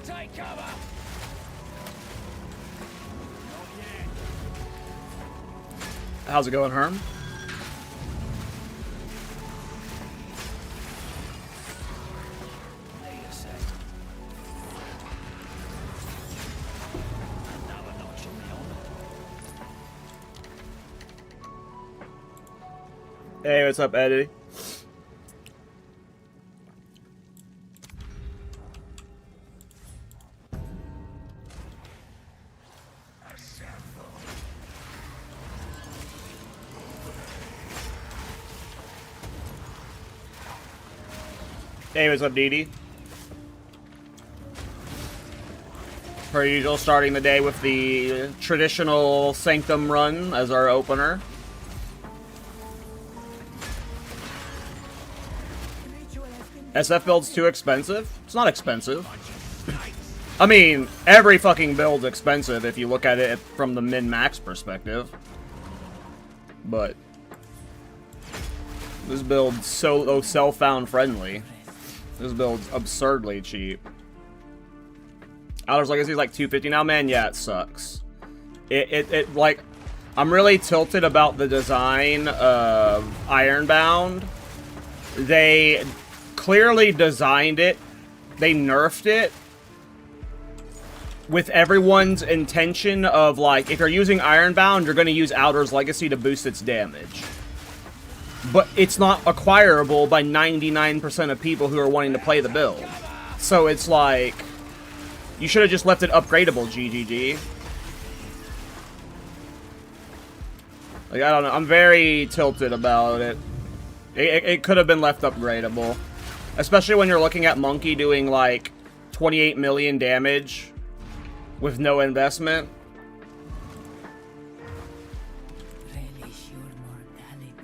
take cover. How's it going, Herm? Hey, what's up, Eddie? Hey, what's up, Dee? Per usual, starting the day with the traditional Sanctum run as our opener. SF build's too expensive? It's not expensive. I mean, every fucking build's expensive if you look at it from the min-max perspective. But this build's so self-found friendly. This build's absurdly cheap. Outer's Legacy is like $250 now, man. Yeah, it sucks. It like, I'm really tilted about the design of Ironbound. They clearly designed it. They nerfed it with everyone's intention of like, if you're using Ironbound, you're going to use Outer's Legacy to boost its damage. But it's not acquirable by 99% of people who are wanting to play the build. So it's like, you should have just left it upgradable, GGG. Like, I don't know. I'm very tilted about it. It could have been left upgradable. Especially when you're looking at Monkey doing, like, 28 million damage with no investment.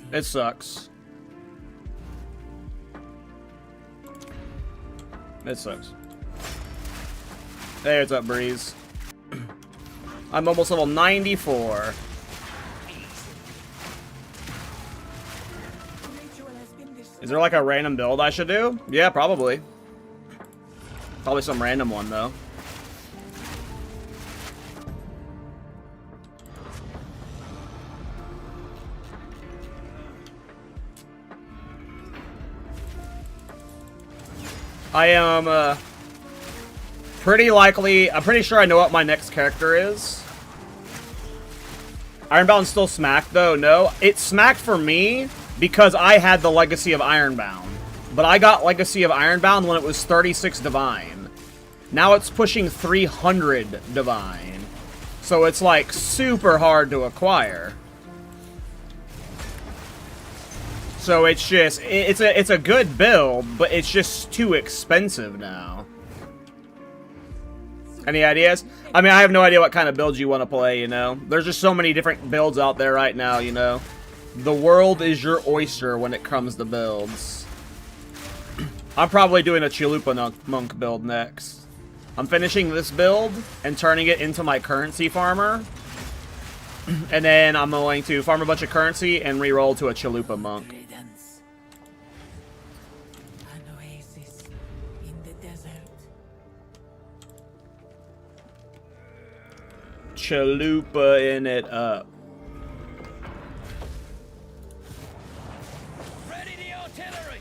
It sucks. It sucks. Hey, what's up, Breeze? I'm almost level 94. Is there like a random build I should do? Yeah, probably. Probably some random one, though. I am, pretty likely, I'm pretty sure I know what my next character is. Ironbound's still smacked, though. No, it's smacked for me because I had the Legacy of Ironbound. But I got Legacy of Ironbound when it was 36 Divine. Now it's pushing 300 Divine. So it's, like, super hard to acquire. So it's just, it's a good build, but it's just too expensive now. Any ideas? I mean, I have no idea what kind of builds you want to play, you know? There's just so many different builds out there right now, you know? The world is your oyster when it comes to builds. I'm probably doing a Chalupa Monk build next. I'm finishing this build and turning it into my currency farmer. And then I'm going to farm a bunch of currency and re-roll to a Chalupa Monk. Chalupa in it up. Ready the artillery.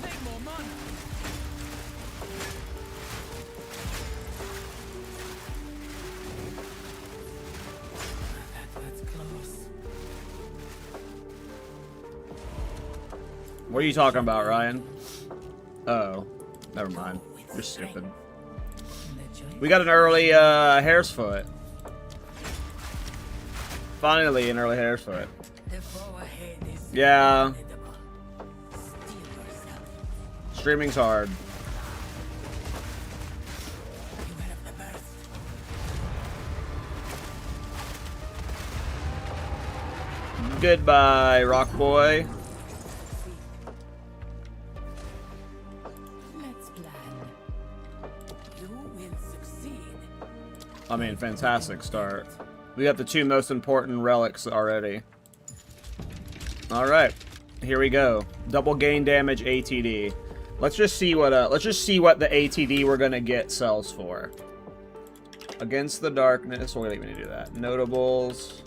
Need more money. What are you talking about, Ryan? Oh, never mind. You're stupid. We got an early hare's foot. Finally, an early hare's foot. Yeah. Streaming's hard. Goodbye, Rock Boy. Let's I mean, fantastic start. We got the 2 most important relics already. Alright. Here we go. Double gain damage ATD. Let's just see what the ATD we're gonna get sells for. Against the darkness. We're not even gonna do that. Notables.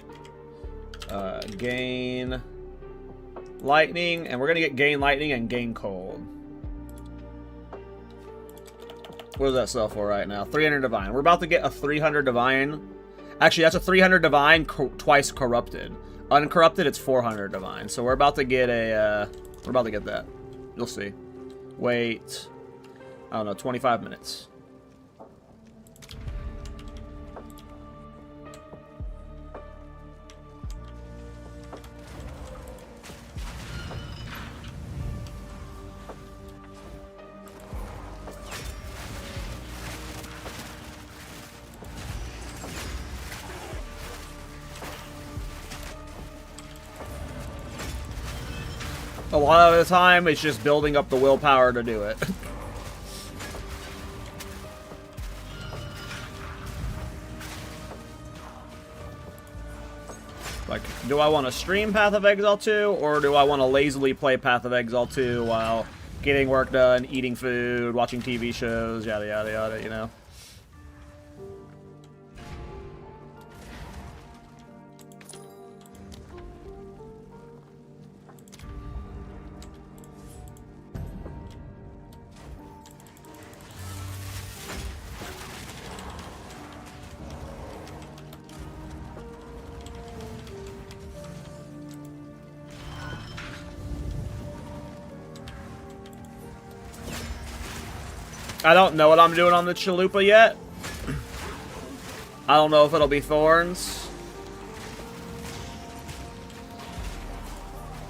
Gain lightning, and we're gonna get gain lightning and gain cold. What does that sell for right now? 300 divine. We're about to get a 300 divine. Actually, that's a 300 divine twice corrupted. Uncorrupted, it's 400 divine. So we're about to get a, we're about to get that. You'll see. Wait, I don't know, 25 minutes. A lot of the time, it's just building up the willpower to do it. Like, do I want to stream Path of Exile 2, or do I want to lazily play Path of Exile 2 while getting work done, eating food, watching TV shows, yada yada yada, you know? I don't know what I'm doing on the Chalupa yet. I don't know if it'll be Thorns.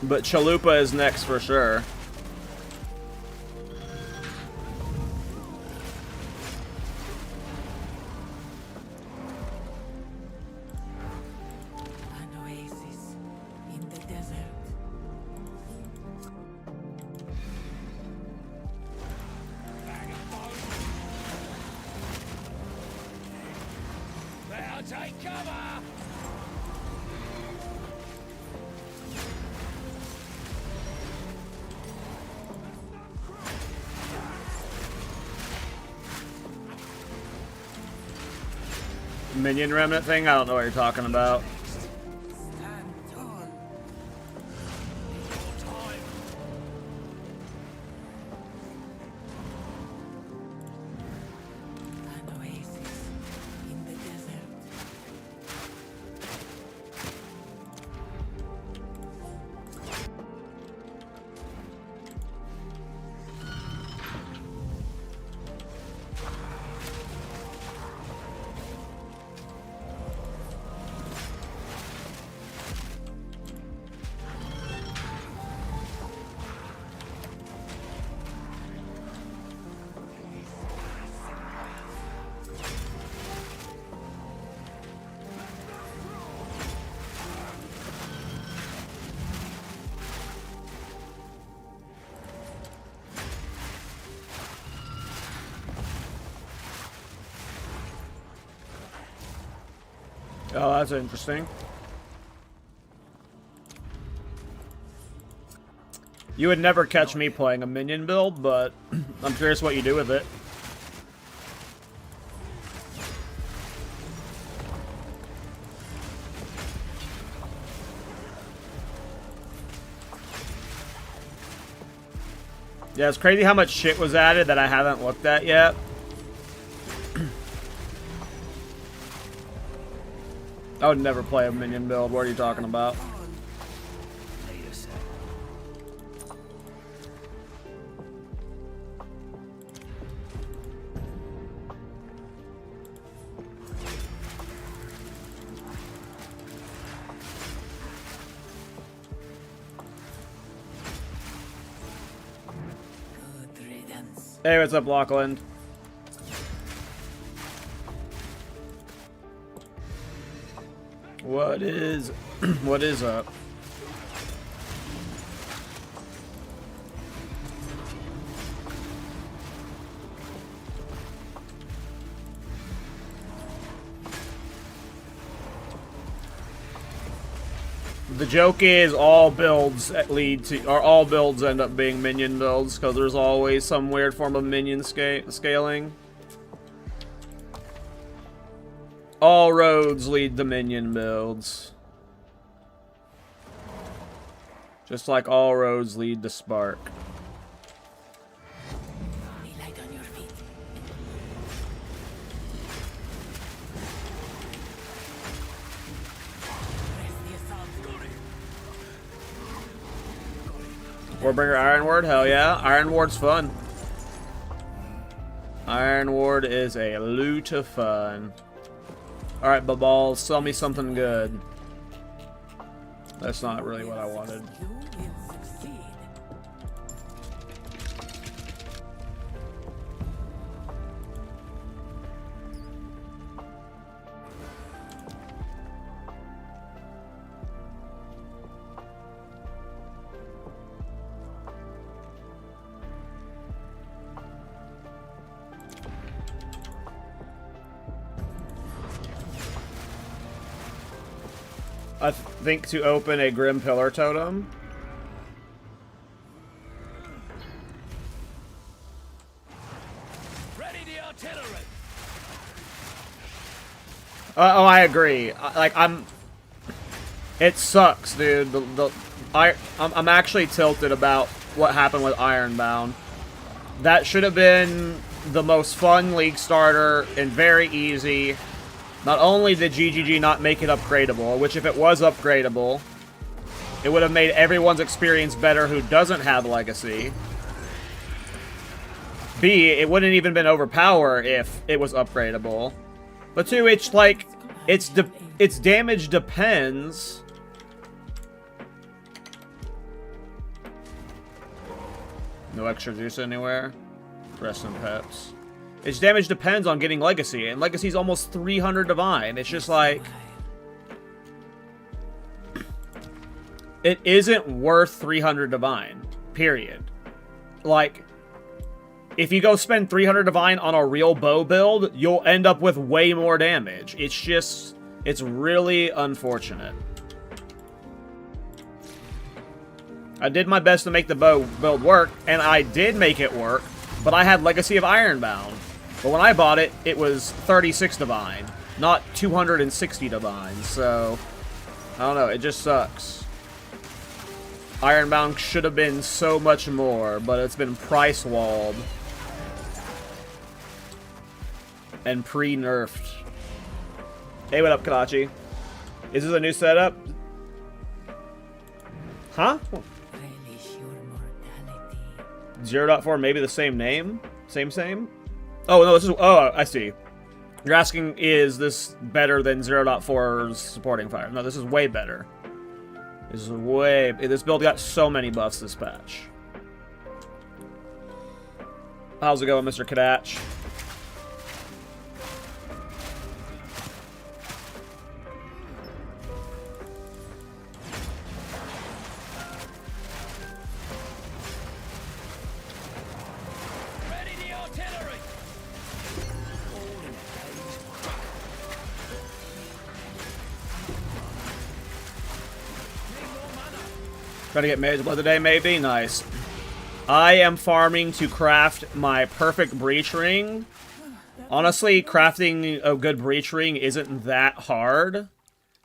But Chalupa is next for sure. An oasis in the desert. Better take cover! Minion remnant thing? I don't know what you're talking about. Stand tall. Your time. An oasis in the desert. Oh, that's interesting. You would never catch me playing a minion build, but I'm curious what you do with it. Yeah, it's crazy how much shit was added that I haven't looked at yet. I would never play a minion build. What are you talking about? Need a sec. Good riddance. Hey, what's up, Lachlan? What is... what is up? The joke is all builds all builds end up being minion builds because there's always some weird form of minion scaling. All roads lead to minion builds. Just like all roads lead to Spark. Light on your feet. Press the assault. Warbringer Iron Ward? Hell yeah. Iron Ward's fun. Iron Ward is a loot of fun. Alright, Babal, sell me something good. That's not really what I wanted. You will succeed. I think to open a Grim Pillar Totem. Ready the artillery. Oh, I agree. It sucks, dude. I'm actually tilted about what happened with Ironbound. That should have been the most fun League starter and very easy. Not only did GGG not make it upgradable, which if it was upgradable, it would have made everyone's experience better who doesn't have Legacy. B, it wouldn't even been overpowered if it was upgradable. But two, it's like, its damage depends. No extra juice anywhere. Rest in peps. Its damage depends on getting Legacy, and Legacy's almost 300 Divine. It's just like... It isn't worth 300 Divine. Period. Like, if you go spend 300 Divine on a real bow build, you'll end up with way more damage. It's just... It's really unfortunate. I did my best to make the bow build work, and I did make it work, but I had Legacy of Ironbound. But when I bought it, it was 36 Divine, not 260 Divine, so... I don't know, it just sucks. Ironbound should have been so much more, but it's been price-walled. And pre-nerfed. Hey, what up, Kadachi? Is this a new setup? Huh? Relish your mortality. 0.4, maybe the same name? Same? Oh, no, this is... Oh, I see. You're asking, is this better than 0.4's supporting fire? No, this is way better. This is way... This build got so many buffs this patch. How's it going, Mr. Kadach? Ready the artillery. Trying to get Mage Blood today, maybe? Nice. I am farming to craft my perfect Breach Ring. Honestly, crafting a good Breach Ring isn't that hard.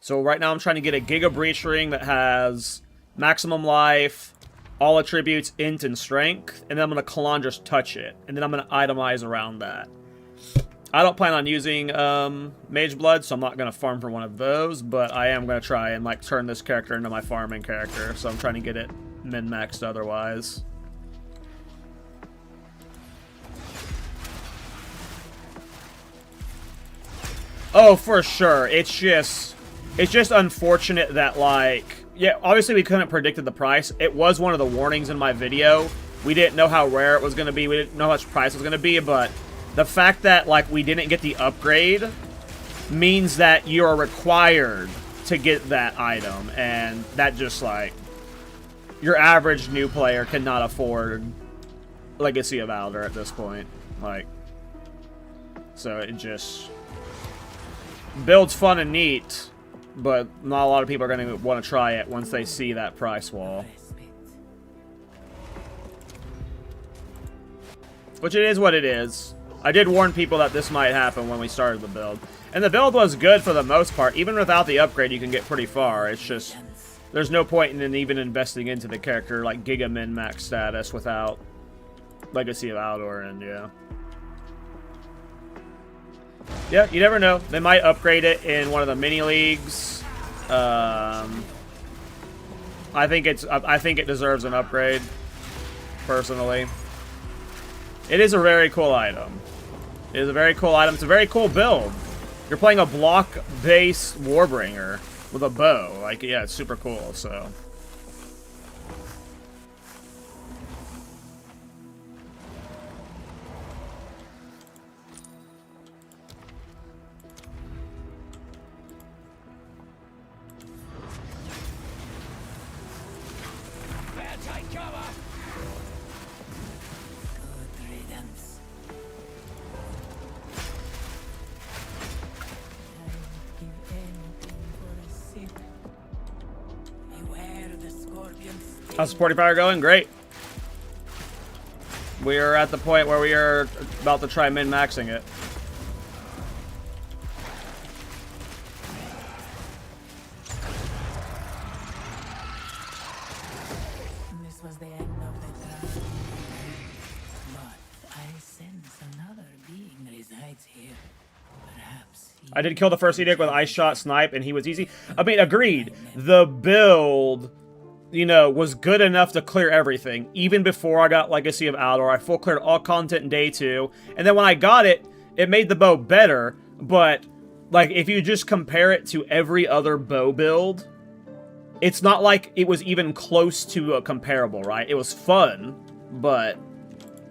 So right now I'm trying to get a Giga Breach Ring that has maximum life, all attributes, int, and strength. And then I'm going to Calandra's Touch it. And then I'm going to itemize around that. I don't plan on using Mage Blood, so I'm not going to farm for one of those. But I am going to try and like turn this character into my farming character. So I'm trying to get it min-maxed otherwise. Oh, for sure. It's just unfortunate that, like... Yeah, obviously we couldn't predict the price. It was one of the warnings in my video. We didn't know how rare it was going to be. We didn't know how much price it was going to be, but the fact that, like, we didn't get the upgrade means that you are required to get that item, and that just, like... Your average new player cannot afford Legacy of Alder at this point. Like... So it just... Build's fun and neat, but not a lot of people are going to want to try it once they see that price wall. Respite. Which it is what it is. I did warn people that this might happen when we started the build. And the build was good for the most part. Even without the upgrade, you can get pretty far. It's just, there's no point in even investing into the character like Giga Min Max status without Legacy of Aldor, and yeah. Yeah, you never know. They might upgrade it in one of the mini leagues. I think it deserves an upgrade, personally. It is a very cool item. It is a very cool item. It's a very cool build. You're playing a block-based Warbringer with a bow. Like, yeah, it's super cool, so. Bear take cover. Good riddance. I would give anything for a sip. Beware the scorpion sting. How's the supporting power going? Great. We are at the point where we are about to try min-maxing it. This was the end of the trial. But I sense another being resides here. Perhaps he I did kill the first Edict with Ice Shot Snipe, and he was easy. I mean, agreed. The build, you know, was good enough to clear everything. Even before I got Legacy of Aldor, I full cleared all content in day 2. And then when I got it, it made the bow better. But, like, if you just compare it to every other bow build, it's not like it was even close to a comparable, right? It was fun, but,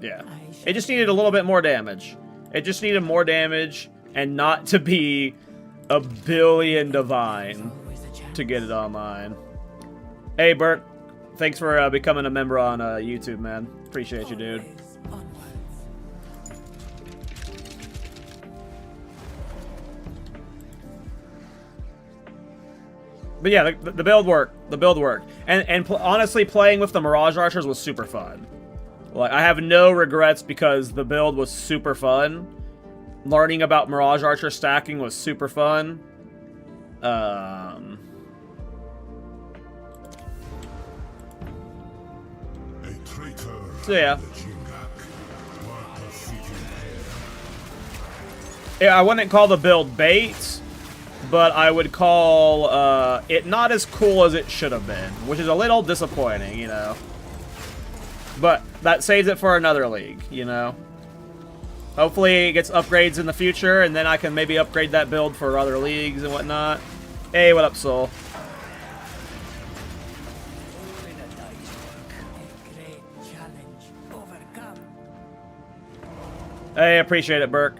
yeah. It just needed a little bit more damage. It just needed more damage and not to be a billion divine always a chance. to get it online. Hey, Bert. Thanks for becoming a member on YouTube, man. Appreciate you, dude. Always onwards. But yeah, the build worked. The build worked. And honestly, playing with the Mirage Archers was super fun. Like, I have no regrets because the build was super fun. Learning about Mirage Archer stacking was super fun. So yeah. Yeah, I wouldn't call the build bait, but I would call it not as cool as it should have been, which is a little disappointing, you know. But that saves it for another league, you know. Hopefully it gets upgrades in the future, and then I can maybe upgrade that build for other leagues and whatnot. Hey, what up, Soul? A great challenge overcome. Hey, appreciate it, Burke.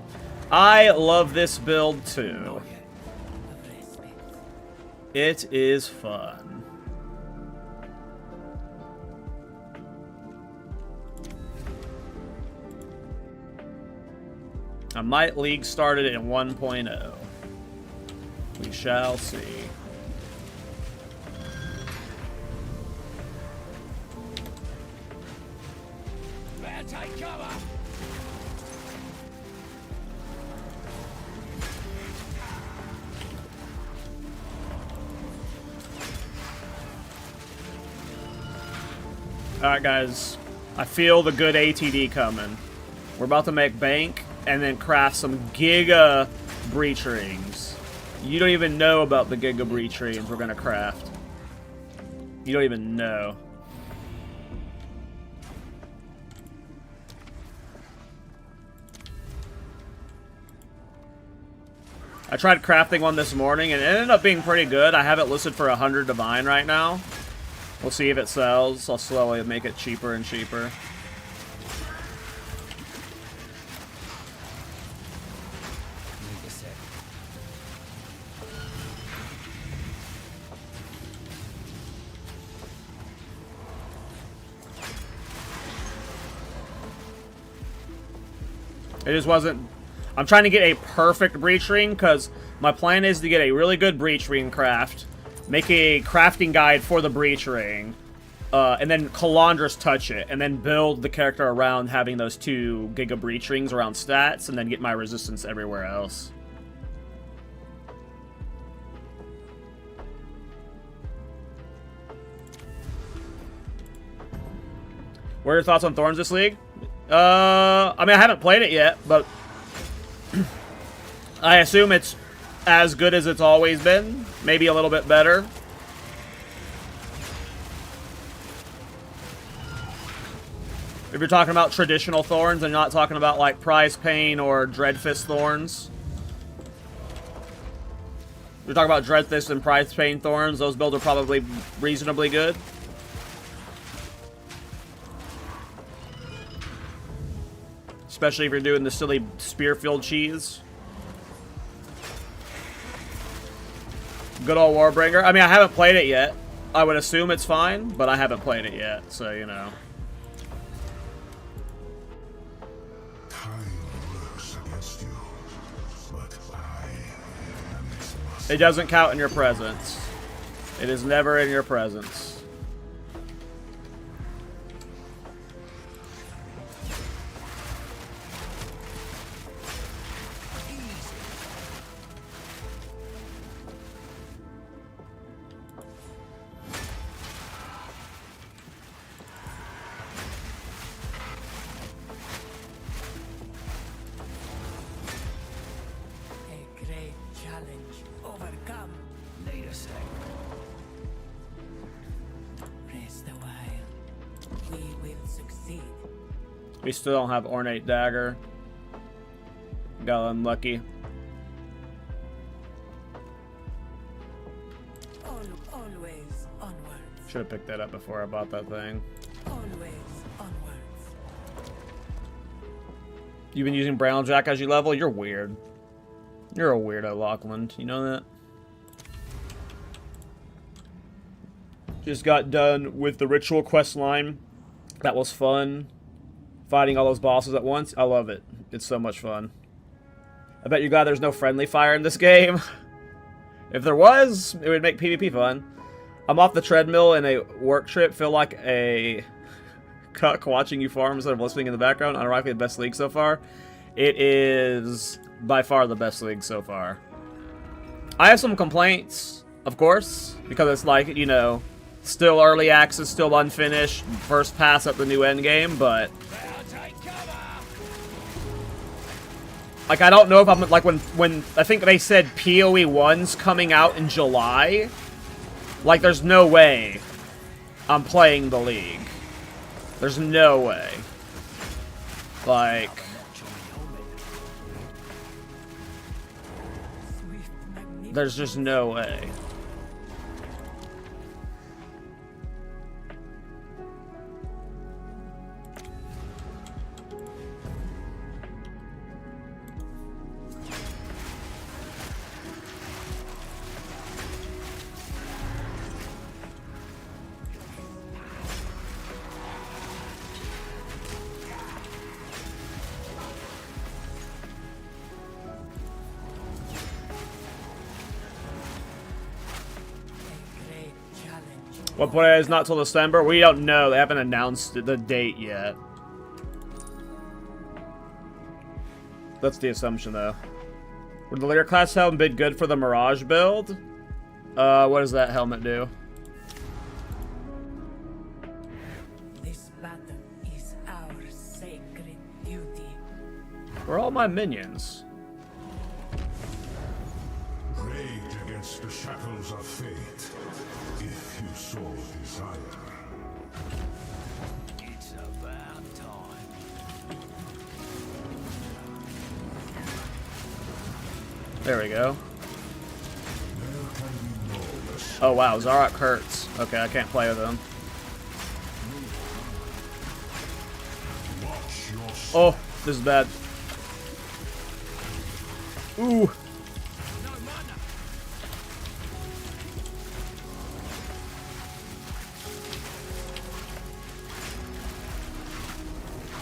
I love this build too. Of respite. It is fun. I might league started in 1.0. We shall see. Bear take cover. Alright, guys. I feel the good ATD coming. We're about to make bank and then craft some Giga Breach Rings. You don't even know about the Giga Breach Rings we're gonna craft. You don't even know. I tried crafting one this morning and it ended up being pretty good. I have it listed for 100 divine right now. We'll see if it sells. I'll slowly make it cheaper and cheaper. Make a sec. It just wasn't... I'm trying to get a perfect breach ring, because my plan is to get a really good breach ring craft, make a crafting guide for the breach ring, and then Calandris touch it, and then build the character around having those 2 Giga breach rings around stats, and then get my resistance everywhere else. What are your thoughts on Thorns this league? I mean, I haven't played it yet, but I assume it's as good as it's always been. Maybe a little bit better. If you're talking about traditional Thorns and not talking about like Prize Pain or Dreadfist Thorns. If you're talking about Dreadfist and Prize Pain Thorns, those builds are probably reasonably good. Especially if you're doing the silly Spearfield cheese. Good old Warbringer. I mean, I haven't played it yet. I would assume it's fine, but I haven't played it yet, so you know. Time works against you, but I am its master. It doesn't count in your presence. It is never in your presence. A great challenge overcome. Need a sec. Rest a while. We will succeed. We still don't have Ornate Dagger. Got unlucky. Always onwards. Should have picked that up before I bought that thing. Always onwards. You've been using Brown Jack as you level? You're weird. You're a weirdo, Lachlan. You know that? Just got done with the ritual quest line. That was fun. Fighting all those bosses at once. I love it. It's so much fun. I bet you're glad there's no friendly fire in this game. If there was, it would make PvP fun. I'm off the treadmill in a work trip. Feel like a cuck watching you farm instead of listening in the background. Unironically the best league so far. It is by far the best league so far. I have some complaints, of course, because it's like, you know, still early access, still unfinished, first pass at the new endgame, but like, I don't know if I'm, like, when I think they said PoE 1's coming out in July, like, there's no way I'm playing the league. There's no way. Like, there's just no way. What play is not till December? We don't know. They haven't announced the date yet. That's the assumption, though. Would the later class helmet be good for the Mirage build? What does that helmet do? This battle is our sacred duty. Where are all my minions? Rage against the shackles of fate, if you so desire. It's about time. There we go. There can be no rest. Oh wow, Zarok hurts. Okay, I can't play with him. Watch your step. Oh, this is bad. Ooh.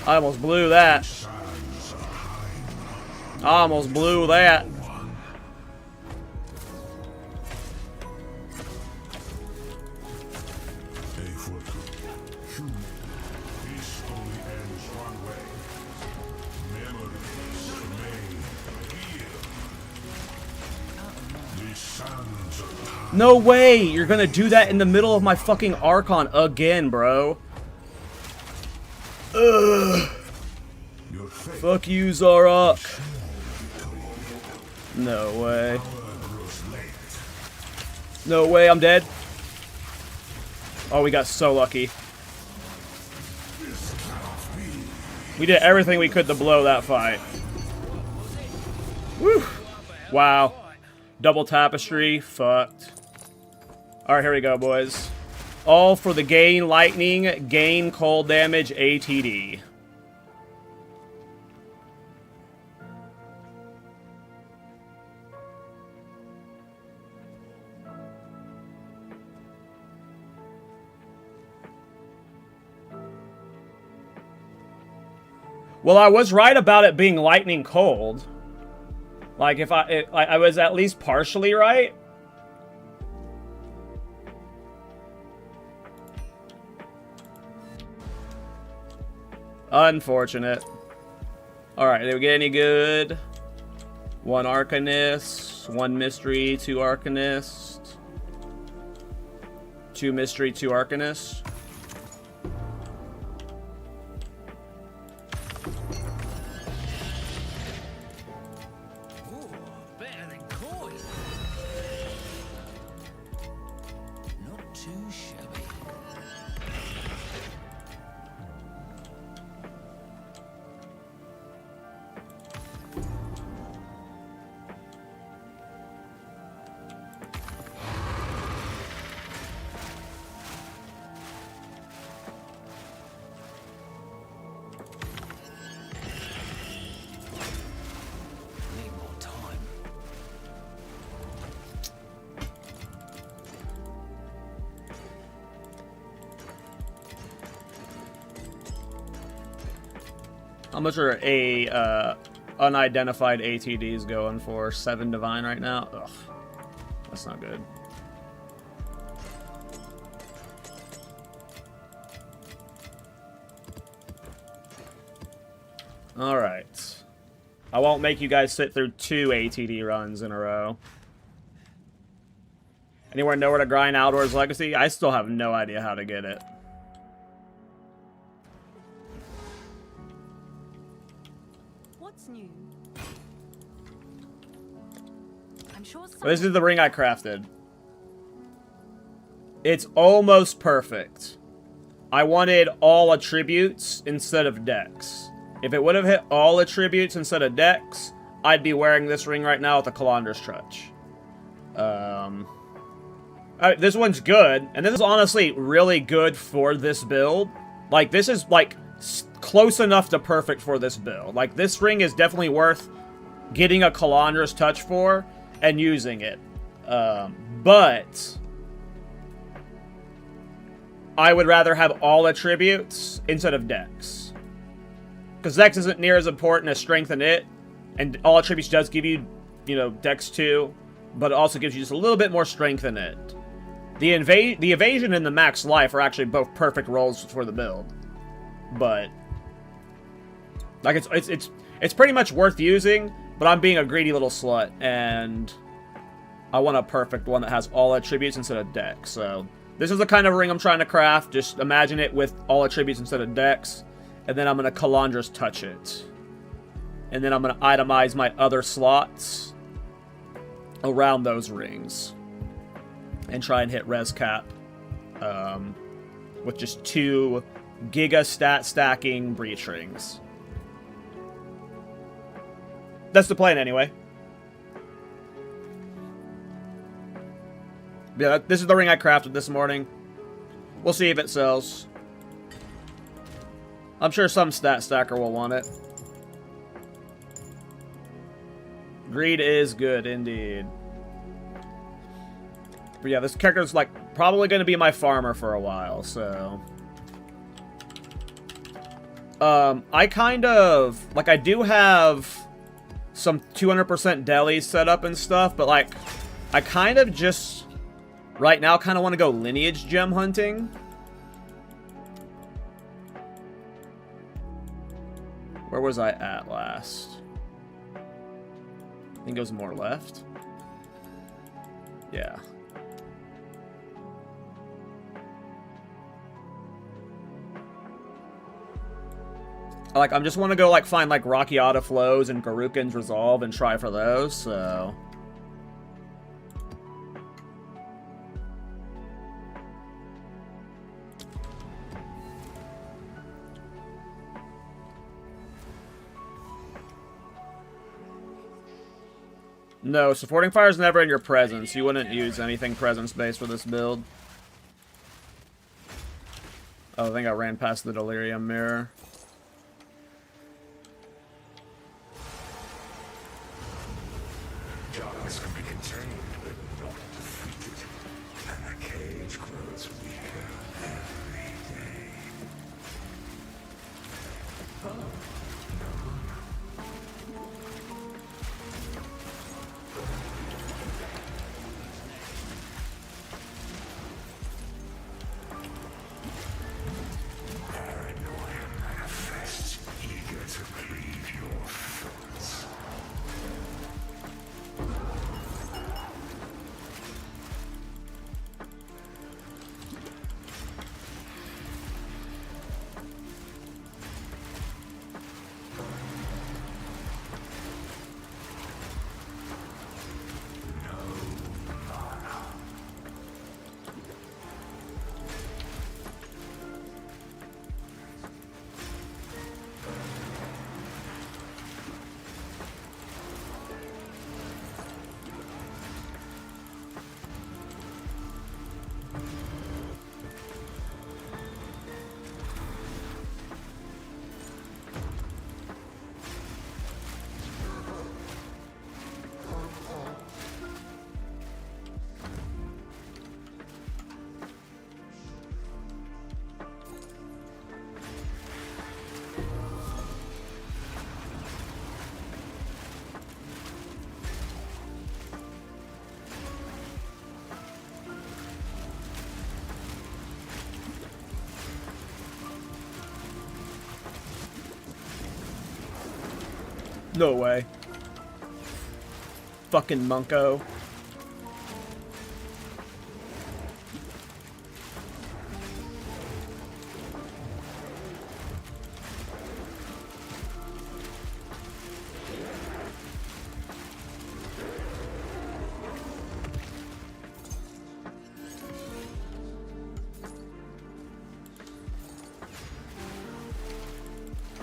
I almost blew that. Sands of Heim. I almost blew that. No way! You're gonna do that in the middle of my fucking Archon again, bro. Ugh. Fuck you, Zarok. No way. No way, I'm dead. Oh, we got so lucky. We did everything we could to blow that fight. Woo! Wow. Double tapestry. Fucked. Alright, here we go, boys. All for the gain lightning, gain cold damage, ATD. Well, I was right about it being lightning cold. Like, if I was at least partially right. Unfortunate. Alright, did we get any good? 1 Arcanist, 1 Mystery, 2 Arcanist. 2 Mystery, 2 Arcanist. How much are unidentified ATDs going for? 7 divine right now? Ugh. That's not good. Alright. I won't make you guys sit through 2 ATD runs in a row. Anyone know where to grind Aldor's Legacy? I still have no idea how to get it. New. I'm sure This is the ring I crafted. It's almost perfect. I wanted all attributes instead of dex. If it would have hit all attributes instead of dex, I'd be wearing this ring right now with a Calandra's Trudge. This one's good, and this is honestly really good for this build. Like, this is, like, close enough to perfect for this build. Like, this ring is definitely worth getting a Calandra's Touch for and using it. But I would rather have all attributes instead of dex. Because dex isn't near as important as strength in it. And all attributes does give you, you know, dex 2. But it also gives you just a little bit more strength in it. The evasion and the max life are actually both perfect rolls for the build. But like, it's pretty much worth using, but I'm being a greedy little slut, and I want a perfect one that has all attributes instead of dex. So this is the kind of ring I'm trying to craft. Just imagine it with all attributes instead of dex, and then I'm going to Calandra's Touch it. And then I'm going to itemize my other slots around those rings and try and hit res cap with just 2 giga stat stacking breach rings. That's the plan anyway. Yeah, this is the ring I crafted this morning. We'll see if it sells. I'm sure some stat stacker will want it. Greed is good indeed. But yeah, this character's like probably going to be my farmer for a while, so I kind of like, I do have some 200% delis set up and stuff, but like, I kind of just, right now, kind of want to go lineage gem hunting. Where was I at last? I think it was more left. Yeah. Like, I just want to go, like, find, like, Rakiata Flows and Garukin's Resolve and try for those, so... No, supporting fire is never in your presence. You wouldn't use anything presence-based for this build. Oh, I think I ran past the Delirium Mirror. Darkness can be contained, but not defeated. And the cage grows weaker every day. Paranoia manifests, eager to cleave your thoughts. No way. Fucking Monko.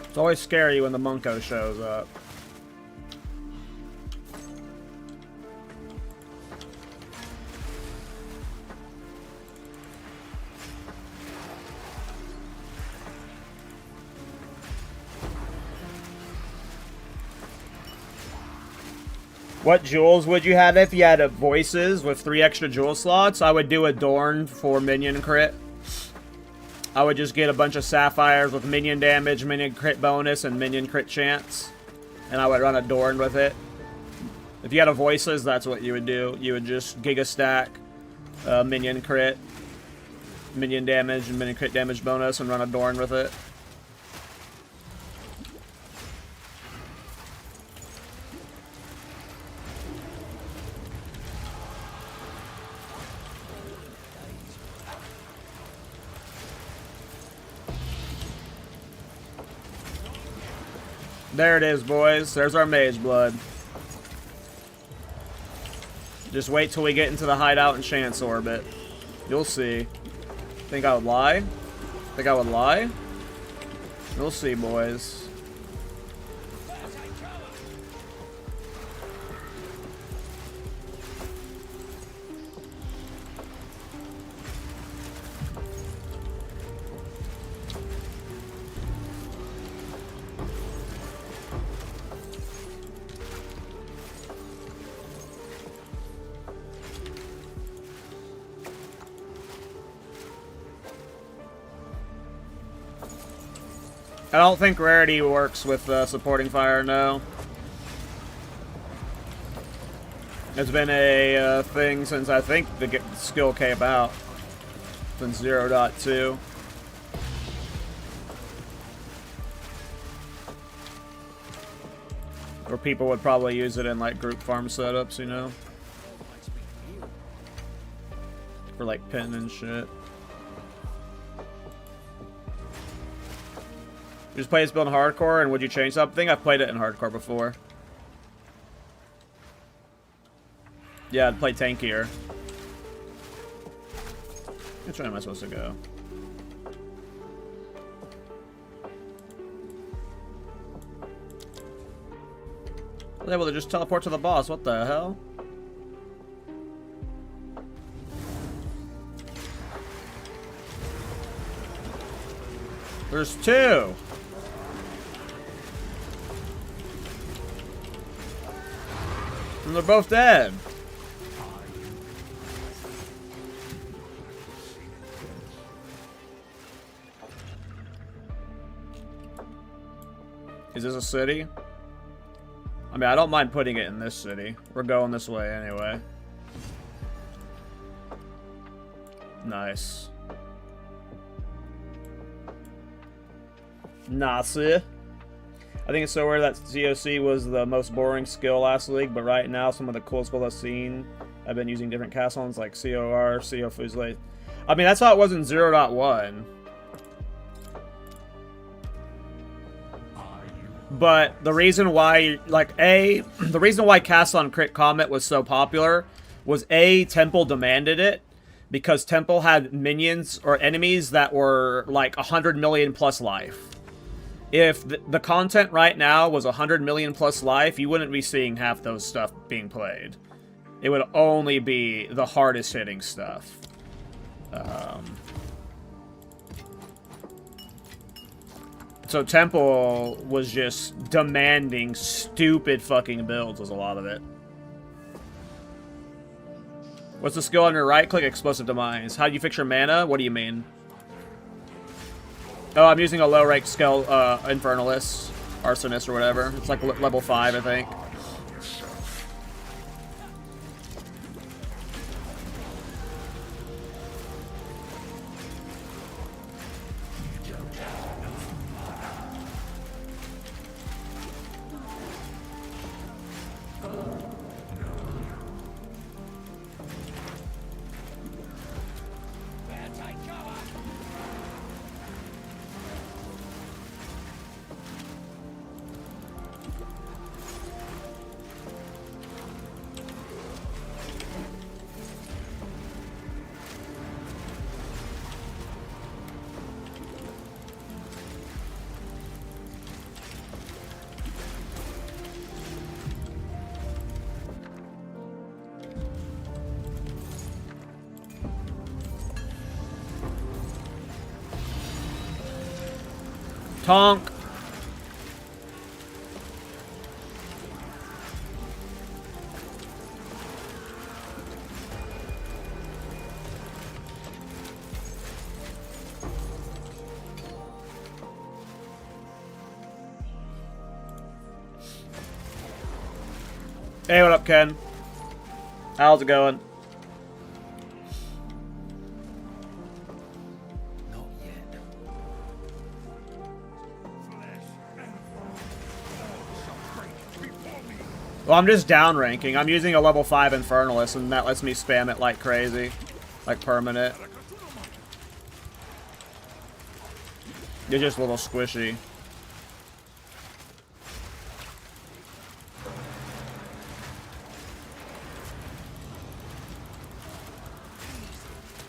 It's always scary when the Monko shows up. What jewels would you have if you had a voices with 3 extra jewel slots? I would do Adorn for minion crit. I would just get a bunch of sapphires with minion damage, minion crit bonus, and minion crit chance. And I would run Adorn with it. If you had a voices, that's what you would do. You would just giga stack minion crit, minion damage, and minion crit damage bonus, and run Adorn with it. There it is, boys. There's our mage blood. Just wait till we get into the hideout and chance orbit. You'll see. Think I would lie? Think I would lie? You'll see, boys. I don't think rarity works with supporting fire, no. It's been a thing since I think the skill came out. Since 0.2. Where people would probably use it in like group farm setups, you know? For like pin and shit. You just play this build in hardcore, and would you change something? I've played it in hardcore before. Yeah, I'd play tankier. Which way am I supposed to go? I was able to just teleport to the boss. What the hell? There's two. And they're both dead. Is this a city? I mean, I don't mind putting it in this city. We're going this way anyway. Nice. Nice. I think it's so weird that COC was the most boring skill last league, but right now some of the cool skills I've seen, I've been using different cast ones like COR, CO Fusilier. I mean, that's how it was in 0.1. But the reason why, like, the reason why Cast on Crit Comet was so popular was Temple demanded it, because Temple had minions or enemies that were like 100 million plus life. If the content right now was 100 million plus life, you wouldn't be seeing half those stuff being played. It would only be the hardest hitting stuff. So Temple was just demanding stupid fucking builds was a lot of it. What's the skill on your right click? Explosive Demise. How do you fix your mana? What do you mean? Oh, I'm using a low rank skill, Infernalist, Arsonist or whatever. It's like level 5, I think. Tonk. Hey, what up, Ken? How's it going? Not yet. Well, I'm just down ranking. I'm using a level 5 Infernalist, and that lets me spam it like crazy. Like permanent. You're just a little squishy.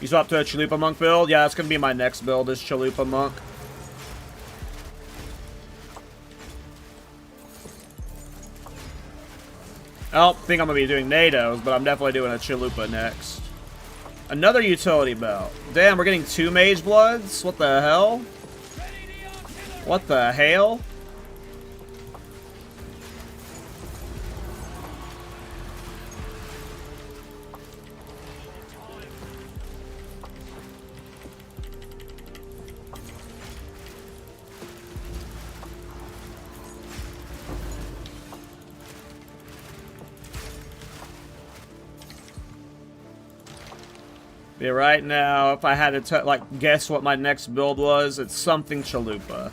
You swap to a Chalupa Monk build? Yeah, that's gonna be my next build, is Chalupa Monk. I don't think I'm gonna be doing NATOs, but I'm definitely doing a Chalupa next. Another utility belt. Damn, we're getting 2 Mage Bloods? What the hell? What the hell? Yeah, right now, if I had to like guess what my next build was, it's something Chalupa.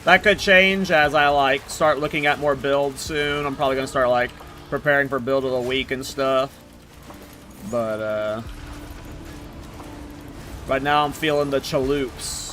That could change as I like start looking at more builds soon. I'm probably gonna start like preparing for build of the week and stuff. But right now I'm feeling the Chaloops.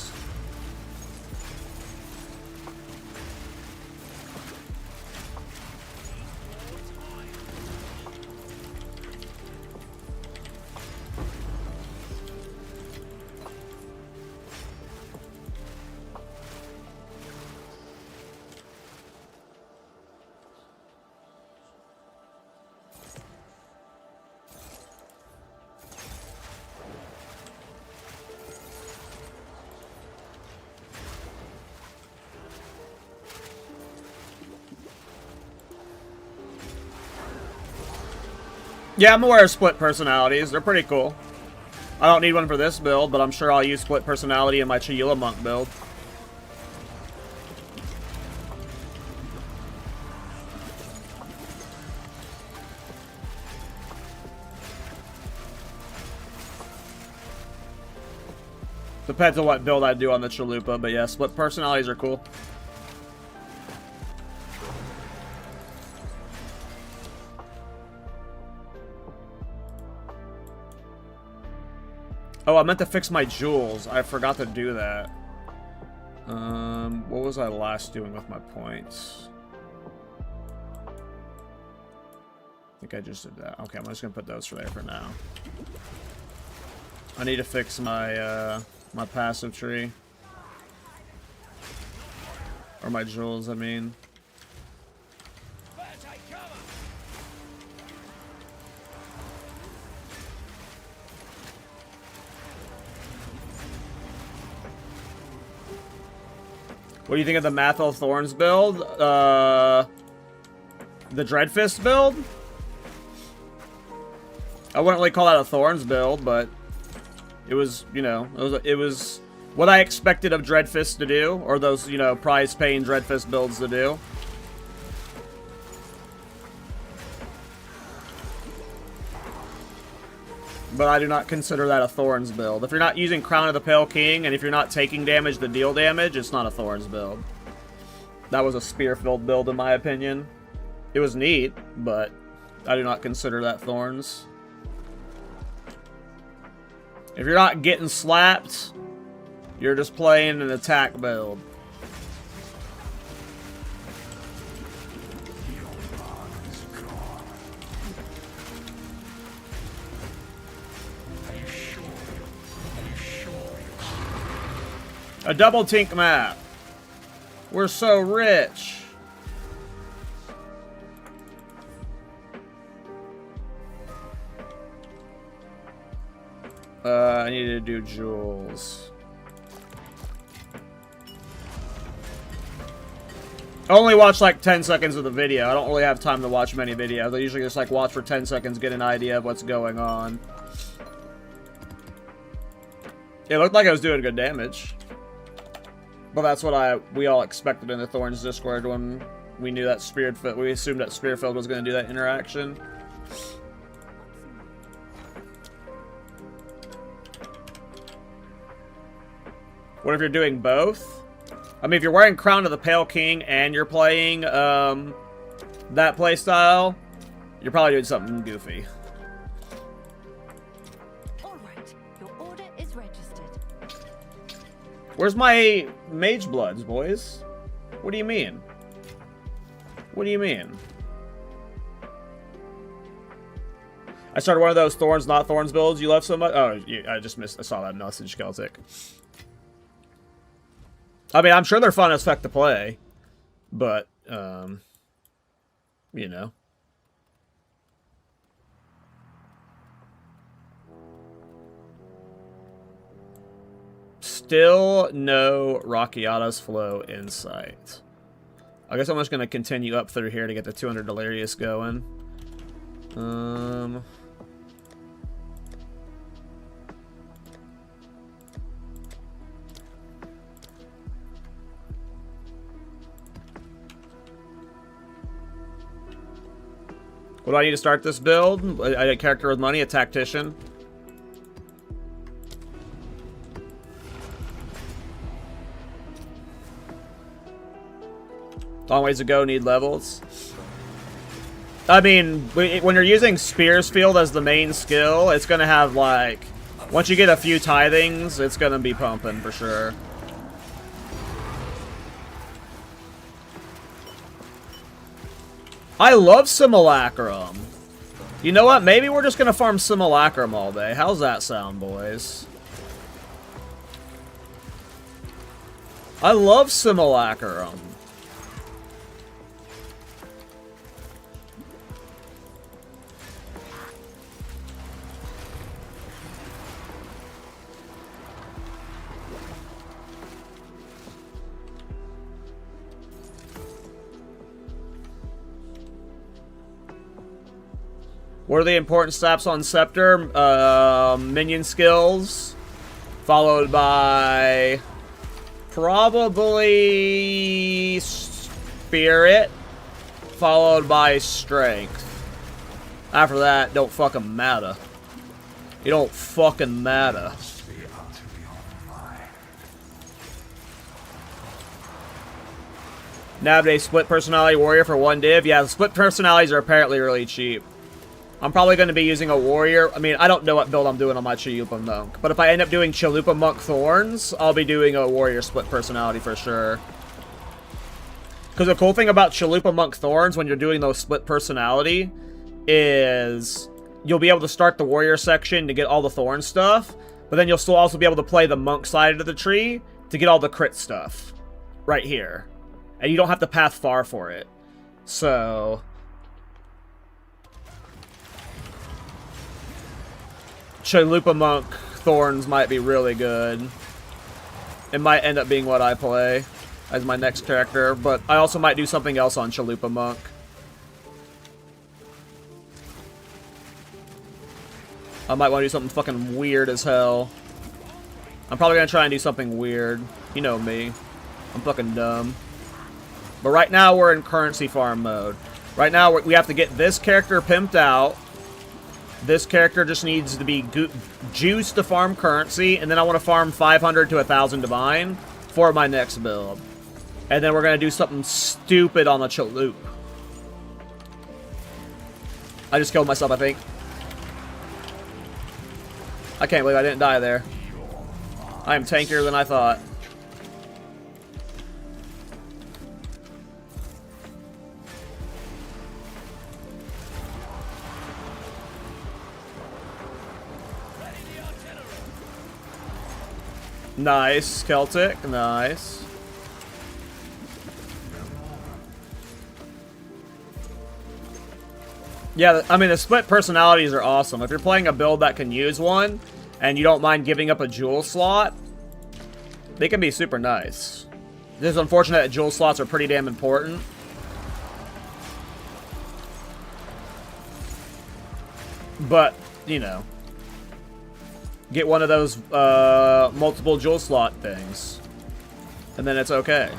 Yeah, I'm aware of split personalities. They're pretty cool. I don't need one for this build, but I'm sure I'll use split personality in my Chayula Monk build. Depends on what build I do on the Chalupa, but yeah, split personalities are cool. Oh, I meant to fix my jewels. I forgot to do that. What was I last doing with my points? I think I just did that. Okay, I'm just gonna put those for there for now. I need to fix my my passive tree. Or my jewels, I mean. What do you think of the Mathel Thorns build? The Dreadfist build? I wouldn't really call that a Thorns build, but it was, you know, it was what I expected of Dreadfist to do, or those, you know, prize-paying Dreadfist builds to do. But I do not consider that a Thorns build. If you're not using Crown of the Pale King, and if you're not taking damage to deal damage, it's not a Thorns build. That was a spear-filled build, in my opinion. It was neat, but I do not consider that Thorns. If you're not getting slapped, you're just playing an attack build. A double tink map. We're so rich. I need to do jewels. I only watch like 10 seconds of the video. I don't really have time to watch many videos. I usually just like watch for 10 seconds, get an idea of what's going on. It looked like I was doing good damage. But that's what we all expected in the Thorns Discord when we knew that we assumed that Spearfield was going to do that interaction. What if you're doing both? I mean, if you're wearing Crown of the Pale King and you're playing that playstyle, you're probably doing something goofy. All right, your order is registered. Where's my Mage Bloods, boys? What do you mean? What do you mean? I started one of those Thorns, not Thorns builds you left so much. Oh, I just missed. I saw that message, Celtic. I mean, I'm sure they're fun as heck to play, but, you know. Still no Rockiata's Flow in sight. I guess I'm just going to continue up through here to get the 200 Delirious going. What do I need to start this build? A character with money, a tactician. Long ways to go, need levels. I mean, when you're using Spear's Field as the main skill, it's gonna have, like... Once you get a few tithings, it's gonna be pumping for sure. I love Simulacrum. You know what? Maybe we're just gonna farm Simulacrum all day. How's that sound, boys? I love Simulacrum. What are the important stats on Scepter? Minion skills, followed by probably Spirit, followed by Strength. After that, don't fucking matter. You don't fucking matter. Nowadays, split personality warrior for 1 div. Yeah, the split personalities are apparently really cheap. I'm probably going to be using a warrior. I mean, I don't know what build I'm doing on my Chalupa Monk. But if I end up doing Chalupa Monk Thorns, I'll be doing a warrior split personality for sure. Because the cool thing about Chalupa Monk Thorns when you're doing those split personality is you'll be able to start the warrior section to get all the thorn stuff. But then you'll still also be able to play the monk side of the tree to get all the crit stuff. Right here. And you don't have to path far for it. So... Chalupa Monk Thorns might be really good. It might end up being what I play as my next character, but I also might do something else on Chalupa Monk. I might want to do something fucking weird as hell. I'm probably going to try and do something weird. You know me. I'm fucking dumb. But right now we're in currency farm mode. Right now we have to get this character pimped out. This character just needs to be juiced to farm currency, and then I want to farm 500 to 1,000 divine for my next build. And then we're going to do something stupid on the Chalup. I just killed myself, I think. I can't believe I didn't die there. I am tankier than I thought. Nice, Celtic, nice. Yeah, I mean, the split personalities are awesome. If you're playing a build that can use one, and you don't mind giving up a jewel slot, they can be super nice. It's just unfortunate that jewel slots are pretty damn important. But, you know. Get one of those multiple jewel slot things. And then it's okay.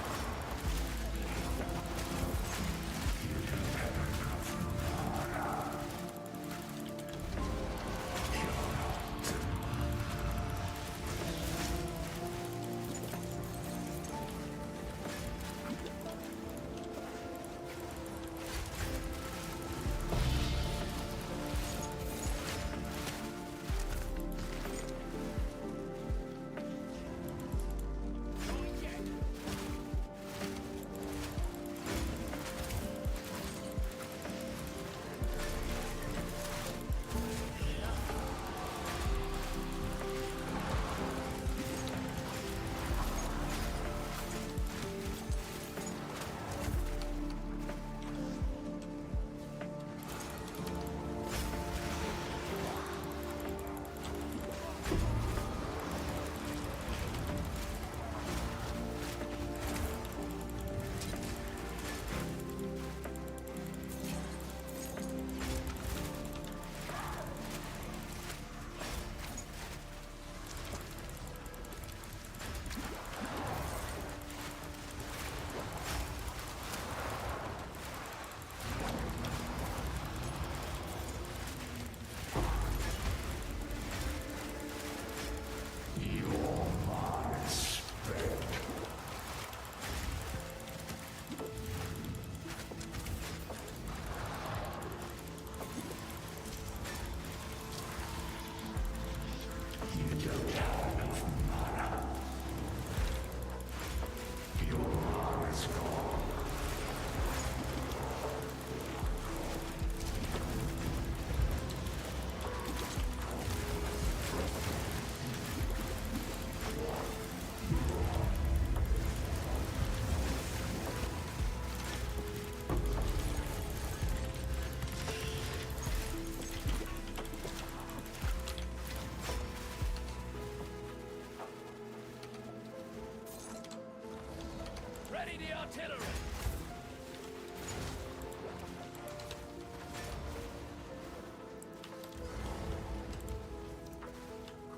the artillery.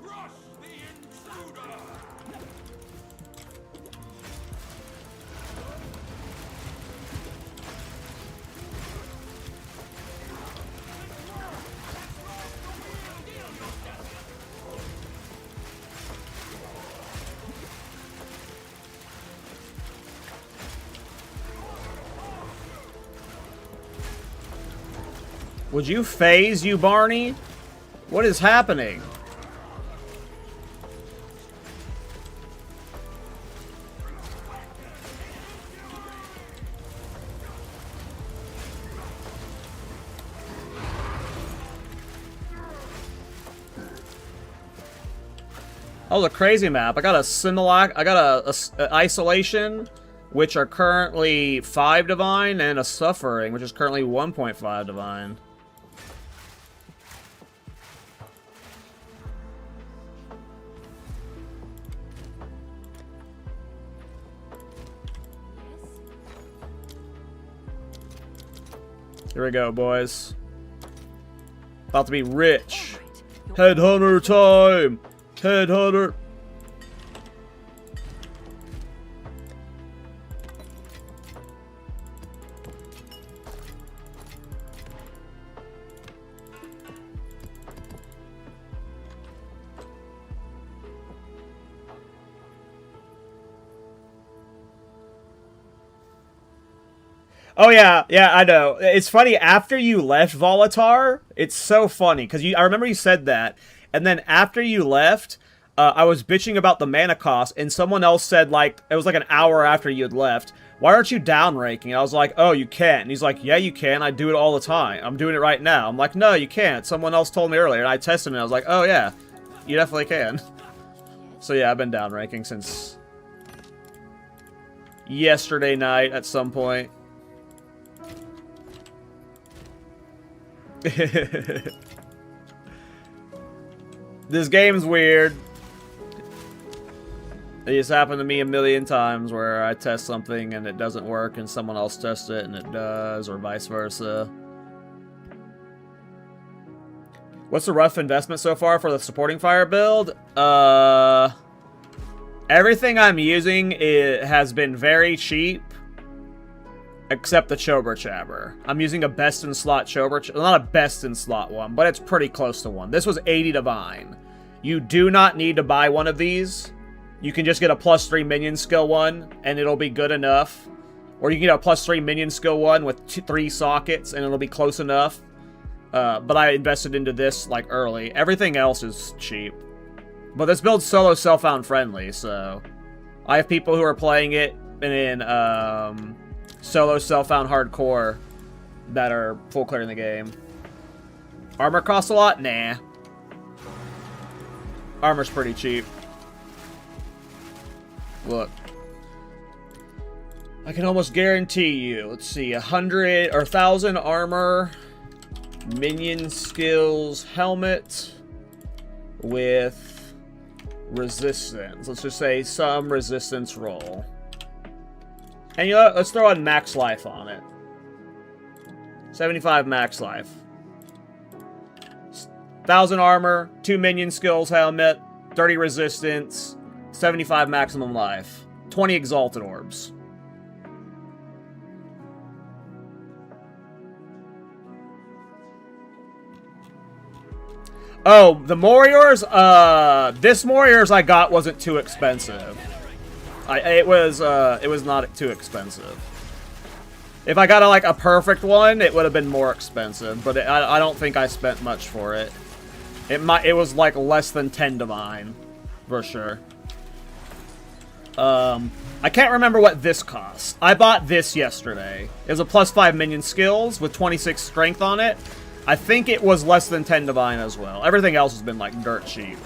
Crush the intruder! Would you phase, you Barney? What is happening? Oh, the crazy map. I got a Similac. I got a Isolation, which are currently 5 divine, and a Suffering, which is currently 1.5 divine. Here we go, boys. About to be rich. Headhunter time! Headhunter! Oh yeah, I know. It's funny, after you left Volatar, it's so funny, because I remember you said that, and then after you left, I was bitching about the mana cost, and someone else said, like, it was like an hour after you had left, why aren't you down ranking? And I was like, oh, you can't. And he's like, yeah, you can. I do it all the time. I'm doing it right now. I'm like, no, you can't. Someone else told me earlier, and I tested it, and I was like, oh yeah, you definitely can. So yeah, I've been down ranking since yesterday night at some point. This game's weird. It just happened to me a million times where I test something and it doesn't work and someone else tests it and it does, or vice versa. What's the rough investment so far for the supporting fire build? Everything I'm using has been very cheap. Except the Chober Chabber. I'm using a best in slot Chober. Not a best in slot one, but it's pretty close to one. This was 80 divine. You do not need to buy one of these. You can just get a +3 minion skill one, and it'll be good enough. Or you can get a +3 minion skill one with 3 sockets, and it'll be close enough. But I invested into this like early. Everything else is cheap. But this build's solo self-found friendly, so I have people who are playing it in solo self-found hardcore that are full clear in the game. Armor costs a lot? Nah. Armor's pretty cheap. Look. I can almost guarantee you, let's see, 100 or 1,000 armor, minion skills, helmet with resistance. Let's just say some resistance roll. And you know what? Let's throw on max life on it. 75 max life. 1,000 armor, 2 minion skills helmet, 30 resistance, 75 maximum life, 20 exalted orbs. Oh, the Moriors? This Moriors I got wasn't too expensive. It was not too expensive. If I got a perfect one, it would have been more expensive, but I don't think I spent much for it. It was like less than 10 divine, for sure. I can't remember what this cost. I bought this yesterday. It was a +5 minion skills with 26 strength on it. I think it was less than 10 divine as well. Everything else has been like dirt cheap.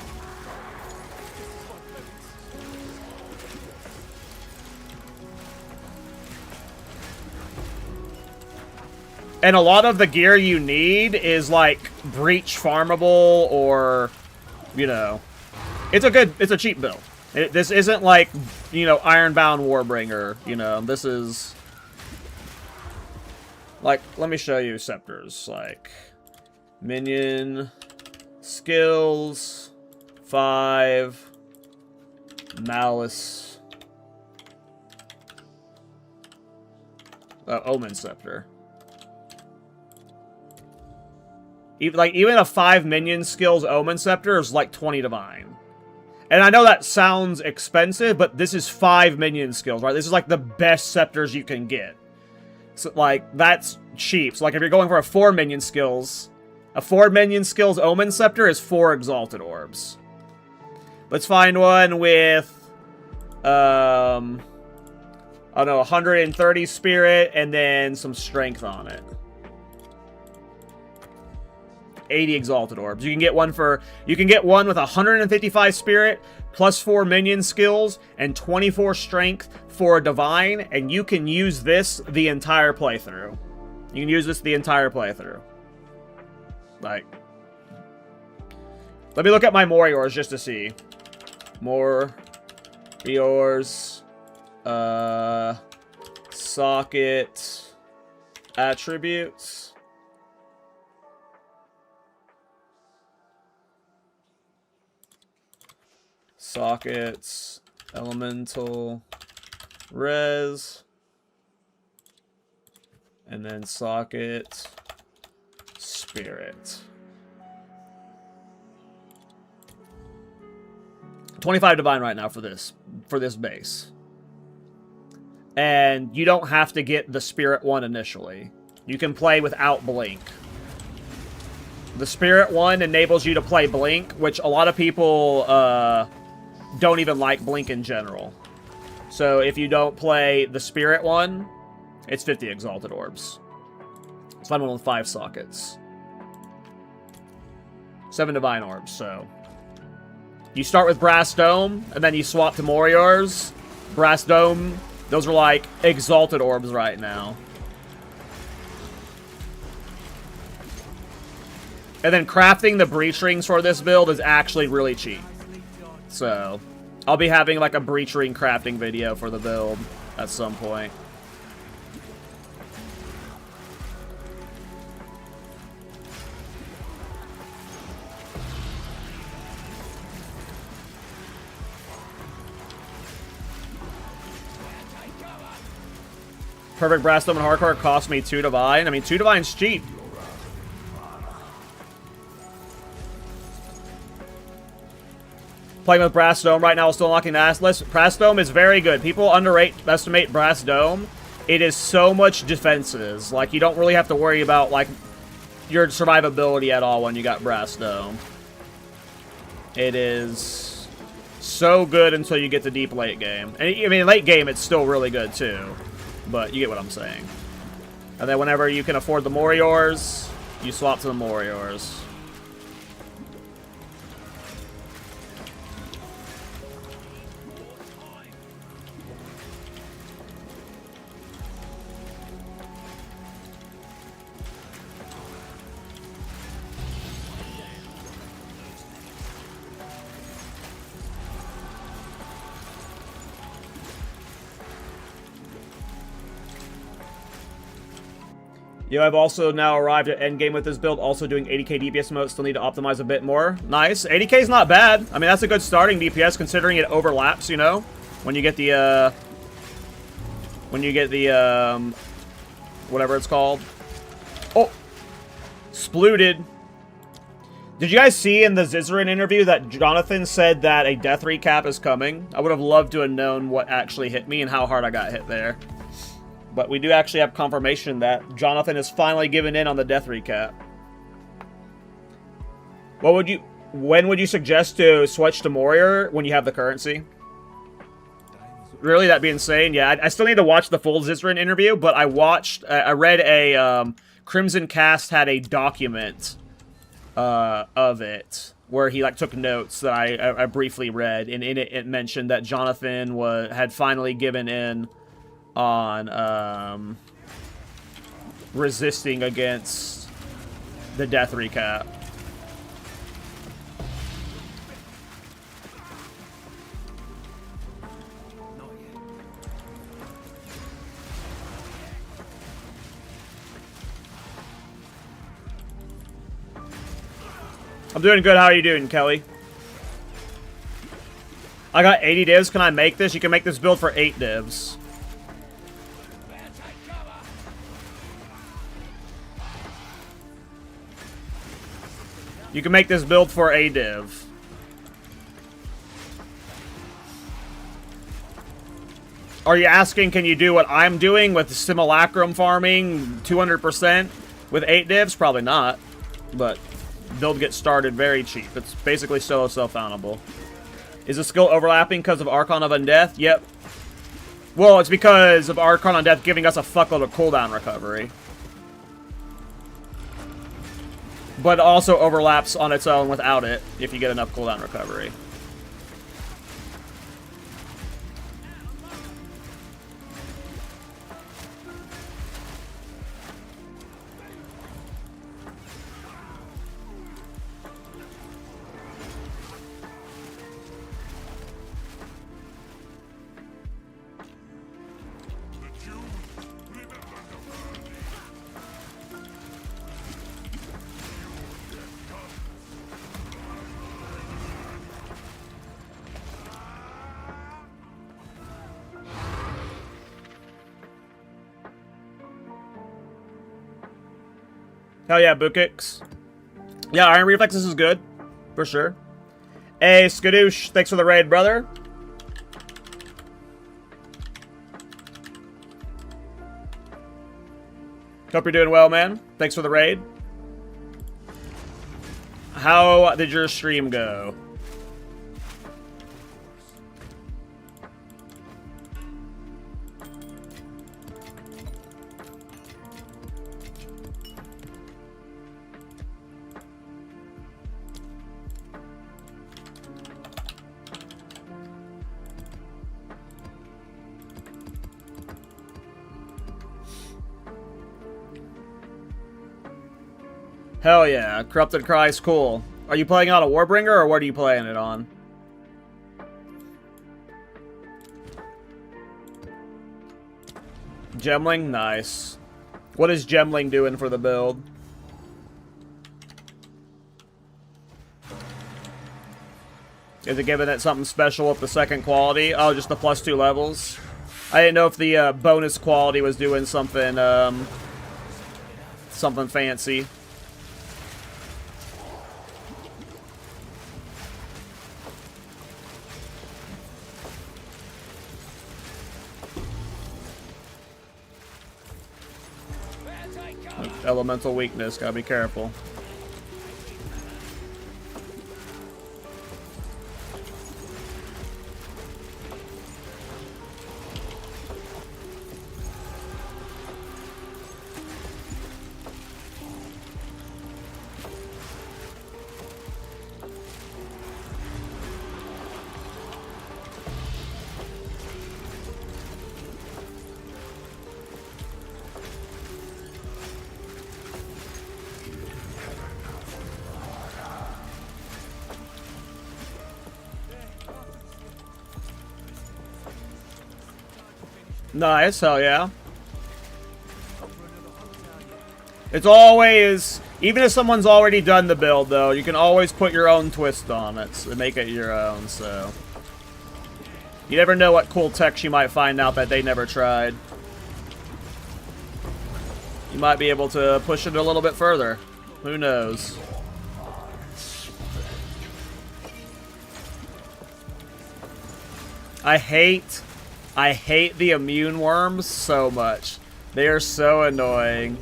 And a lot of the gear you need is like breach farmable or, you know, it's a cheap build. This isn't like, you know, Ironbound Warbringer, you know. This is... Like, let me show you scepters. Like, minion, skills, 5, malice, Omen Scepter. Even a 5 minion skills Omen Scepter is like 20 divine. And I know that sounds expensive, but this is 5 minion skills, right? This is like the best scepters you can get. So, like, that's cheap. So, like, if you're going for a 4 minion skills Omen Scepter is 4 Exalted Orbs. Let's find one with, I don't know, 130 Spirit and then some Strength on it. 80 Exalted Orbs. You can get one with 155 Spirit, plus 4 minion skills, and 24 Strength for a Divine, and you can use this the entire playthrough. You can use this the entire playthrough. Like, let me look at my Moriors just to see. Moriors, socket, attributes. Sockets, elemental, res, and then socket, spirit. 25 divine right now for this base. And you don't have to get the spirit one initially. You can play without blink. The spirit one enables you to play blink, which a lot of people don't even like blink in general. So if you don't play the spirit one, it's 50 exalted orbs. Let's find one with 5 sockets. 7 divine orbs, so you start with Brass Dome, and then you swap to Moriors. Brass Dome, those are like exalted orbs right now. And then crafting the breach rings for this build is actually really cheap. So, I'll be having like a breach ring crafting video for the build at some point. Perfect Brass Dome and Hardcore cost me 2 divine. I mean, 2 divine's cheap. Playing with Brass Dome right now, still unlocking the ass list. Brass Dome is very good. People underestimate Brass Dome. It is so much defenses. Like, you don't really have to worry about, like, your survivability at all when you got Brass Dome. It is so good until you get to deep late game. And, I mean, late game, it's still really good, too. But you get what I'm saying. And then whenever you can afford the Moriors, you swap to the Moriors. Yo, I've also now arrived at endgame with this build, also doing 80k DPS mode, still need to optimize a bit more. Nice. 80k is not bad. I mean, that's a good starting DPS considering it overlaps, you know? When you get the, whatever it's called. Oh! Splooted. Did you guys see in the Zizarin interview that Jonathan said that a death recap is coming? I would have loved to have known what actually hit me and how hard I got hit there. But we do actually have confirmation that Jonathan has finally given in on the death recap. When would you suggest to switch to Morior when you have the currency? Really, that being insane? Yeah, I still need to watch the full Zizarin interview, but I read a, Crimson Cast had a document of it, where he like took notes that I briefly read, and in it mentioned that Jonathan had finally given in on resisting against the death recap. I'm doing good. How are you doing, Kelly? I got 80 divs. Can I make this? You can make this build for 8 divs. You can make this build for a div. Are you asking, can you do what I'm doing with simulacrum farming 200% with 8 divs? Probably not. But build gets started very cheap. It's basically solo self-foundable. Is the skill overlapping because of Archon of Undeath? Yep. Well, it's because of Archon of Undeath giving us a fuckload of cooldown recovery. But it also overlaps on its own without it, if you get enough cooldown recovery. Hell yeah, Bookix. Yeah, Iron Reflexes is good. For sure. Hey, Skadoosh, thanks for the raid, brother. Hope you're doing well, man. Thanks for the raid. How did your stream go? Hell yeah, Corrupted Cry's cool. Are you playing on a Warbringer, or what are you playing it on? Gemling? Nice. What is Gemling doing for the build? Is it giving it something special with the second quality? Oh, just the +2 levels? I didn't know if the bonus quality was doing something, something fancy. Elemental weakness, gotta be careful. Nice, hell yeah. It's always, even if someone's already done the build, though, you can always put your own twist on it to make it your own, so. You never know what cool tech you might find out that they never tried. You might be able to push it a little bit further. Who knows? I hate the immune worms so much. They are so annoying.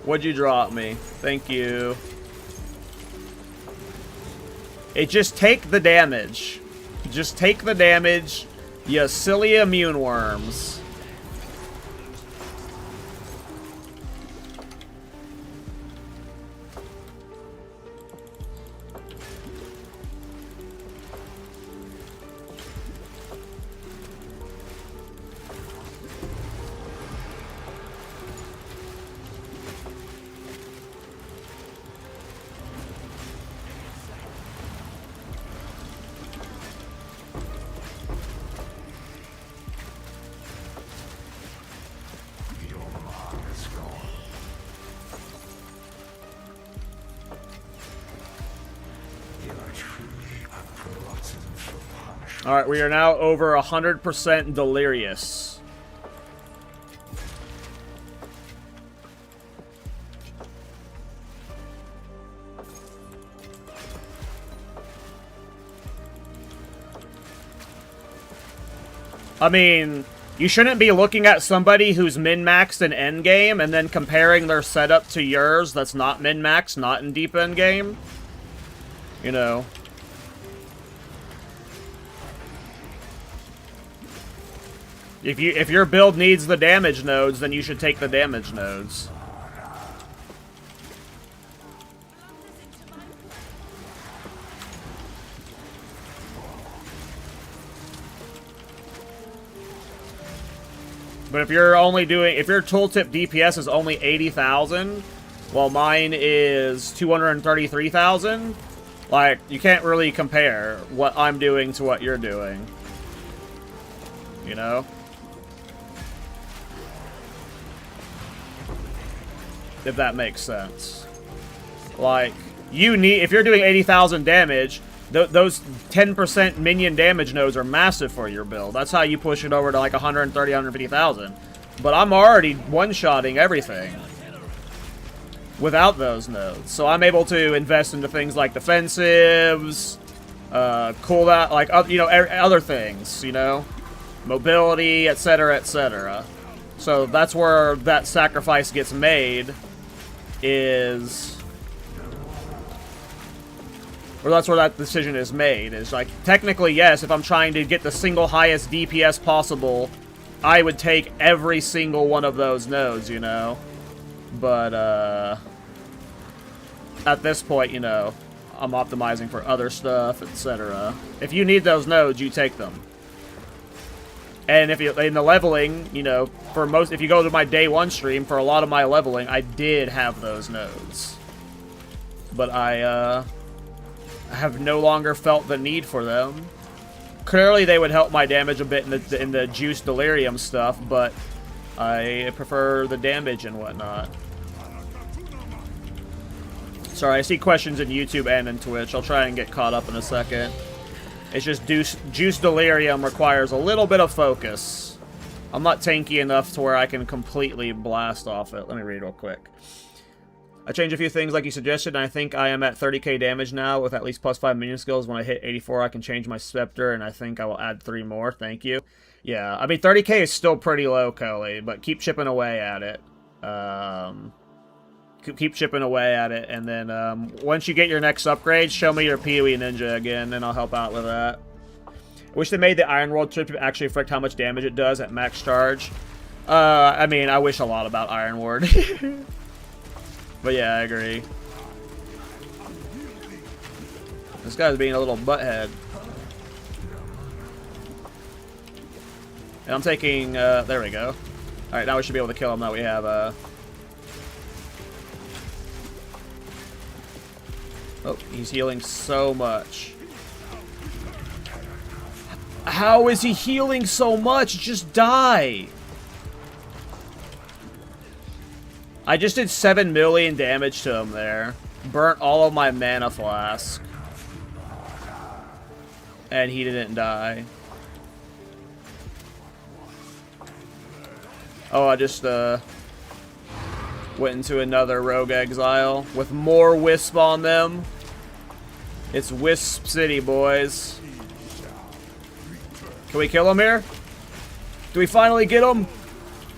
What'd you drop me? Thank you. Just take the damage. Just take the damage, you silly immune worms. Alright, we are now over 100% delirious. I mean, you shouldn't be looking at somebody who's min-maxed in endgame and then comparing their setup to yours that's not min-maxed, not in deep endgame. You know. If your build needs the damage nodes, then you should take the damage nodes. But if you're only doing, if your tooltip DPS is only 80,000, while mine is 233,000, like, you can't really compare what I'm doing to what you're doing. You know? If that makes sense. Like, you need, if you're doing 80,000 damage, those 10% minion damage nodes are massive for your build. That's how you push it over to like 130, 150,000. But I'm already one-shotting everything without those nodes. So I'm able to invest into things like defensives, cooldown, like, you know, other things, you know? Mobility, etc., etc. So that's where that sacrifice gets made, is... Or that's where that decision is made. Is like, technically, yes, if I'm trying to get the single highest DPS possible, I would take every single one of those nodes, you know? But, at this point, you know, I'm optimizing for other stuff, etc. If you need those nodes, you take them. And if you, in the leveling, you know, for most, if you go to my day one stream, for a lot of my leveling, I did have those nodes. But I have no longer felt the need for them. Clearly, they would help my damage a bit in the juice delirium stuff, but I prefer the damage and whatnot. Sorry, I see questions in YouTube and in Twitch. I'll try and get caught up in a second. It's just juice delirium requires a little bit of focus. I'm not tanky enough to where I can completely blast off it. Let me read real quick. I changed a few things like you suggested, and I think I am at 30k damage now with at least +5 minion skills. When I hit 84, I can change my scepter, and I think I will add 3 more. Thank you. Yeah, I mean, 30k is still pretty low, Cully, but keep chipping away at it. Keep chipping away at it, and then once you get your next upgrade, show me your PoE Ninja again, and I'll help out with that. I wish they made the Iron World trip to actually affect how much damage it does at max charge. I mean, I wish a lot about Iron Ward. But yeah, I agree. This guy's being a little butthead. And I'm taking, there we go. Alright, now we should be able to kill him. Now we have, oh, he's healing so much. How is he healing so much? Just die. I just did 7 million damage to him there. Burnt all of my mana flask. And he didn't die. Oh, I just, went into another rogue exile with more wisp on them. It's Wisp City, boys. Can we kill him here? Do we finally get him?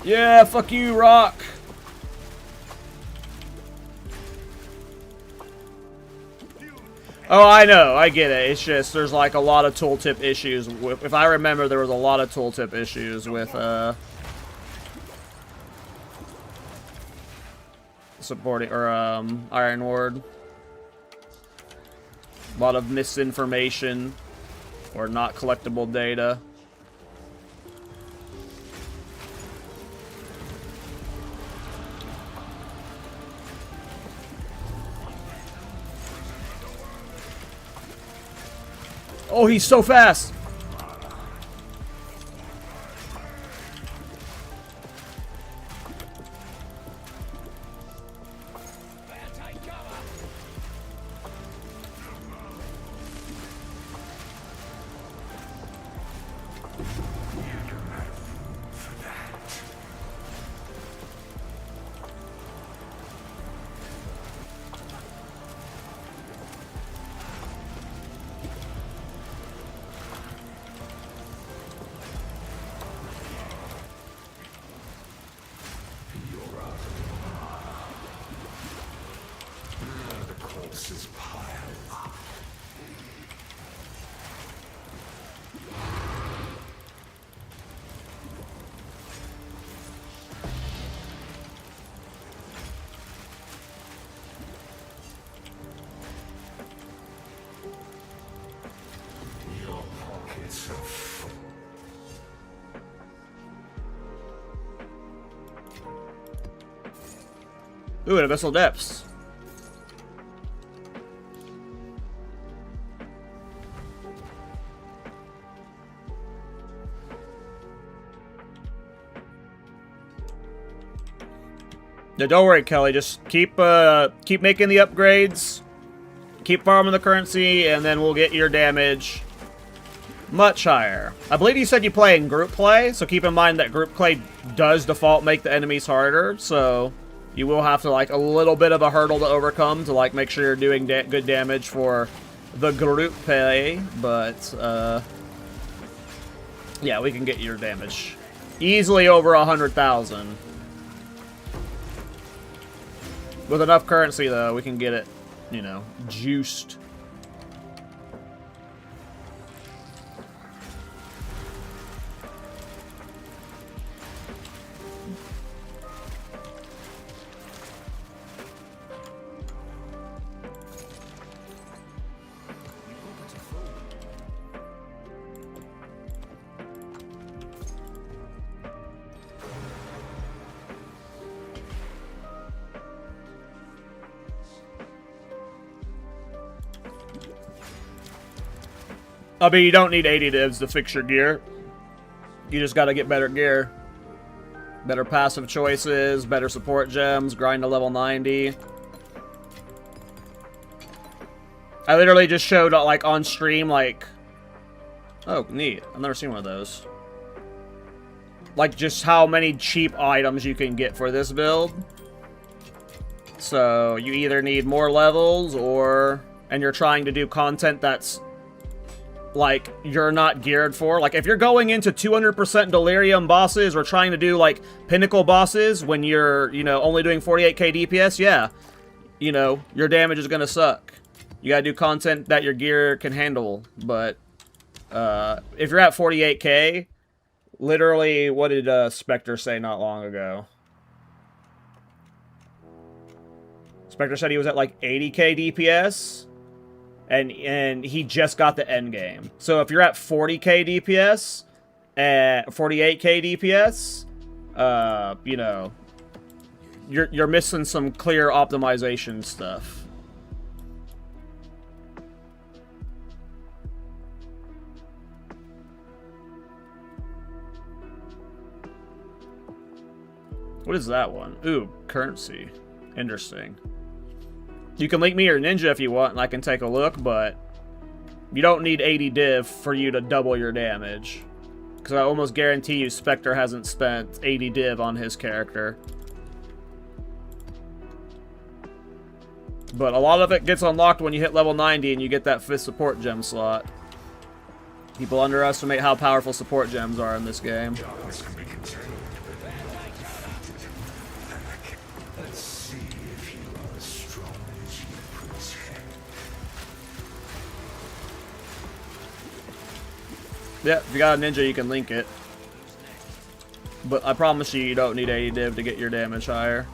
Yeah, fuck you, Rock. Oh, I know, I get it. It's just, there's like a lot of tooltip issues. If I remember, there was a lot of tooltip issues with, supporting, or, Iron Ward. A lot of misinformation, or not collectible data. Oh, he's so fast! corpses pile up. Your pockets are full. Ooh, an Abyssal Depths. Yeah, don't worry, Kelly. Just keep making the upgrades, keep farming the currency, and then we'll get your damage much higher. I believe you said you play in group play, so keep in mind that group play does default make the enemies harder, so you will have to, like, a little bit of a hurdle to overcome to, like, make sure you're doing good damage for the group play, but, yeah, we can get your damage easily over 100,000. With enough currency, though, we can get it, you know, juiced. I mean, you don't need 80 divs to fix your gear. You just gotta get better gear. Better passive choices, better support gems, grind to level 90. I literally just showed, like, on stream, like... Oh, neat. I've never seen one of those. Like, just how many cheap items you can get for this build. So, you either need more levels, or... And you're trying to do content that's... like, you're not geared for. Like, if you're going into 200% Delirium bosses or trying to do, like, Pinnacle bosses when you're, you know, only doing 48k DPS, yeah, you know, your damage is gonna suck. You gotta do content that your gear can handle, but, if you're at 48k, literally, what did, Spectre say not long ago? Spectre said he was at, like, 80k DPS. And he just got the end game. So if you're at 40k DPS, 48k DPS, you know, you're missing some clear optimization stuff. What is that one? Ooh, currency. Interesting. You can link me or Ninja if you want, and I can take a look, but you don't need 80 div for you to double your damage. Because I almost guarantee you Spectre hasn't spent 80 div on his character. But a lot of it gets unlocked when you hit level 90 and you get that 5th support gem slot. People underestimate how powerful support gems are in this game. Darkness can be contained, but let's see if you are as strong as you pretend. Yeah, if you got a ninja, you can link it. But I promise you, you don't need 80 div to get your damage higher.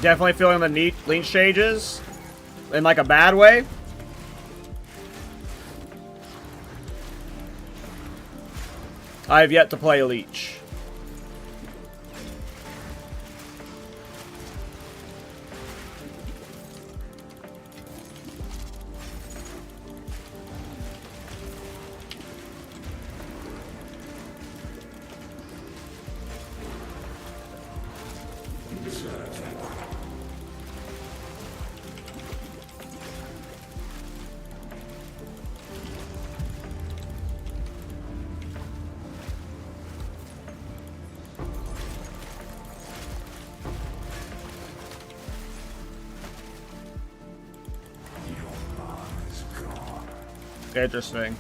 Definitely feeling the leech changes. In like a bad way. I have yet to play Leech. Interesting.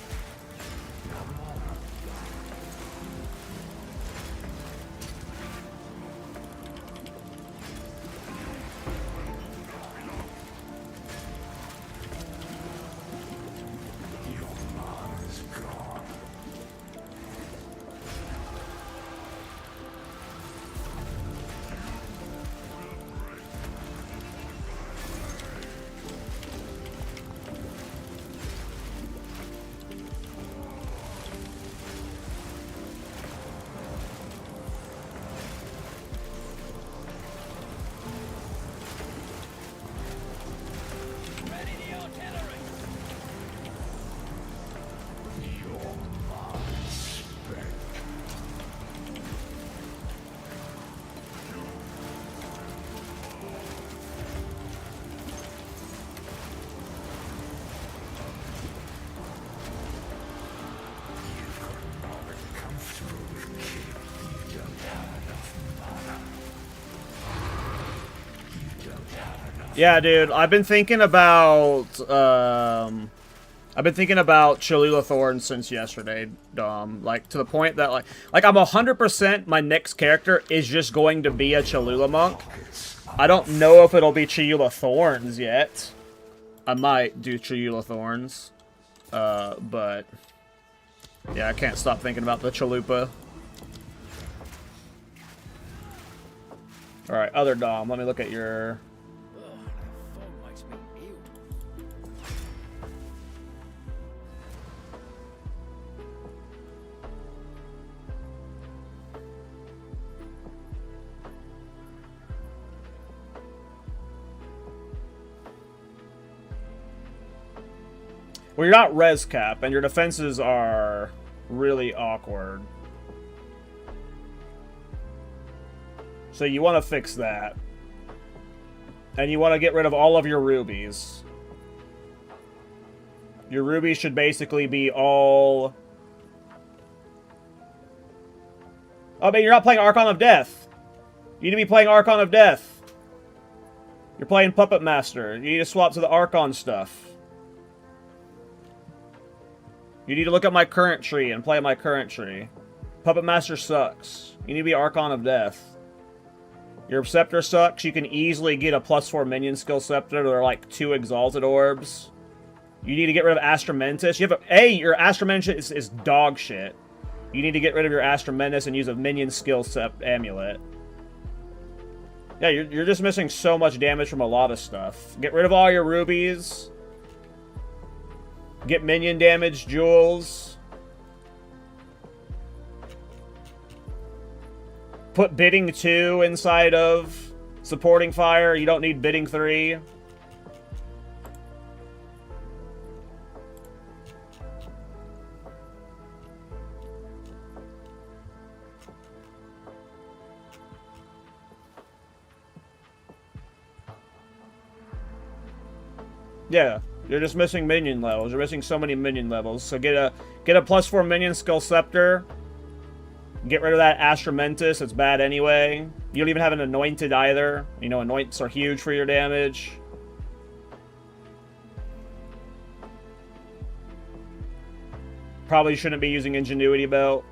Yeah, dude, I've been thinking about Cholula Thorn since yesterday, Dom. Like, to the point that, like I'm 100% my next character is just going to be a Cholula monk. I don't know if it'll be Cholula Thorns yet. I might do Cholula Thorns. But yeah, I can't stop thinking about the Chalupa. Alright, other Dom, let me look at your... Well, you're not res cap, and your defenses are really awkward. So you want to fix that. And you want to get rid of all of your rubies. Your rubies should basically be all... Oh, man, you're not playing Archon of Death. You need to be playing Archon of Death. You're playing Puppet Master. You need to swap to the Archon stuff. You need to look at my current tree and play my current tree. Puppet Master sucks. You need to be Archon of Death. Your Scepter sucks. You can easily get a +4 minion skill Scepter. They're like 2 Exalted Orbs. You need to get rid of Astramentus. You have your Astramentus is dog shit. You need to get rid of your Astramentus and use a minion skill amulet. Yeah, you're just missing so much damage from a lot of stuff. Get rid of all your rubies. Get minion damage, jewels. Put bidding 2 inside of supporting fire. You don't need bidding 3. Yeah. You're just missing minion levels. You're missing so many minion levels. So get a +4 minion skill Scepter. Get rid of that Astramentus. It's bad anyway. You don't even have an Anointed either. You know, Anointeds are huge for your damage. Probably shouldn't be using Ingenuity Belt.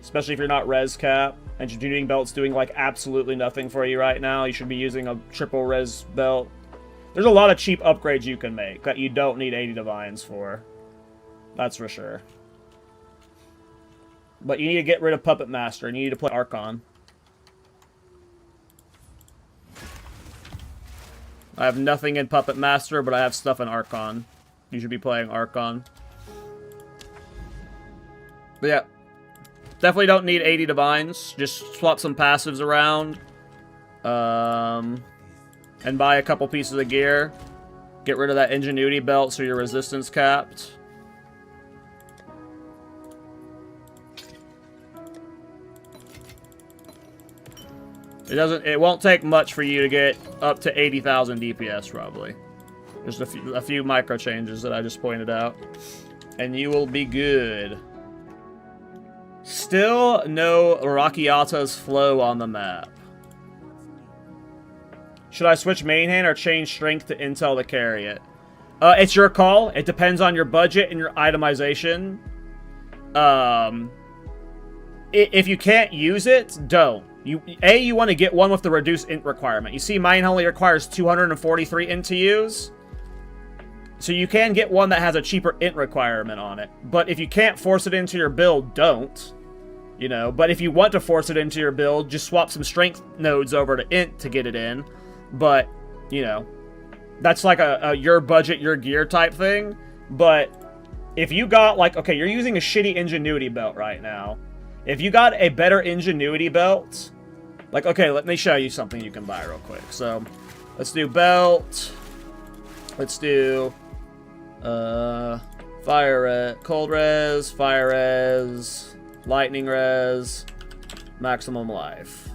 Especially if you're not res cap. Ingenuity Belt's doing like absolutely nothing for you right now. You should be using a triple res belt. There's a lot of cheap upgrades you can make that you don't need 80 Divines for. That's for sure. But you need to get rid of Puppet Master, and you need to play Archon. I have nothing in Puppet Master, but I have stuff in Archon. You should be playing Archon. But yeah. Definitely don't need 80 Divines. Just swap some passives around. And buy a couple pieces of gear. Get rid of that Ingenuity belt so your resistance capped. It won't take much for you to get up to 80,000 DPS, probably. Just a few micro changes that I just pointed out. And you will be good. Still no Rakiata's flow on the map. Should I switch main hand or change strength to intel to carry it? It's your call. It depends on your budget and your itemization. If you can't use it, don't. You want to get one with the reduced int requirement. You see, mine only requires 243 int to use. So you can get one that has a cheaper int requirement on it. But if you can't force it into your build, don't. You know, but if you want to force it into your build, just swap some strength nodes over to int to get it in. But, you know, that's like a your budget, your gear type thing. But if you got, like, okay, you're using a shitty Ingenuity belt right now. If you got a better Ingenuity belt, like, okay, let me show you something you can buy real quick. So, let's do belt. Let's do, cold res, fire res, lightning res, maximum life.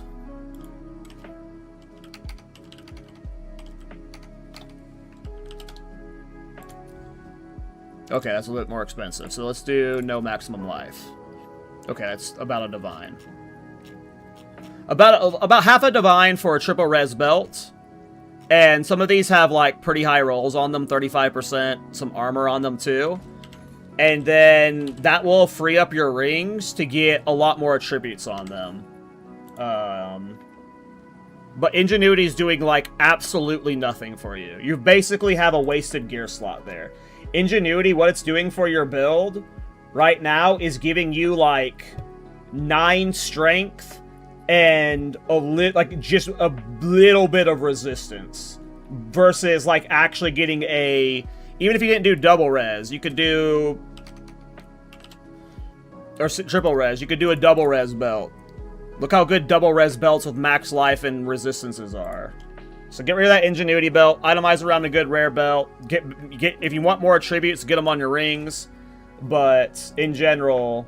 Okay, that's a little bit more expensive. So let's do no maximum life. Okay, that's about a divine. About half a divine for a triple res belt. And some of these have like pretty high rolls on them, 35%, some armor on them too. And then that will free up your rings to get a lot more attributes on them. But Ingenuity is doing like absolutely nothing for you. You basically have a wasted gear slot there. Ingenuity, what it's doing for your build right now is giving you like 9 strength and just a little bit of resistance versus like actually getting a, even if you didn't do double res, you could do, or triple res, you could do a double res belt. Look how good double res belts with max life and resistances are. So get rid of that Ingenuity belt, itemize around a good rare belt, get if you want more attributes, get them on your rings, but in general,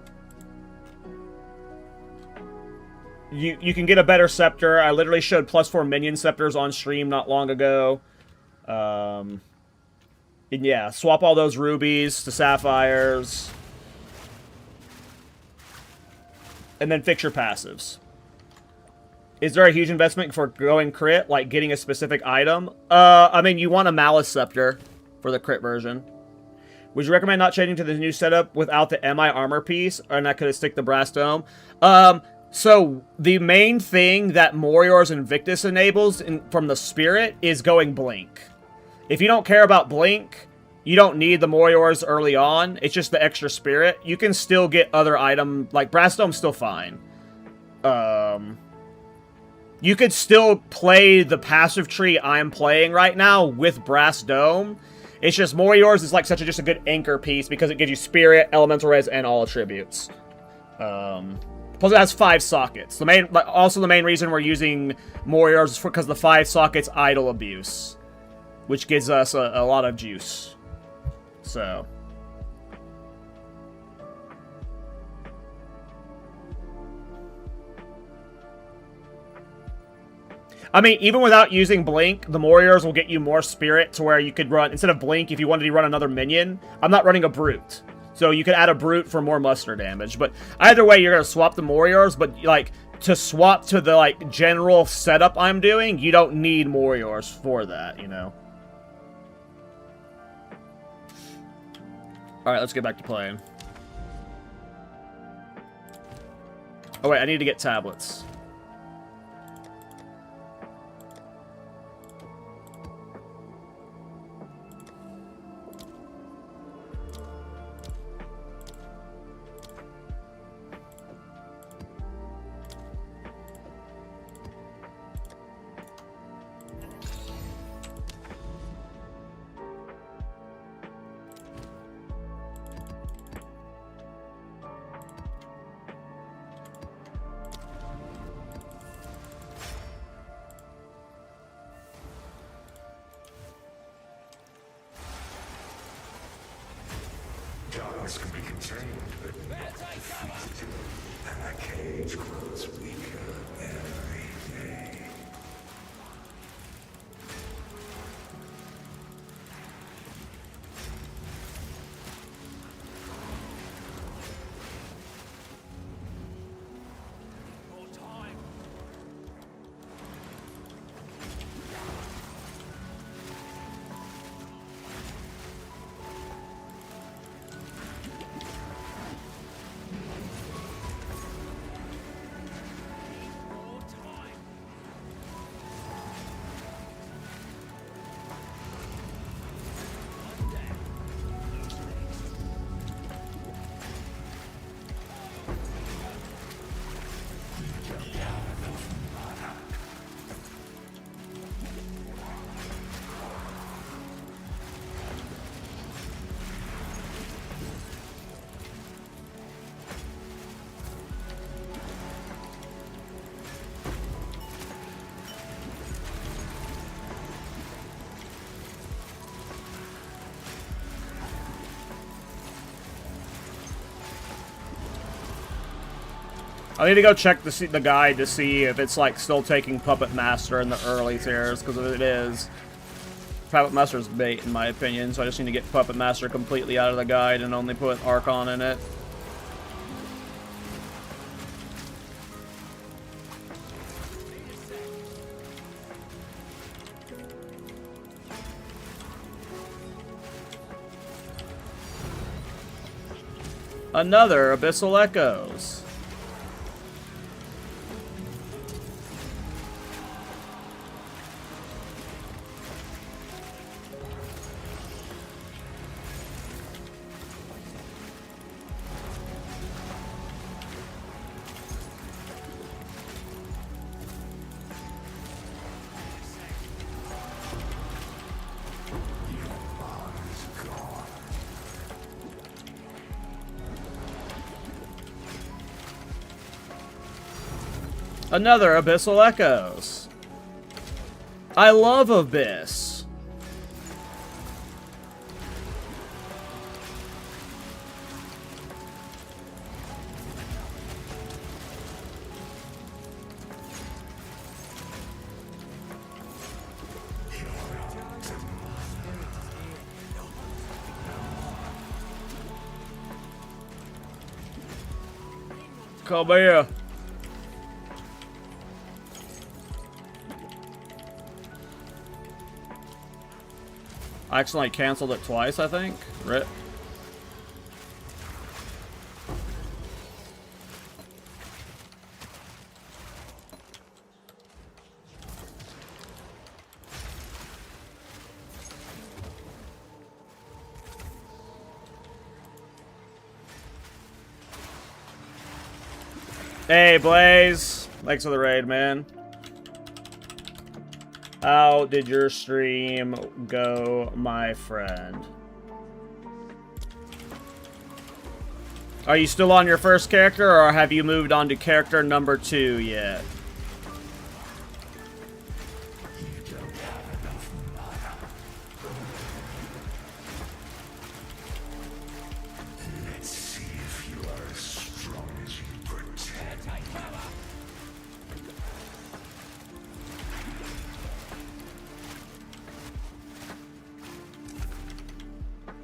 you can get a better scepter. I literally showed +4 minion scepters on stream not long ago. And yeah, swap all those rubies to sapphires. And then fix your passives. Is there a huge investment for going crit, like getting a specific item? I mean, you want a Malice Scepter for the crit version. Would you recommend not changing to the new setup without the MI armor piece? Or not could it stick the brass dome? So, the main thing that Morior's Invictus enables from the Spirit is going Blink. If you don't care about Blink, you don't need the Morior's early on. It's just the extra Spirit. You can still get other items, like Brass Dome's still fine. You could still play the passive tree I'm playing right now with Brass Dome. It's just Morior's is like just a good anchor piece because it gives you Spirit, Elemental Res, and all attributes. Plus it has 5 sockets. Also the main reason we're using Morior's is because the 5 sockets idle abuse, which gives us a lot of juice. So. I mean, even without using Blink, the Morior's will get you more Spirit to where you could run, instead of Blink, if you wanted to run another minion, I'm not running a Brute. So you could add a Brute for more muster damage. But either way, you're going to swap the Morior's, but like, to swap to the like general setup I'm doing, you don't need Morior's for that, you know? Alright, let's get back to playing. Oh wait, I need to get tablets. chaos can be contained, but not defeated. And the cage grows weaker every day. More time. More time. I need to go check the guide to see if it's like still taking Puppet Master in the early tiers, because if it is, Puppet Master's bait in my opinion. So I just need to get Puppet Master completely out of the guide and only put Archon in it. Another Abyssal Echoes. Another Abyssal Echoes. I love Abyss. Come here. I accidentally canceled it twice, I think. Rip. Hey, Blaze. Thanks for the raid, man. How did your stream go, my friend? Are you still on your first character, or have you moved on to character number 2 yet? Let's see if you are as strong as you pretend.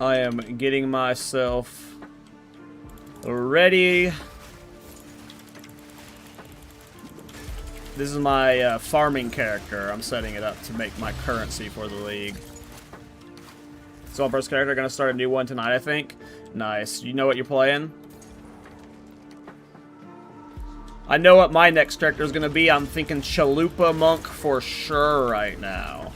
I am getting myself ready. This is my farming character. I'm setting it up to make my currency for the league. So first character, gonna start a new one tonight, I think. Nice. You know what you're playing? I know what my next character is gonna be. I'm thinking Chalupa Monk for sure right now.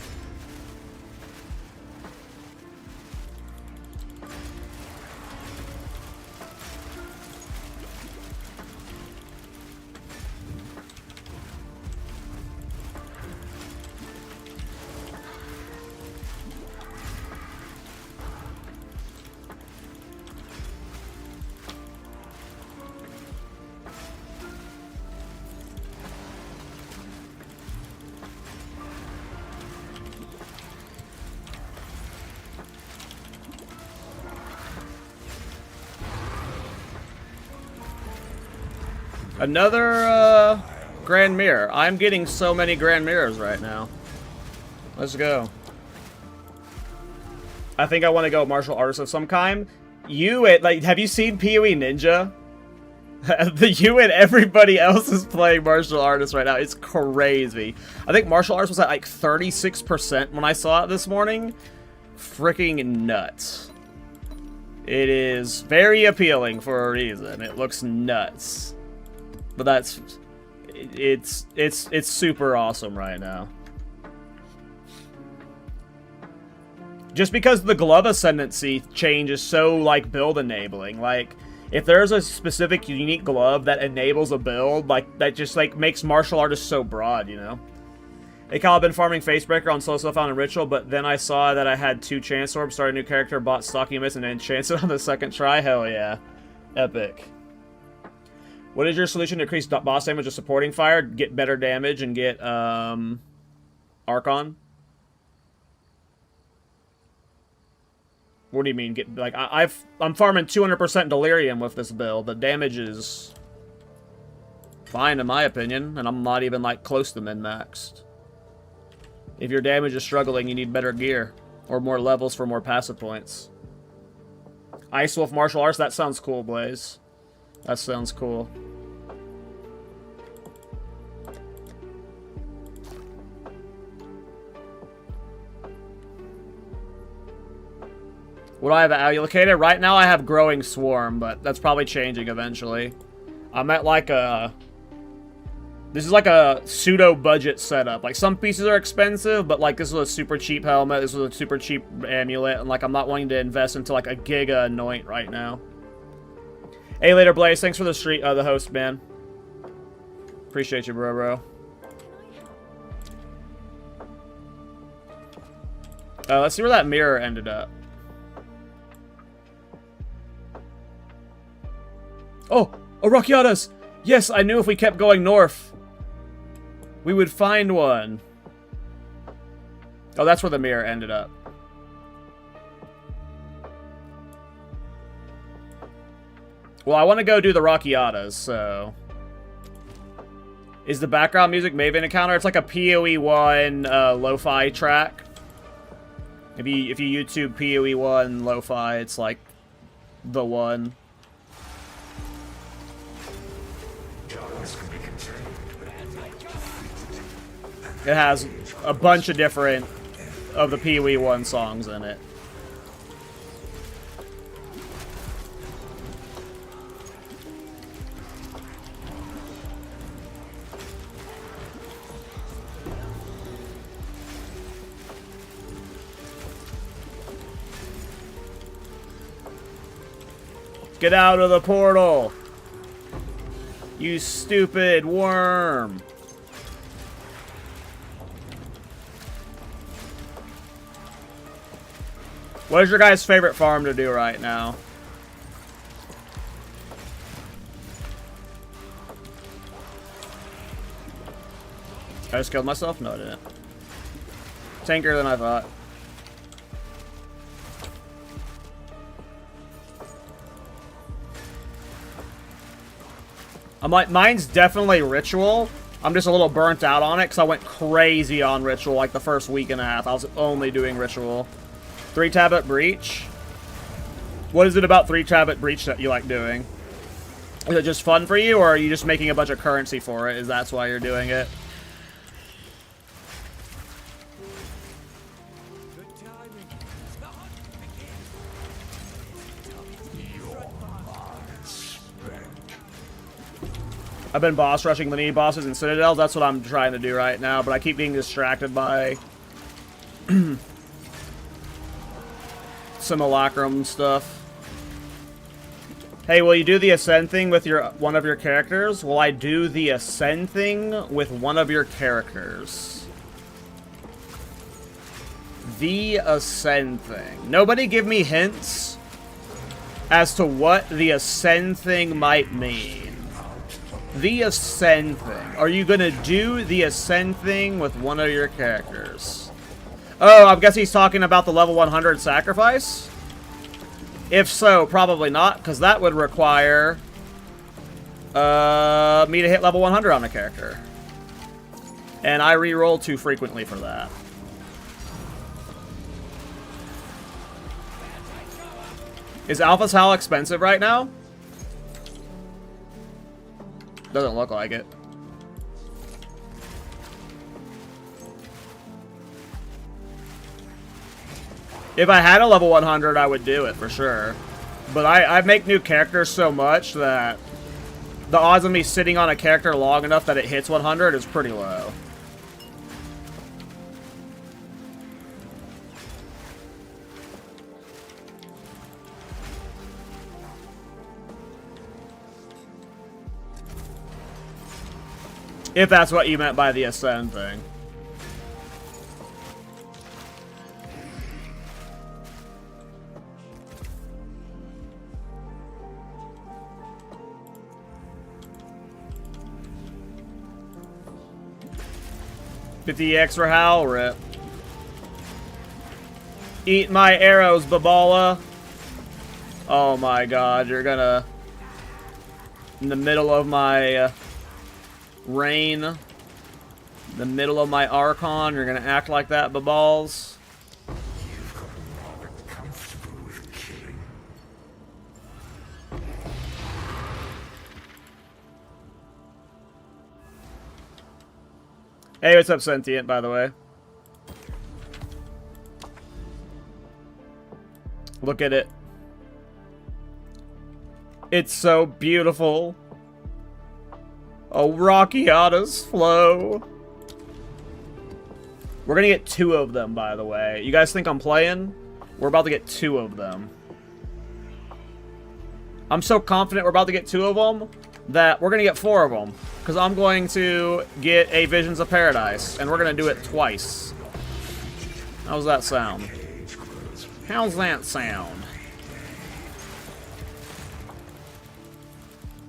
Another Grand Mirror. I'm getting so many Grand Mirrors right now. Let's go. I think I want to go martial artist of some kind. Have you seen PoE Ninja? You and everybody else is playing martial artists right now. It's crazy. I think martial arts was at like 36% when I saw it this morning. Freaking nuts. It is very appealing for a reason. It looks nuts. But it's super awesome right now. Just because the glove ascendancy change is so, like, build enabling. Like, if there's a specific unique glove that enables a build, like, that just, like, makes martial artists so broad, you know? Hey, Kyle, I've been farming Facebreaker on Soul Found and Ritual, but then I saw that I had 2 Chance Orbs, started a new character, bought Stalking Miss, and then chanced it on the second try. Hell yeah. Epic. What is your solution to increase boss damage with supporting fire? Get better damage and get, Archon? What do you mean? Get like I'm farming 200% Delirium with this build. The damage is fine in my opinion, and I'm not even like close to min-maxed. If your damage is struggling, you need better gear or more levels for more passive points. Ice Wolf martial arts. That sounds cool, Blaze. That sounds cool. What do I have allocated? Right now I have Growing Swarm, but that's probably changing eventually. I'm at like a... This is like a pseudo-budget setup. Like, some pieces are expensive, but like this was a super cheap helmet, this was a super cheap amulet, and like I'm not wanting to invest into like a Giga Anoint right now. Hey, later, Blaze. Thanks for the host, man. Appreciate you, bro. Let's see where that mirror ended up. Oh, Arakiatas! Yes, I knew if we kept going north, we would find one. Oh, that's where the mirror ended up. Well, I want to go do the Rakiatas, so... Is the background music Maven encounter? It's like a PoE 1 lo-fi track. If you YouTube PoE 1 lo-fi, it's like the one. It has a bunch of different of the PoE 1 songs in it. Get out of the portal! You stupid worm! What is your guys' favorite farm to do right now? I just killed myself? No, I didn't. Tankier than I thought. Mine's definitely Ritual. I'm just a little burnt out on it because I went crazy on Ritual like the first week and a half. I was only doing Ritual. 3-tablet Breach. What is it about 3-tablet Breach that you like doing? Is it just fun for you, or are you just making a bunch of currency for it? Is that why you're doing it? I've been boss rushing mini bosses and citadels. That's what I'm trying to do right now, but I keep being distracted by simulacrum stuff. Hey, will you do the ascend thing with one of your characters? Will I do the ascend thing with one of your characters? The ascend thing. Nobody give me hints as to what the ascend thing might mean. The ascend thing. Are you gonna do the ascend thing with one of your characters? Oh, I guess he's talking about the level 100 sacrifice? If so, probably not, because that would require Me to hit level 100 on a character. And I re-roll too frequently for that. Is Alpha's Howl expensive right now? Doesn't look like it. If I had a level 100, I would do it for sure. But I make new characters so much that the odds of me sitting on a character long enough that it hits 100 is pretty low. If that's what you meant by the Ascend thing. $50 for Howl, rip. Eat my arrows, Babala. Oh my god, you're gonna... In the middle of my... Rain, the middle of my Archon, you're gonna act like that, Babals. You've gotten rather comfortable with killing. Hey, what's up, Sentient, by the way? Look at it. It's so beautiful. Oh, Rockiata's flow. We're gonna get 2 of them, by the way. You guys think I'm playing? We're about to get 2 of them. I'm so confident we're about to get 2 of them that we're gonna get 4 of them. Because I'm going to get a Visions of Paradise, and we're gonna do it twice. How's that sound? How's that sound?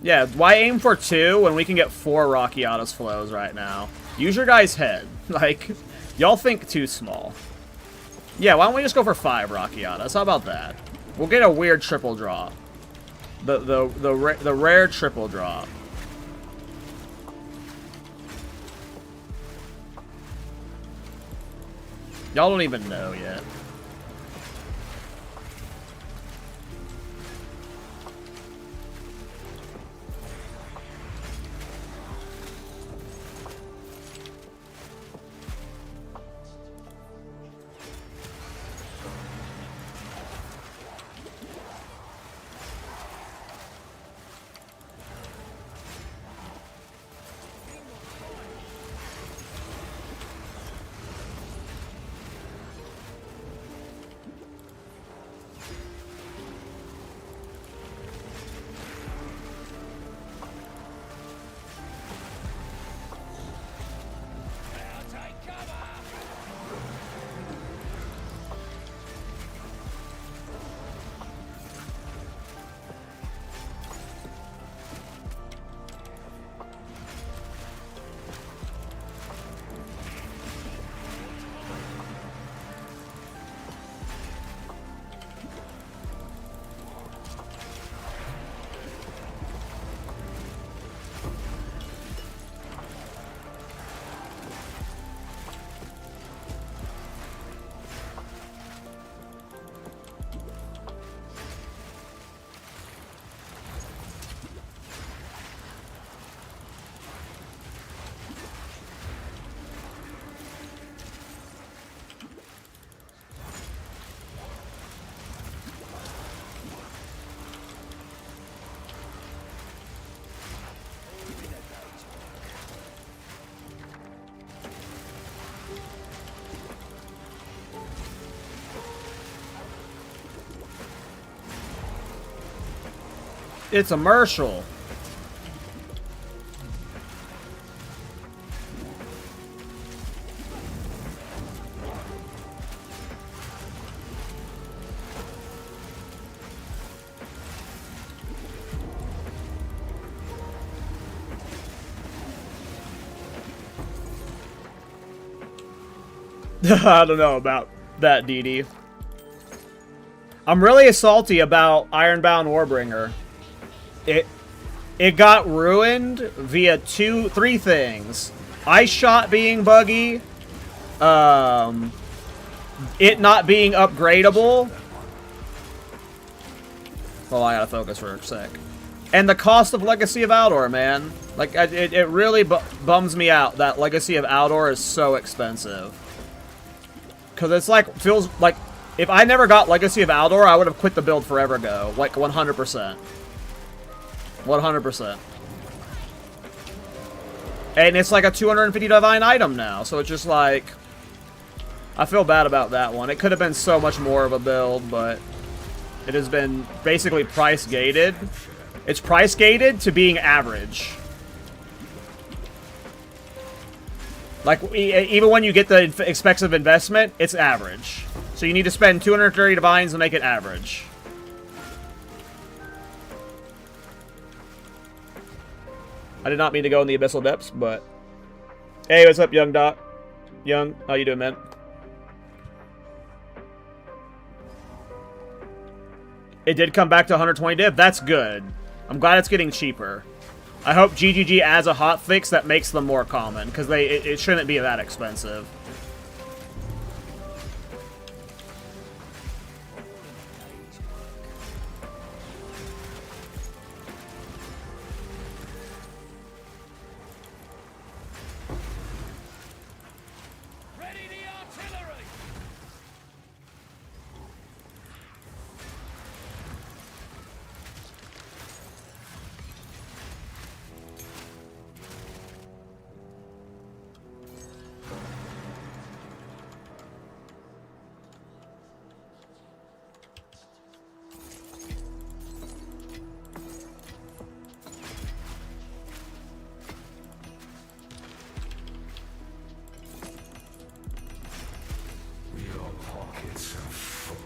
Yeah, why aim for 2 when we can get 4 Rockiata's flows right now? Use your guy's head. Like, y'all think too small. Yeah, why don't we just go for 5 Rockiatas? How about that? We'll get a weird triple drop. The rare triple drop. Y'all don't even know yet. It's a Marshall. I don't know about that, DD. I'm really salty about Ironbound Warbringer. it got ruined via three things. Ice Shot being buggy, it not being upgradable. Oh, I gotta focus for a sec. And the cost of Legacy of Aldor, man. Like, it really bums me out that Legacy of Aldor is so expensive. Because it's like, feels like, if I never got Legacy of Aldor, I would have quit the build forever ago. Like, 100%. 100%. And it's like a 250 divine item now, so it's just like... I feel bad about that one. It could have been so much more of a build, but... It has been basically price gated. It's price gated to being average. Like, even when you get the expensive investment, it's average. So you need to spend 230 divines to make it average. I did not mean to go in the abyssal depths, but... Hey, what's up, Young Doc? Young, how you doing, man? It did come back to 120 div. That's good. I'm glad it's getting cheaper. I hope GGG adds a hotfix that makes them more common, because it shouldn't be that expensive. Ready the artillery! Your pockets are full.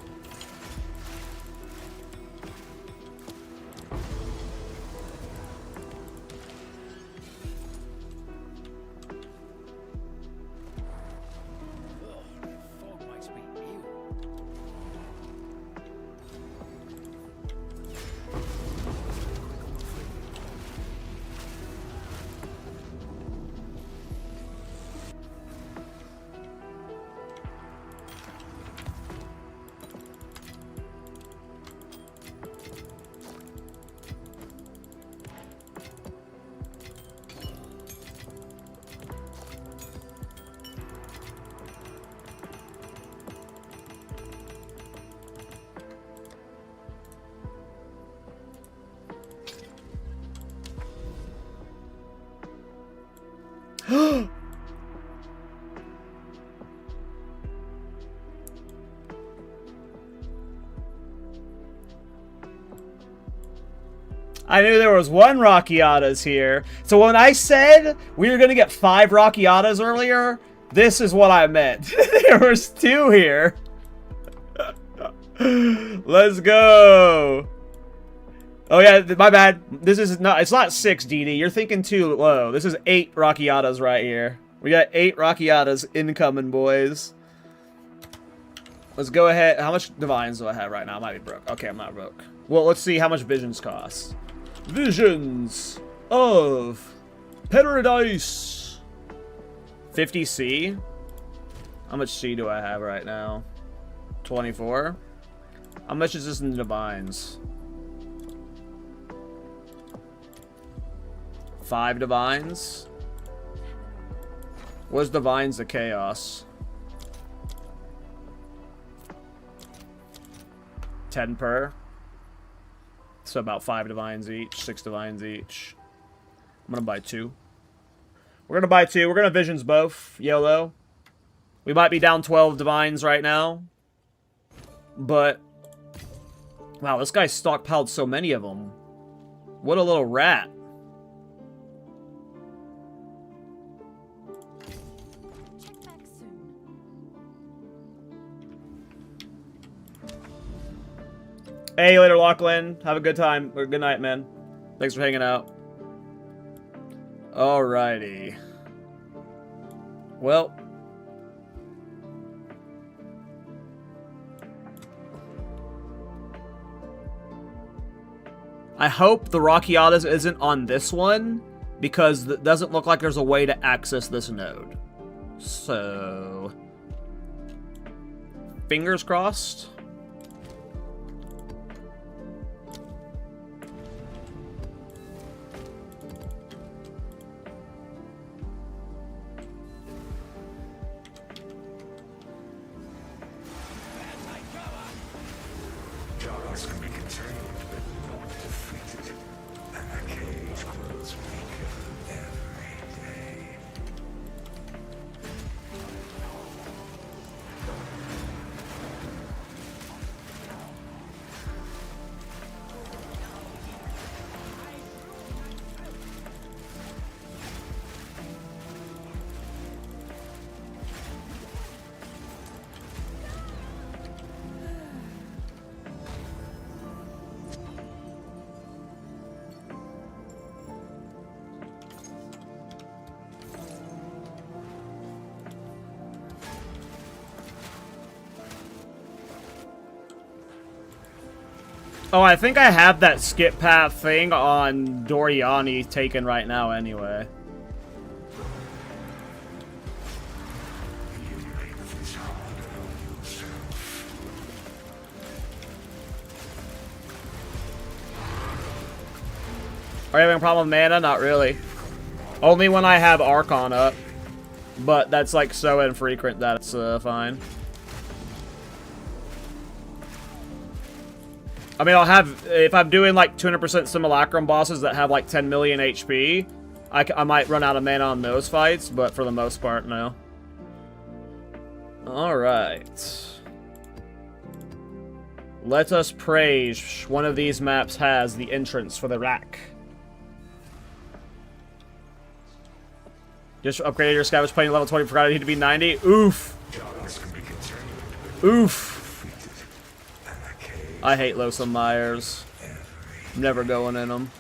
Ugh, fog makes me ill. I knew there was one Rockiatas here. So when I said we were going to get 5 Rockiatas earlier, this is what I meant. There was 2 here. Let's go. Oh yeah, my bad. This is not, it's not 6, DD. You're thinking too low. This is 8 Rockiatas right here. We got 8 Rockiatas incoming, boys. Let's go ahead. How much divines do I have right now? I might be broke. Okay, I'm not broke. Well, let's see how much visions cost. Visions of Paradise. 50 C. How much C do I have right now? 24. How much is this in divines? 5 divines. What's divines to chaos? 10 per. So about 5 divines each, 6 divines each. I'm gonna buy 2. We're gonna buy 2. We're gonna visions both. YOLO. We might be down 12 divines right now. But wow, this guy stockpiled so many of them. What a little rat. Check back soon. Hey, later, Lachlan. Have a good time. Or good night, man. Thanks for hanging out. Alrighty. Well. I hope the Rockiatas isn't on this one, because it doesn't look like there's a way to access this node. So... fingers crossed. Darkness can be contained, but not defeated. And the cage grows weaker every day. Oh, I think I have that skip path thing on Doriani taken right now anyway. You make this harder on yourself. Are you having a problem with mana? Not really. Only when I have Archon up. But that's like so infrequent that it's fine. I mean, I'll have, if I'm doing like 200% Simulacrum bosses that have like 10 million HP, I might run out of mana on those fights, but for the most part, no. Alright. Let us praise one of these maps has the entrance for the rack. Just upgraded your scavenge plane level 20, forgot I need to be 90. Oof. Darkness can be contained, but Oof. defeated. And the cage I hate Lotham Myers. I'm never going in them.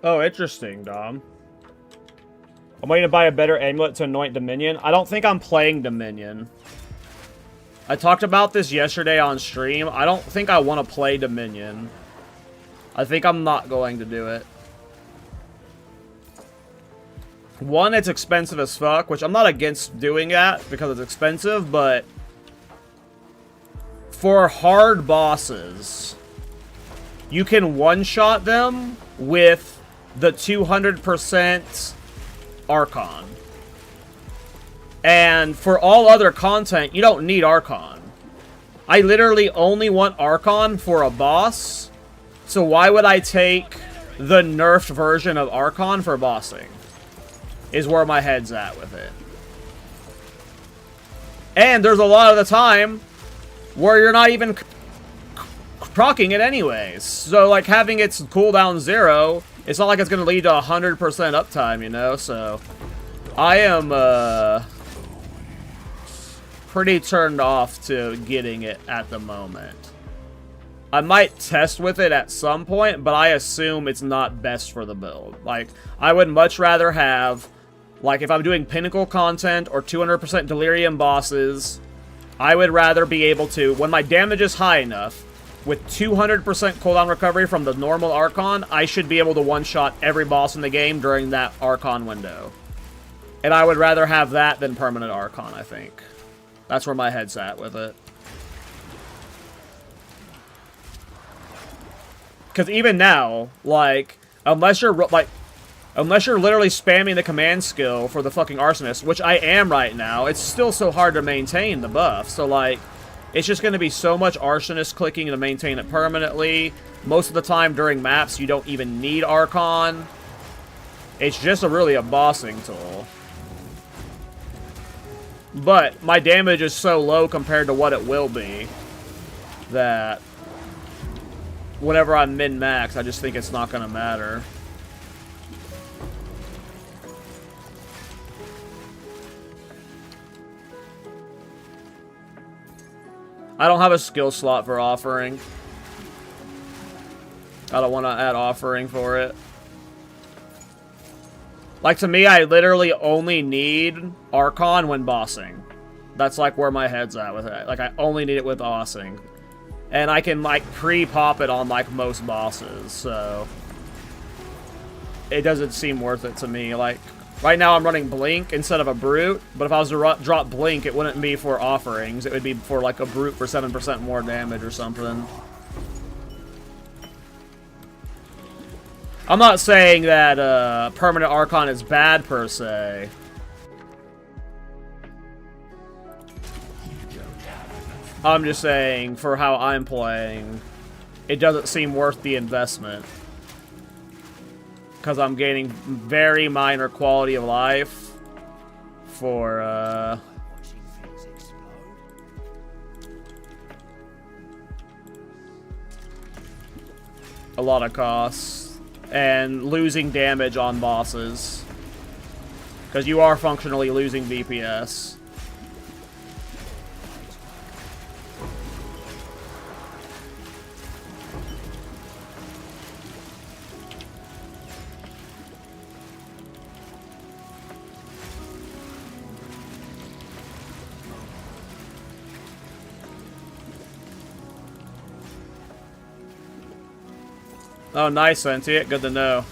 Oh, interesting, Dom. I'm waiting to buy a better amulet to anoint Dominion. I don't think I'm playing Dominion. I talked about this yesterday on stream. I don't think I want to play Dominion. I think I'm not going to do it. One, it's expensive as fuck, which I'm not against doing that because it's expensive, but for hard bosses, you can one-shot them with the 200% Archon. And for all other content, you don't need Archon. I literally only want Archon for a boss, so why would I take the nerfed version of Archon for bossing? Is where my head's at with it. And there's a lot of the time where you're not even proccing it anyways. So, like, having its cooldown 0, it's not like it's going to lead to 100% uptime, you know? So, I am, pretty turned off to getting it at the moment. I might test with it at some point, but I assume it's not best for the build. Like, I would much rather have, like, if I'm doing Pinnacle content or 200% Delirium bosses, I would rather be able to, when my damage is high enough, with 200% cooldown recovery from the normal Archon, I should be able to one-shot every boss in the game during that Archon window. And I would rather have that than permanent Archon, I think. That's where my head's at with it. Because even now, like, unless you're literally spamming the command skill for the fucking Arsonist, which I am right now, it's still so hard to maintain the buff. So, like, it's just going to be so much Arsonist clicking to maintain it permanently. Most of the time during maps, you don't even need Archon. It's just really a bossing tool. But my damage is so low compared to what it will be that whenever I'm min-max, I just think it's not going to matter. I don't have a skill slot for offering. I don't want to add offering for it. Like, to me, I literally only need Archon when bossing. That's, like, where my head's at with it. Like, I only need it with bossing. And I can, like, pre-pop it on, like, most bosses, so... It doesn't seem worth it to me. Like, right now I'm running Blink instead of a Brute, but if I was to drop Blink, it wouldn't be for offerings. It would be for, like, a Brute for 7% more damage or something. I'm not saying that permanent Archon is bad, per se. I'm just saying, for how I'm playing, it doesn't seem worth the investment. Because I'm gaining very minor quality of life for, Watching things explode. a lot of costs. And losing damage on bosses. Because you are functionally losing DPS. Oh, nice, Sentient. Good to know.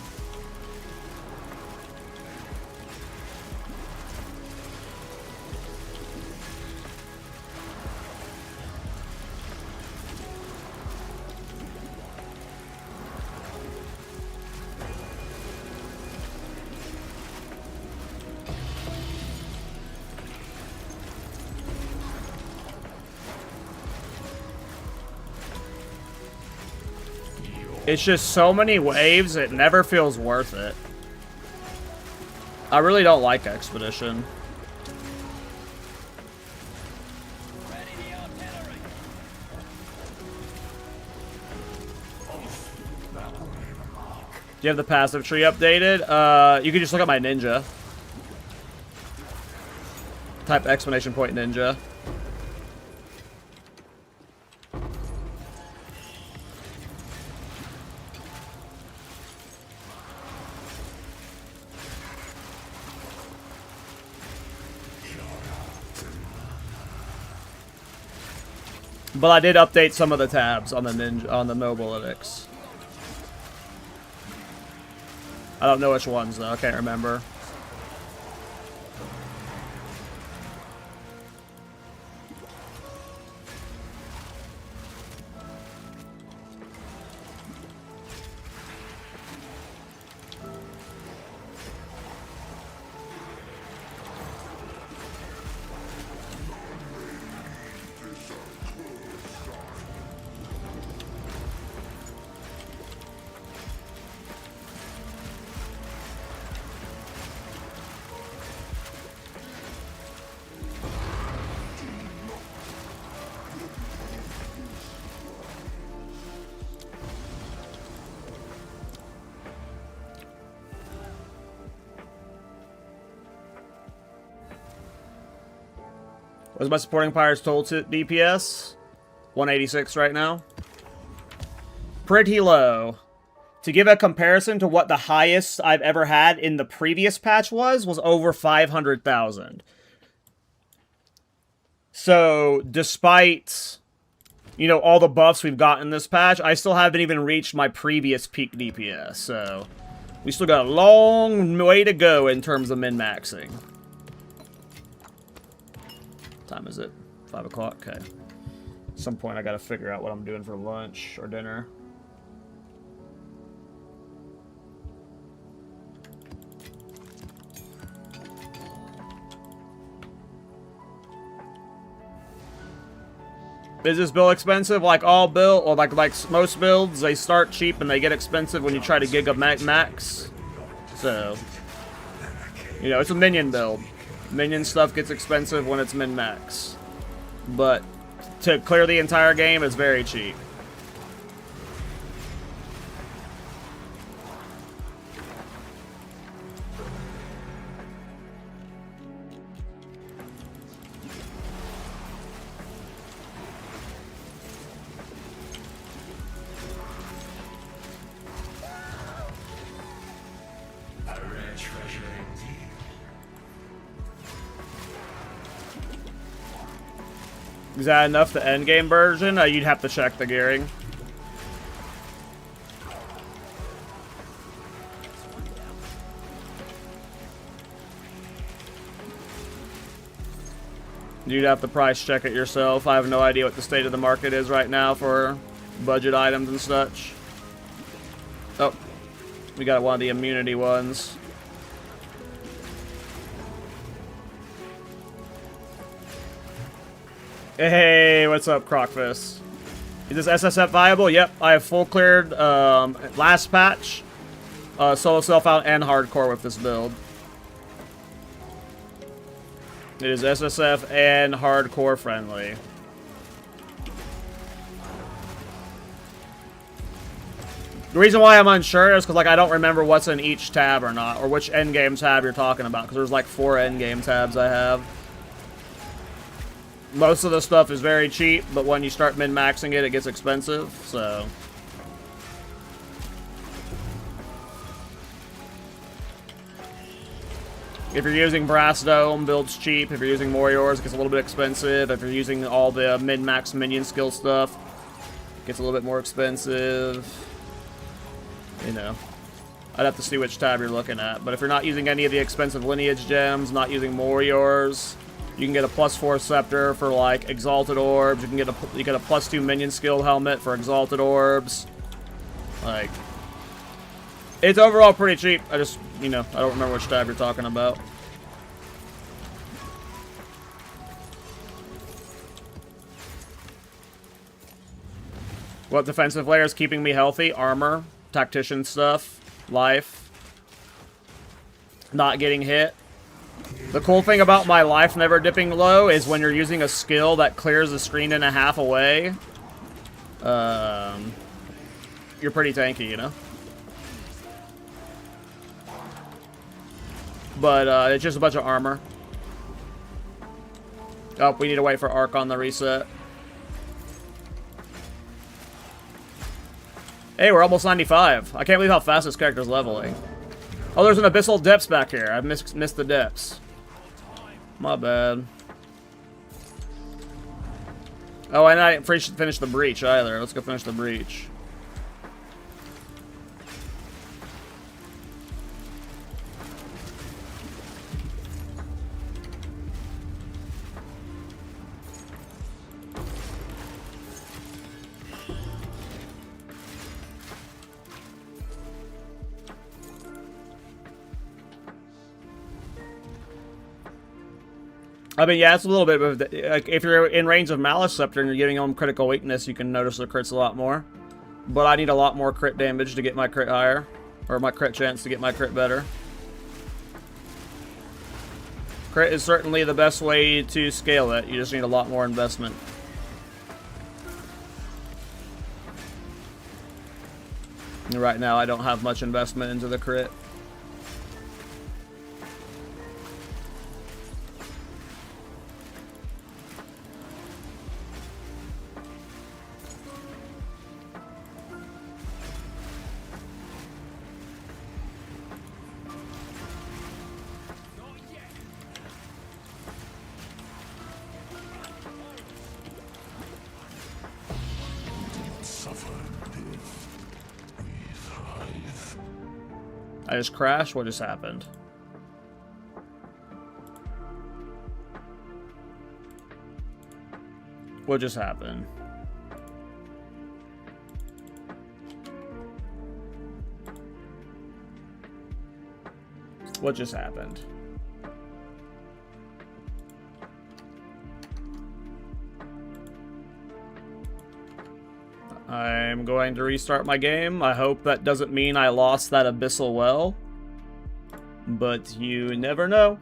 It's just so many waves, it never feels worth it. I really don't like Expedition. Ready the artillery. Do you have the passive tree updated? You can just look at my ninja. Type exclamation point ninja. But I did update some of the tabs on the ninja on the Nobletics. I don't know which ones though. I can't remember. What's my supporting Pirates total DPS? 186 right now. Pretty low. To give a comparison to what the highest I've ever had in the previous patch was over 500,000. So, despite, you know, all the buffs we've got in this patch, I still haven't even reached my previous peak DPS. So, we still got a long way to go in terms of min-maxing. What time is it? 5 o'clock? Okay. At some point I gotta figure out what I'm doing for lunch or dinner. Is this build expensive? Like all build, or like most builds, they start cheap and they get expensive when you try to gig up max. So, you know, it's a minion build. Minion stuff gets expensive when it's min-max. But to clear the entire game, it's very cheap. Is that enough, the endgame version? You'd have to check the gearing. You'd have to price check it yourself. I have no idea what the state of the market is right now for budget items and such. Oh, we got one of the immunity ones. Hey, what's up, Crocfist? Is this SSF viable? Yep, I have full cleared last patch, solo self out, and hardcore with this build. It is SSF and hardcore friendly. The reason why I'm unsure is because like I don't remember what's in each tab or not, or which endgame tab you're talking about, because there's like 4 endgame tabs I have. Most of the stuff is very cheap, but when you start min-maxing it, it gets expensive, so... If you're using Brass Dome, build's cheap. If you're using Warriors, it gets a little bit expensive. If you're using all the min-max minion skill stuff, it gets a little bit more expensive. You know. I'd have to see which tab you're looking at. But if you're not using any of the expensive lineage gems, not using Warriors... You can get a +4 scepter for like exalted orbs. You get a +2 minion skill helmet for exalted orbs. Like, it's overall pretty cheap. I just, you know, I don't remember which tab you're talking about. What defensive layer is keeping me healthy? Armor, tactician stuff, life, not getting hit. The cool thing about my life never dipping low is when you're using a skill that clears the screen and a half away, you're pretty tanky, you know? But it's just a bunch of armor. Oh, we need to wait for Arc on the reset. Hey, we're almost 95. I can't believe how fast this character's leveling. Oh, there's an Abyssal Depths back here. I missed the depths. My bad. Oh, and I didn't finish the breach either. Let's go finish the breach. I mean, yeah, it's a little bit of, like, if you're in range of Malice Scepter and you're giving them critical weakness, you can notice the crits a lot more. But I need a lot more crit damage to get my crit higher, or my crit chance to get my crit better. Crit is certainly the best way to scale it. You just need a lot more investment. And right now, I don't have much investment into the crit. I just crashed? What just happened? What just happened? What just happened? I'm going to restart my game. I hope that doesn't mean I lost that abyssal well. But you never know.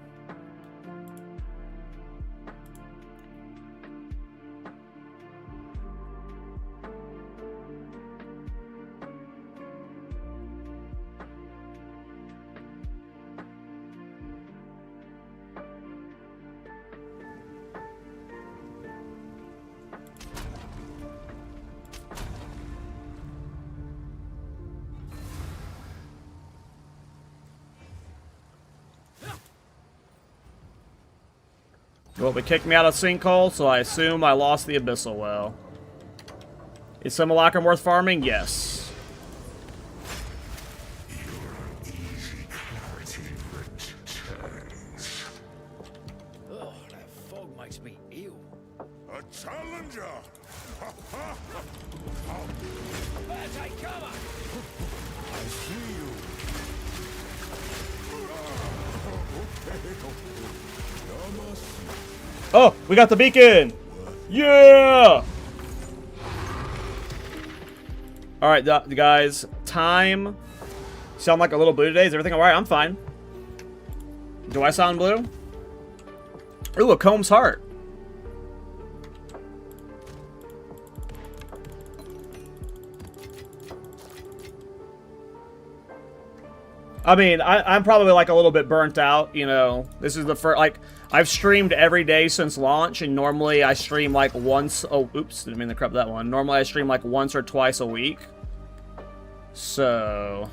Well, they kicked me out of Sinkhole, so I assume I lost the Abyssal Well. Is Simulacrum worth farming? Yes. Easy clarity returns. Oh, that fog makes me ill. A challenger! Better take cover! I see you. Oh, we got the beacon! Yeah! Alright, guys. Time. Sound like a little blue today? Is everything alright? I'm fine. Do I sound blue? Ooh, a Comb's Heart. I mean, I'm probably like a little bit burnt out, you know. This is the first, like, I've streamed every day since launch, and normally I stream like once, oh, oops, didn't mean to crap that one. Normally I stream like once or twice a week. So,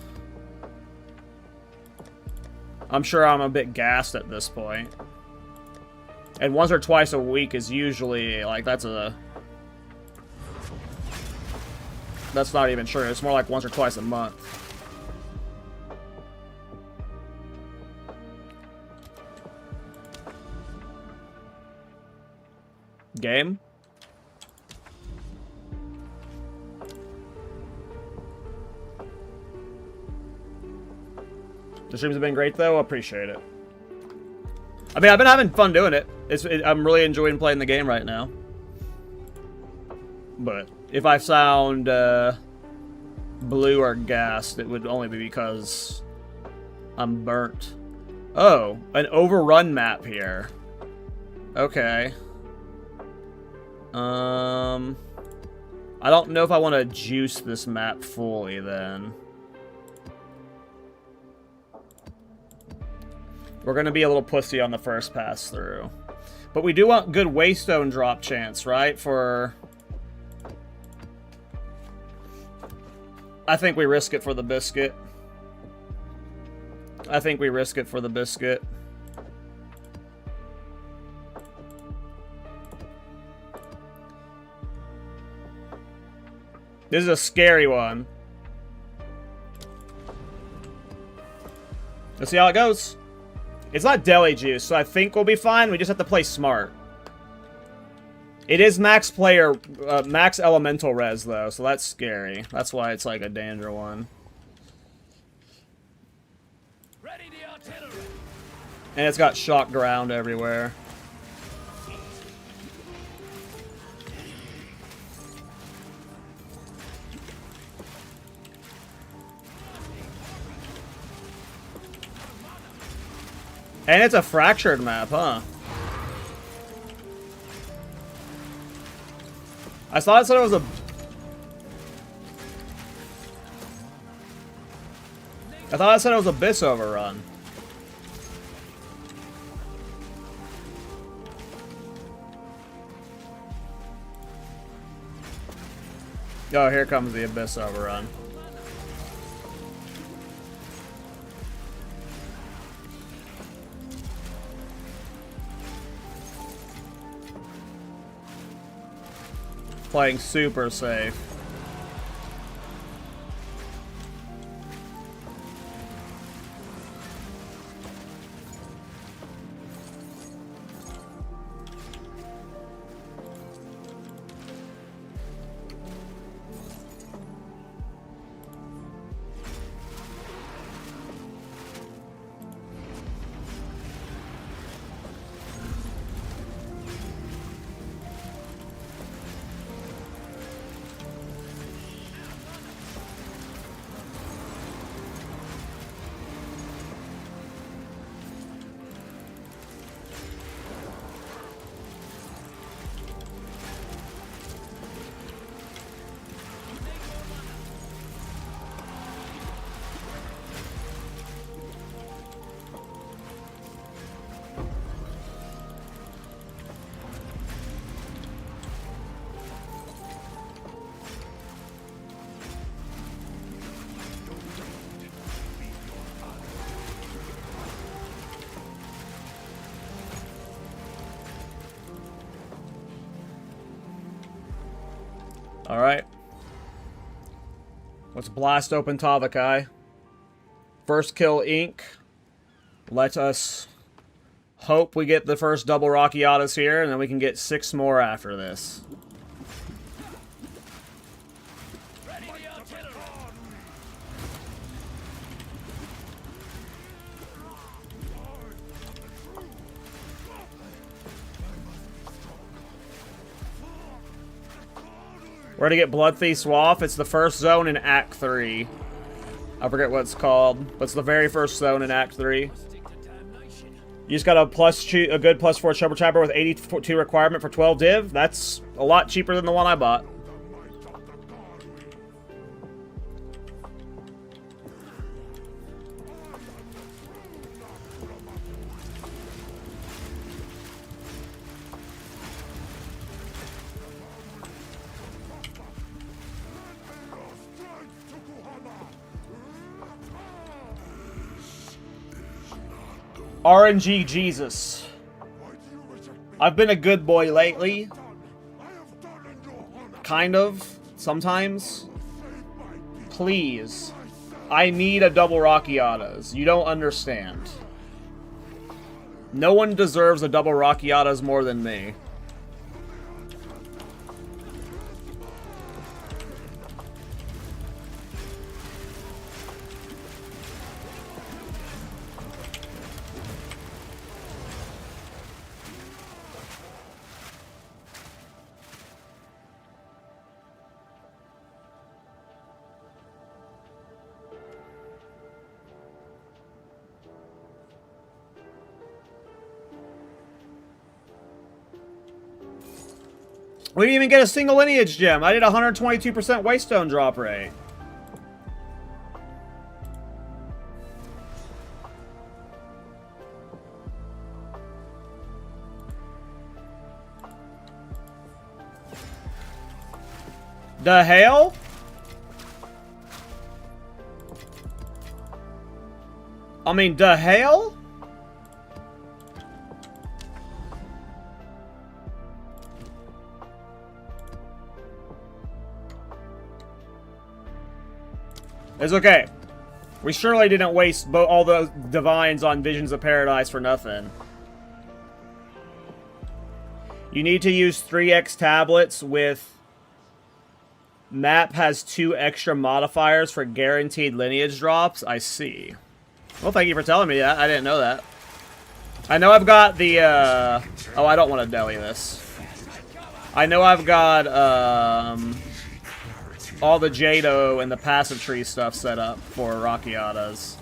I'm sure I'm a bit gassed at this point. And once or twice a week is usually, like, that's not even true. It's more like once or twice a month. Game? The streams have been great, though. Appreciate it. I mean, I've been having fun doing it. I'm really enjoying playing the game right now. But if I sound blue or gassed, it would only be because I'm burnt. Oh, an overrun map here. Okay. I don't know if I want to juice this map fully, then. We're going to be a little pussy on the first pass through. But we do want good Waystone drop chance, right? I think we risk it for the biscuit. This is a scary one. Let's see how it goes. It's not deli juice, so I think we'll be fine. We just have to play smart. It is max elemental res, though, so that's scary. That's why it's like a danger one. Ready the artillery! And it's got shock ground everywhere. And it's a fractured map, huh? I thought it said it was a... I thought it said it was Abyss Overrun. Oh, here comes the Abyss Overrun. Playing super safe. Alright. Let's blast open Tavakai. First kill Ink. Let us hope we get the first double Rockiatas here, and then we can get 6 more after this. We're gonna get Bloodthief Swath. It's the first zone in Act 3. I forget what it's called, but it's the very first zone in Act 3. You just got a good +4 Trouble Trapper with 82 requirement for 12 div. That's a lot cheaper than the one I bought. RNG Jesus. I've been a good boy lately. Kind of. Sometimes. Please. I need a double Rockiatas. You don't understand. No one deserves a double Rockiatas more than me. We didn't even get a single lineage gem. I did 122% Waystone drop rate. The hell? I mean, the hell? It's okay. We surely didn't waste all the divines on Visions of Paradise for nothing. You need to use 3x tablets with... Map has 2 extra modifiers for guaranteed lineage drops. I see. Well, thank you for telling me that. I didn't know that. I know I've got the, Oh, I don't want to deli this. I know I've got, all the Jado and the passive tree stuff set up for Rockiatas.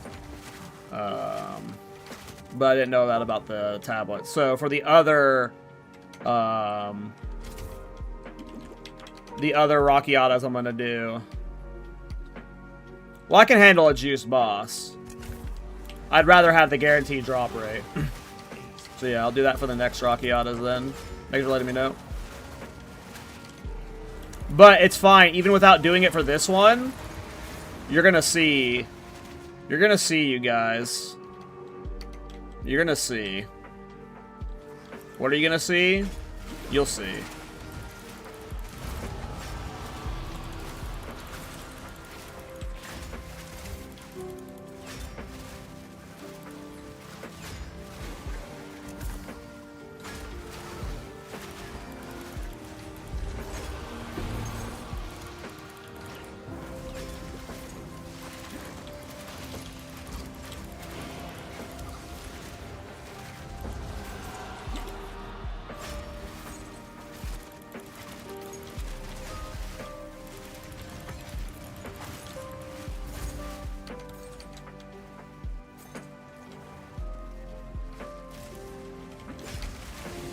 But I didn't know that about the tablet. So for the other Rockiatas I'm gonna do. Well, I can handle a juice boss. I'd rather have the guaranteed drop rate. So yeah, I'll do that for the next Rockiatas then. Thanks for letting me know. But it's fine, even without doing it for this one, you're gonna see. You're gonna see, you guys. You're gonna see. What are you gonna see? You'll see.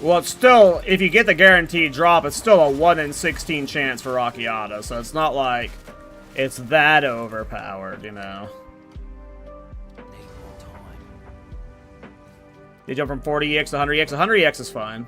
Well, it's still, if you get the guaranteed drop, it's still a 1 in 16 chance for Rockiata, so it's not like it's that overpowered, you know. You jump from 40EX to 100EX. 100EX is fine.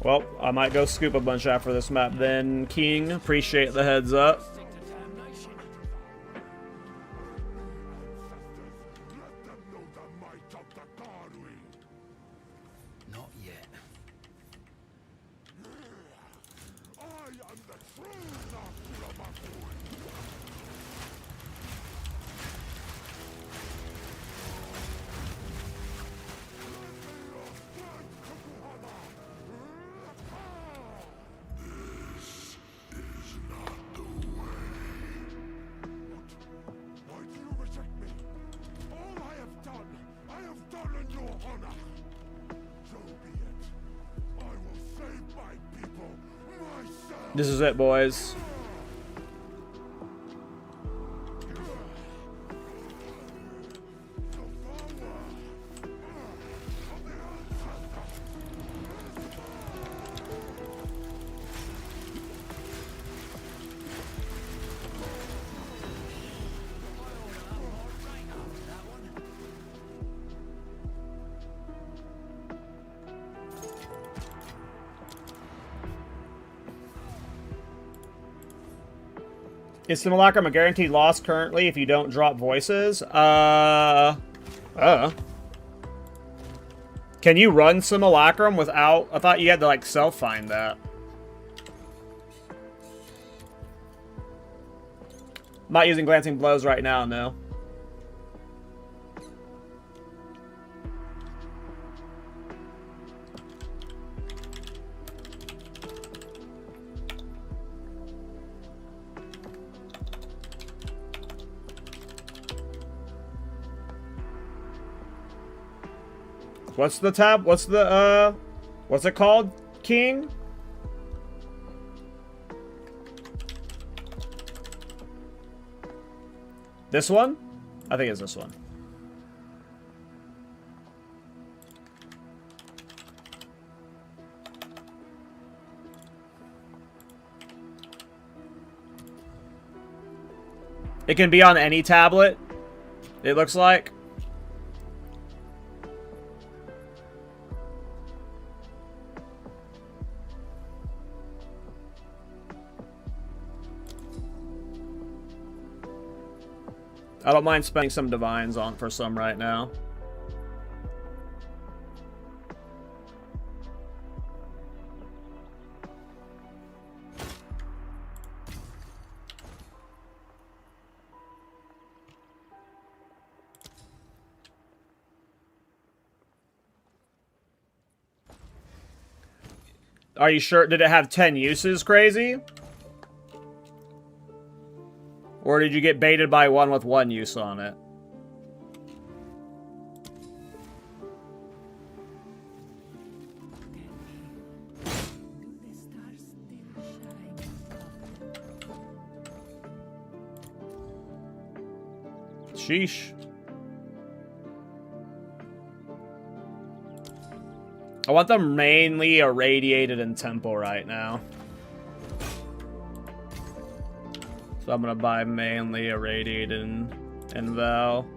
Well, I might go scoop a bunch after this map then, King. Appreciate the heads up. Not yet. I am the true Nakuramako. This is not the way. Why do you reject me? All I have done in your honor. So be it. I will save my people myself. This is it, boys. Is Simulacrum a guaranteed loss currently if you don't drop voices? Can you run Simulacrum without... I thought you had to, like, self-find that. I'm not using Glancing Blows right now, no. What's the tab? What's the, what's it called, King? This one? I think it's this one. It can be on any tablet, it looks like. I don't mind spending some divines on for some right now. Are you sure? Did it have 10 uses, Crazy? Or did you get baited by one with 1 use on it? Sheesh. I want them mainly irradiated in Temple right now. So I'm gonna buy mainly irradiated and Val.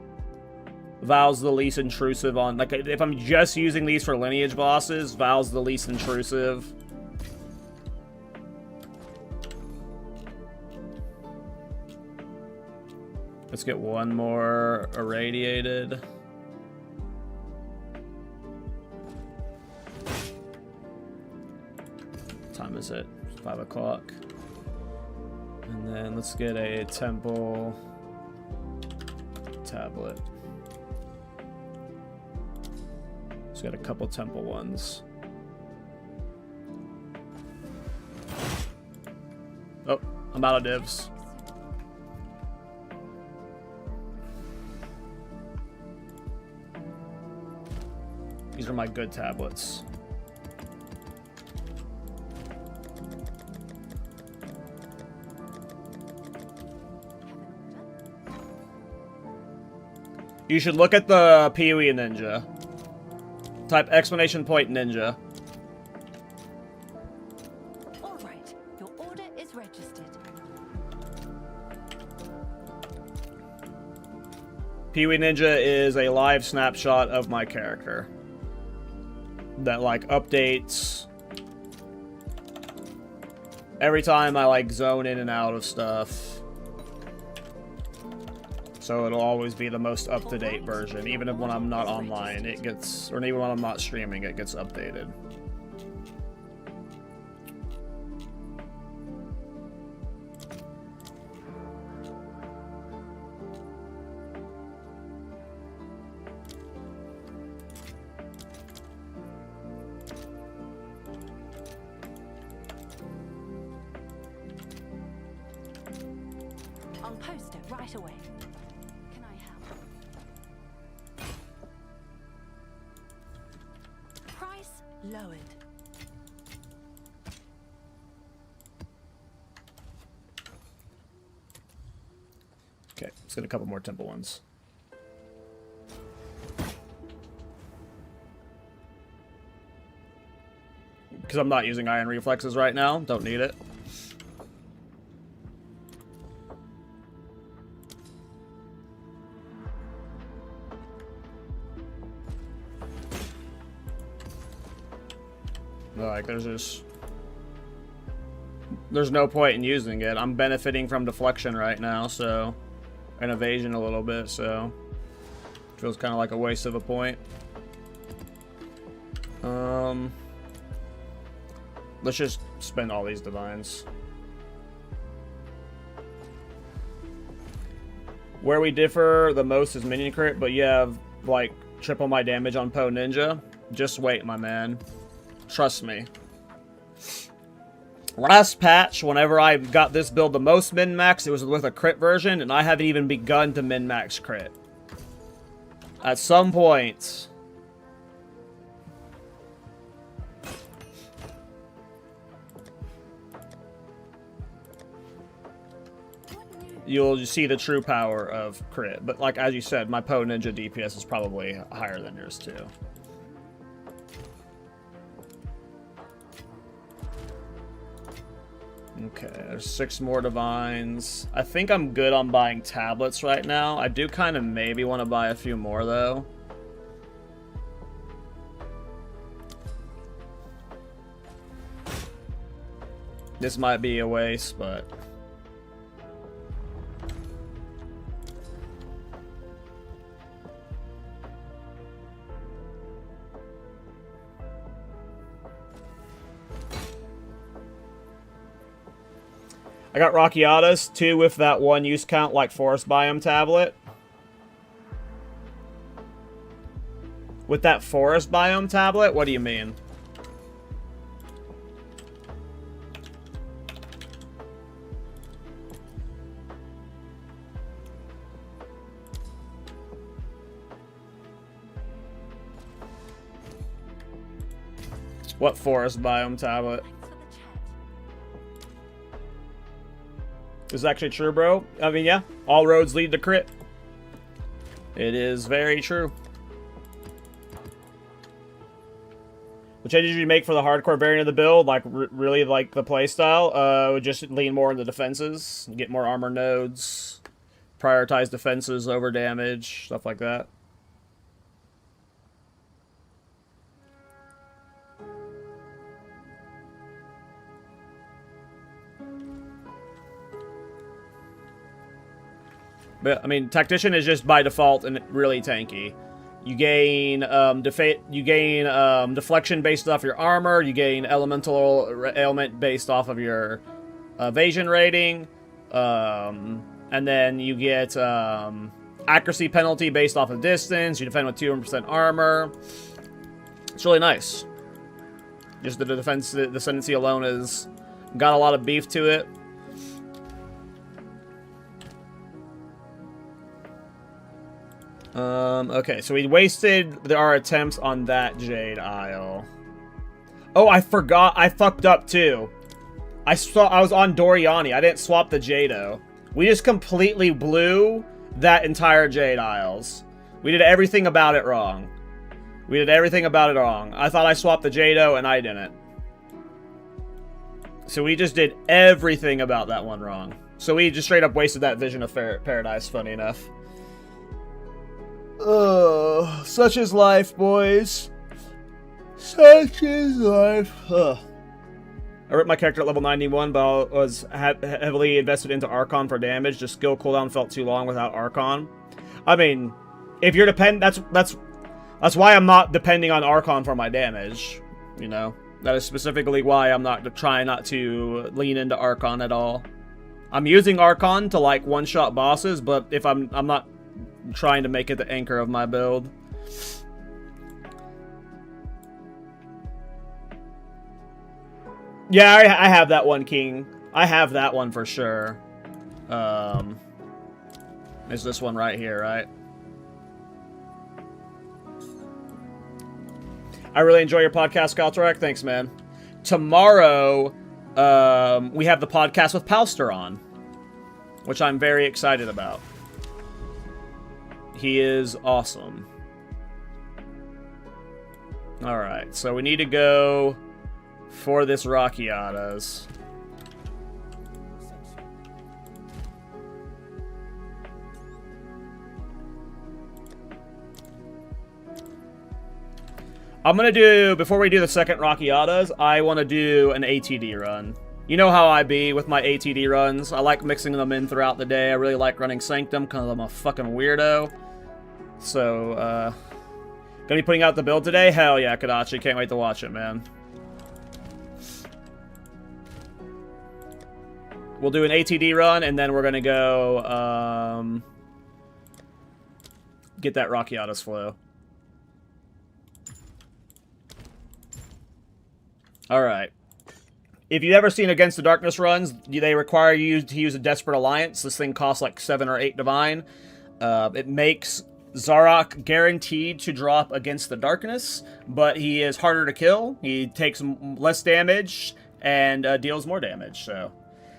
Val's the least intrusive on, like, if I'm just using these for lineage bosses, Val's the least intrusive. Let's get one more irradiated. What time is it? 5 o'clock. And then let's get a temple tablet. Just got a couple temple ones. Oh, I'm out of divs. These are my good tablets. You should look at the Pee-wee Ninja. Type exclamation point ninja. All right, your order is registered. Pee-wee Ninja is a live snapshot of my character that, like, updates every time I like zone in and out of stuff. So it'll always be the most up-to-date version. Even if when I'm not online, it gets, or even when I'm not streaming, it gets updated. I'll post it right away. Can I help? Price lowered. Okay, let's get a couple more temple ones. Because I'm not using iron reflexes right now. Don't need it. Like, there's no point in using it. I'm benefiting from deflection right now, so, and evasion a little bit, so feels kind of like a waste of a point. Let's just spend all these divines. Where we differ the most is minion crit, but you have like triple my damage on Poe Ninja. Just wait, my man. Trust me. Last patch, whenever I got this build the most min-max, it was with a crit version, and I haven't even begun to min-max crit. At some point, you'll see the true power of crit. But like, as you said, my Poe Ninja DPS is probably higher than yours too. Okay, there's 6 more divines. I think I'm good on buying tablets right now. I do kind of maybe want to buy a few more though. This might be a waste, but I got Rockiatas, 2 with that 1 use count like forest biome tablet. With that forest biome tablet? What do you mean? What forest biome tablet? Thanks for the chat. Is actually true, bro. I mean, yeah, all roads lead to crit. It is very true. What changes you make for the hardcore variant of the build? Like, really like the playstyle? Would just lean more into defenses, get more armor nodes, prioritize defenses over damage, stuff like that. But I mean, Tactician is just by default and really tanky. You gain deflection based off your armor. You gain elemental ailment based off of your evasion rating, and then you get accuracy penalty based off of distance. You defend with 200% armor. It's really nice. Just the defense, the ascendancy alone has got a lot of beef to it. Okay, so we wasted our attempts on that Jade Isle. Oh, I forgot. I fucked up too. I was on Doriani. I didn't swap the Jado. We just completely blew that entire Jade Isles. We did everything about it wrong. We did everything about it wrong. I thought I swapped the Jado and I didn't. So we just did everything about that one wrong. So we just straight up wasted that Vision of Paradise, funny enough. Ugh, such is life, boys. Such is life. Ugh. I ripped my character at level 91, but I was heavily invested into Archon for damage. Just skill cooldown felt too long without Archon. I mean, if you're that's why I'm not depending on Archon for my damage. You know, that is specifically why I'm not trying not to lean into Archon at all. I'm using Archon to like one-shot bosses, but if I'm not trying to make it the anchor of my build. Yeah, I have that one, King. I have that one for sure. Is this one right here, right? I really enjoy your podcast, Caltrack. Thanks, man. Tomorrow, we have the podcast with Palster on, which I'm very excited about. He is awesome. Alright, so we need to go for this Rockiatas. I'm gonna do, before we do the second Rockiatas, I want to do an ATD run. You know how I be with my ATD runs. I like mixing them in throughout the day. I really like running Sanctum because I'm a fucking weirdo. So, gonna be putting out the build today? Hell yeah, Kadachi. Can't wait to watch it, man. We'll do an ATD run, and then we're gonna go, get that Rockiatas flow. Alright. If you've ever seen Against the Darkness runs, they require you to use a Desperate Alliance. This thing costs like 7 or 8 Divine. It makes Zarok guaranteed to drop Against the Darkness, but he is harder to kill. He takes less damage and deals more damage. So,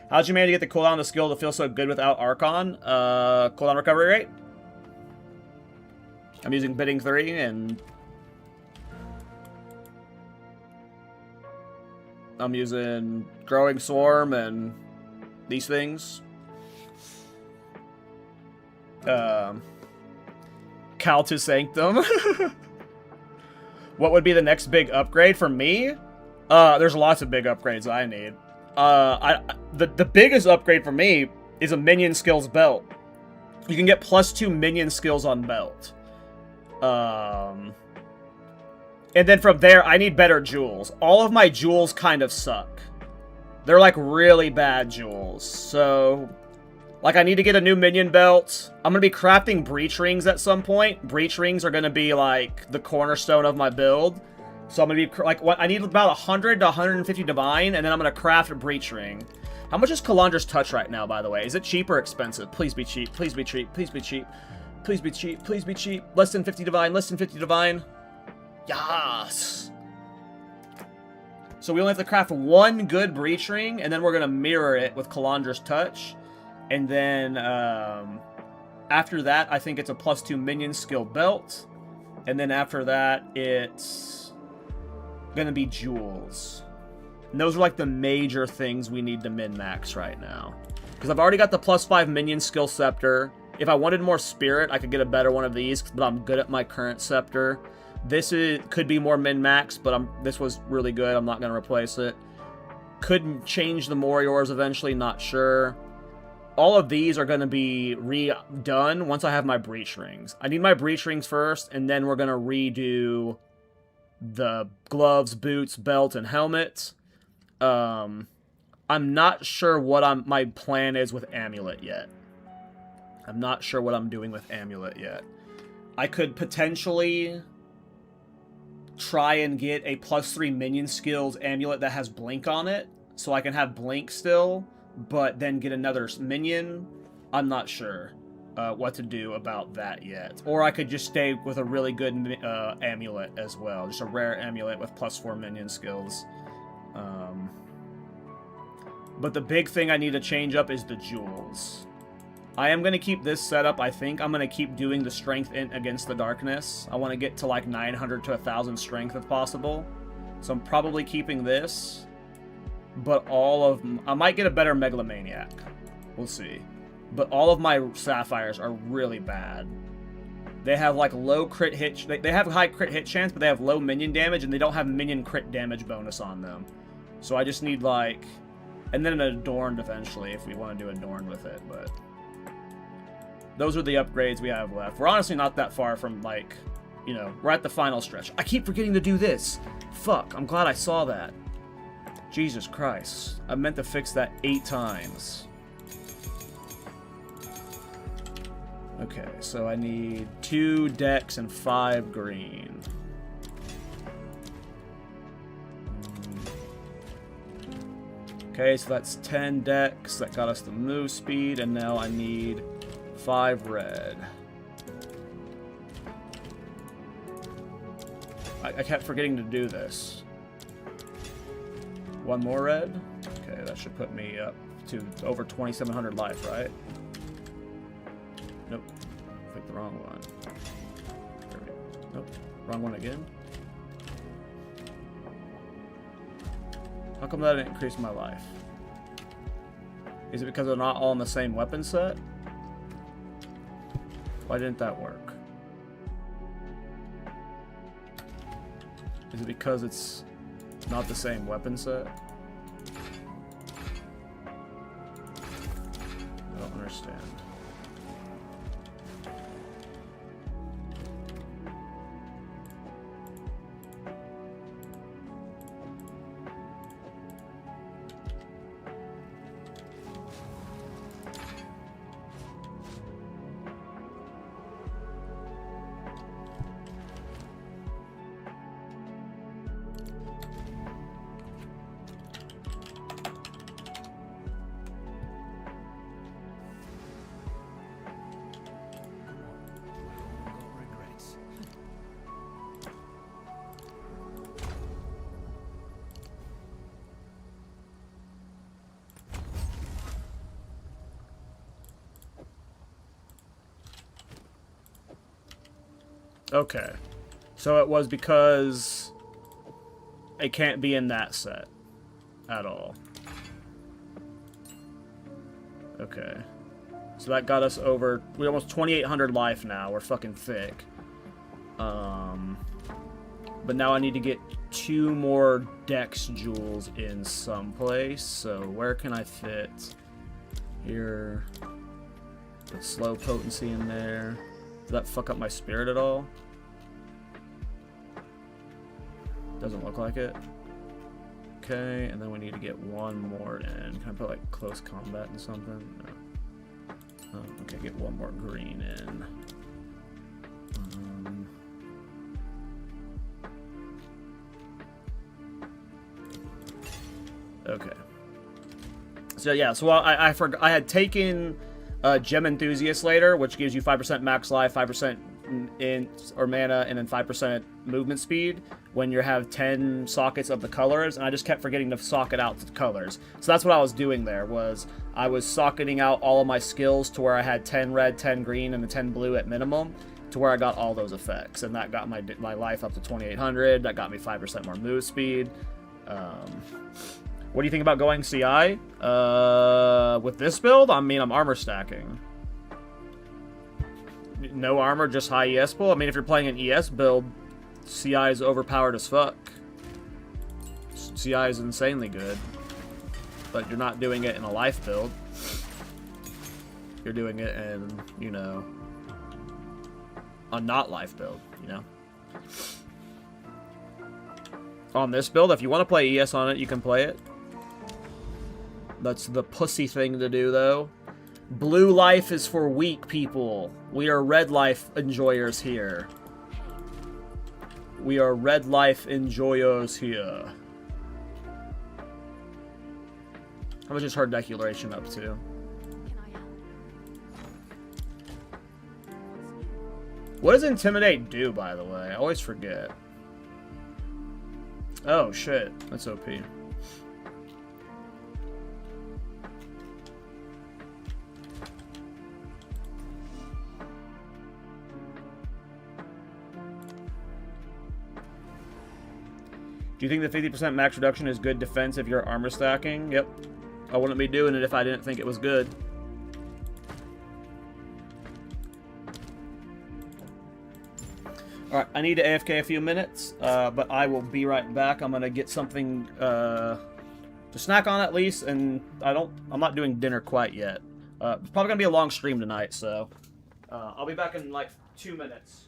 how'd you manage to get the cooldown of the skill to feel so good without Archon? Cooldown recovery rate? I'm using Bidding 3 and I'm using Growing Swarm and these things. Cal to Sanctum. What would be the next big upgrade for me? There's lots of big upgrades I need. The biggest upgrade for me is a minion skills belt. You can get +2 minion skills on belt. And then from there, I need better jewels. All of my jewels kind of suck. They're like really bad jewels. So, like I need to get a new minion belt. I'm going to be crafting breach rings at some point. Breach rings are going to be like the cornerstone of my build. So I'm going to be like, I need about 100 to 150 divine, and then I'm going to craft a breach ring. How much is Kalandra's Touch right now, by the way? Is it cheap or expensive? Please be cheap. Please be cheap. Please be cheap. Please be cheap. Please be cheap. Less than 50 divine. Less than 50 divine. Yes! So we only have to craft one good breach ring, and then we're going to mirror it with Kalandra's Touch. And then, after that, I think it's a +2 minion skill belt. And then after that, it's going to be jewels. And those are like the major things we need to min-max right now. Because I've already got the +5 minion skill scepter. If I wanted more spirit, I could get a better one of these, but I'm good at my current scepter. This could be more min-max, but this was really good. I'm not going to replace it. Could change the Moriors eventually, not sure. All of these are going to be redone once I have my breach rings. I need my breach rings first, and then we're going to redo the gloves, boots, belt, and helmet. I'm not sure what my plan is with Amulet yet. I'm not sure what I'm doing with Amulet yet. I could potentially try and get a +3 minion skills amulet that has blink on it, so I can have blink still, but then get another minion. I'm not sure what to do about that yet. Or I could just stay with a really good amulet as well, just a rare amulet with +4 minion skills. But the big thing I need to change up is the jewels. I am going to keep this setup. I think I'm going to keep doing the strength Against the Darkness. I want to get to like 900 to 1,000 strength if possible. So I'm probably keeping this. But I might get a better Megalomaniac. We'll see. But all of my Sapphires are really bad. They have like low crit hit. They have high crit hit chance, but they have low minion damage, and they don't have minion crit damage bonus on them. So I just need, like... And then an Adorned eventually, if we want to do Adorned with it, but... Those are the upgrades we have left. We're honestly not that far from, like... You know, we're at the final stretch. I keep forgetting to do this. Fuck, I'm glad I saw that. Jesus Christ. I meant to fix that 8 times. Okay, so I need 2 decks and 5 green. Okay, so that's 10 decks. That got us the move speed, and now I need 5 red. I kept forgetting to do this. 1 more red? Okay, that should put me up to over 2,700 life, right? Nope. Picked the wrong one. There we go. Nope. Wrong one again. How come that didn't increase my life? Is it because they're not all in the same weapon set? Why didn't that work? Is it because it's not the same weapon set? I don't understand. Okay. So it was because it can't be in that set at all. Okay. So that got us over... We're almost 2,800 life now. We're fucking thick. But now I need to get 2 more Dex jewels in someplace. So where can I fit? Here. Put slow potency in there. Does that fuck up my spirit at all? Doesn't look like it. Okay, and then we need to get 1 more in. Can I put like close combat and something? No. Oh, okay, get 1 more green in. Okay. So yeah, so I forgot. I had taken Gem Enthusiast later, which gives you 5% max life, 5% in or mana, and then 5% movement speed when you have 10 sockets of the colors, and I just kept forgetting to socket out the colors. So that's what I was doing there, was I was socketing out all of my skills to where I had 10 red, 10 green, and the 10 blue at minimum, to where I got all those effects, and that got my life up to 2,800. That got me 5% more move speed. What do you think about going CI? With this build, I mean, I'm armor stacking. No armor, just high ES pull. I mean, if you're playing an ES build, CI is overpowered as fuck. CI is insanely good. But you're not doing it in a life build. You're doing it in, you know, a not life build, you know? On this build, if you want to play ES on it, you can play it. That's the pussy thing to do, though. Blue life is for weak people. We are red life enjoyers here. We are red life enjoyers here. How much is her declaration up to? Can I help? What does Intimidate do, by the way? I always forget. Oh, shit. That's OP. Do you think the 50% max reduction is good defense if you're armor stacking? Yep. I wouldn't be doing it if I didn't think it was good. Alright, I need to AFK a few minutes, but I will be right back. I'm going to get something to snack on at least, and I'm not doing dinner quite yet. It's probably gonna be a long stream tonight, so I'll be back in like 2 minutes.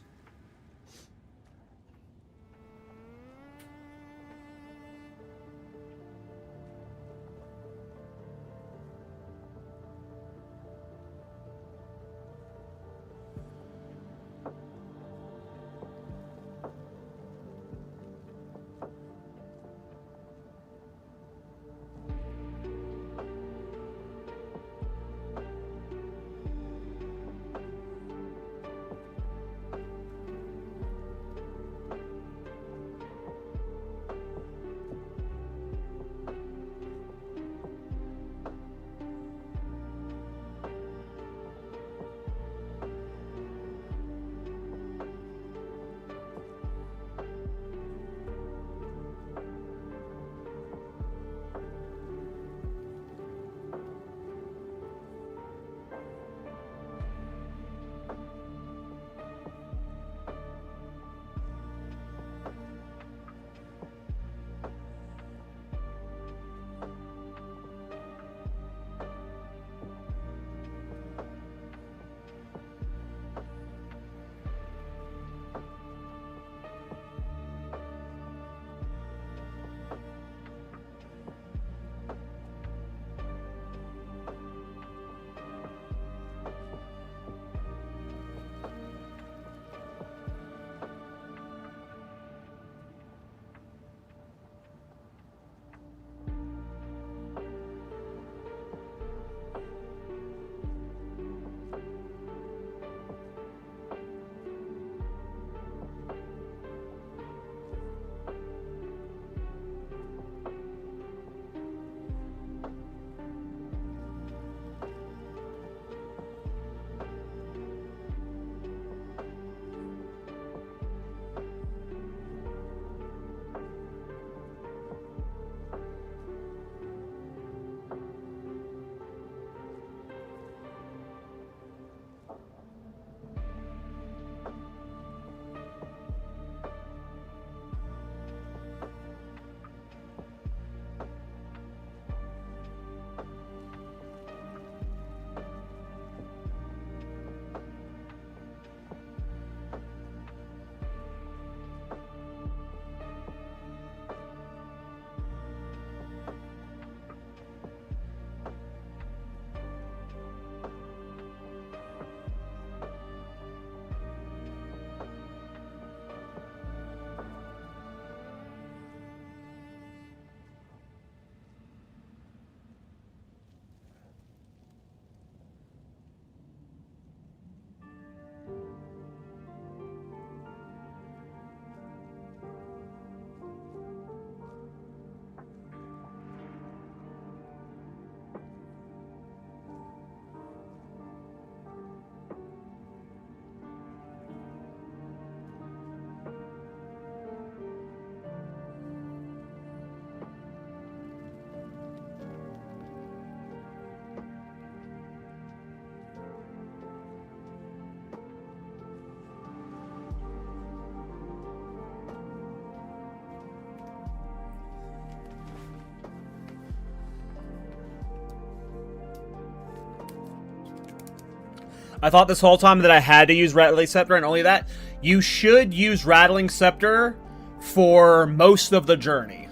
I thought this whole time that I had to use Rattling Scepter, and only that. You should use Rattling Scepter for most of the journey.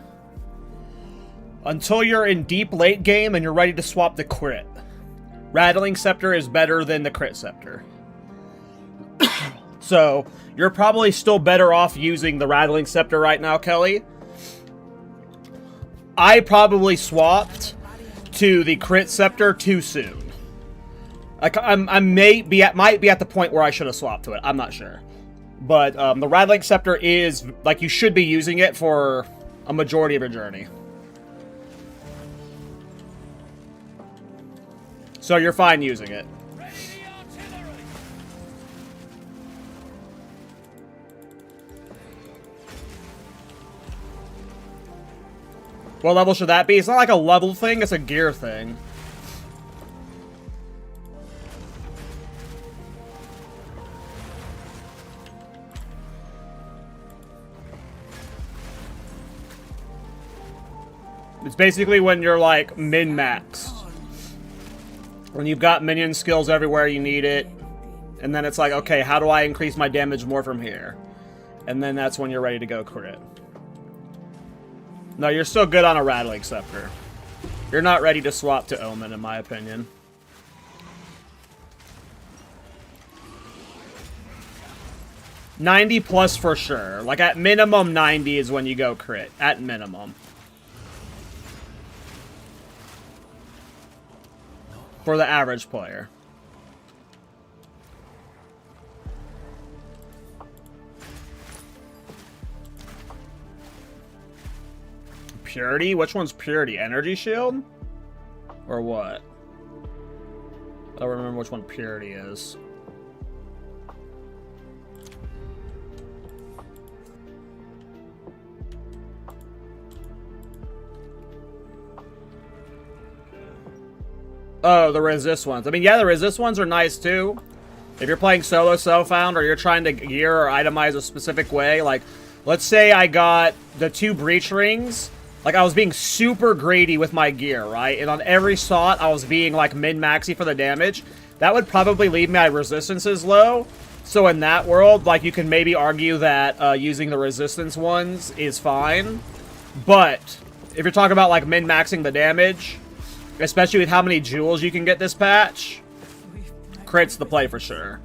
Until you're in deep late game and you're ready to swap the crit. Rattling Scepter is better than the Crit Scepter. So, you're probably still better off using the Rattling Scepter right now, Kelly. I probably swapped to the Crit Scepter too soon. Like, might be at the point where I should have swapped to it. I'm not sure. But the Rattling Scepter is, like, you should be using it for a majority of your journey. So you're fine using it. What level should that be? It's not like a level thing, it's a gear thing. It's basically when you're like min-maxed. When you've got minion skills everywhere you need it. And then it's like, okay, how do I increase my damage more from here? And then that's when you're ready to go crit. No, you're still good on a Rattling Scepter. You're not ready to swap to Omen, in my opinion. $90 plus for sure. Like, at minimum, 90 is when you go crit. At minimum. For the average player. Purity? Which one's Purity? Energy Shield? Or what? I don't remember which one Purity is. Oh, the resist ones. I mean, yeah, the resist ones are nice too. If you're playing solo self-found or you're trying to gear or itemize a specific way, like, let's say I got the 2 breach rings. Like, I was being super greedy with my gear, right? And on every slot, I was being, like, min-maxy for the damage. That would probably leave my resistances low. So in that world, like, you can maybe argue that using the resistance ones is fine. But if you're talking about, like, min-maxing the damage, especially with how many jewels you can get this patch, crit's the play for sure.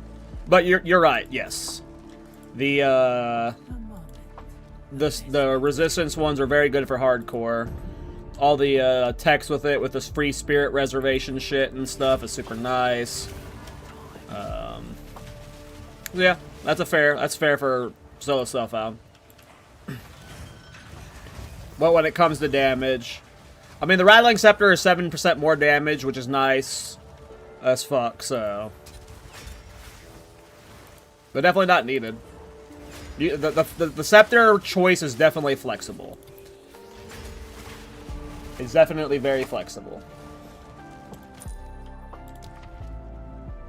But you're right, yes. The resistance ones are very good for hardcore. All the text with it, with this free spirit reservation shit and stuff, is super nice. Yeah, that's fair for solo self-found. But when it comes to damage, I mean, the Rattling Scepter is 7% more damage, which is nice as fuck, so. But definitely not needed. The Scepter choice is definitely flexible. It's definitely very flexible.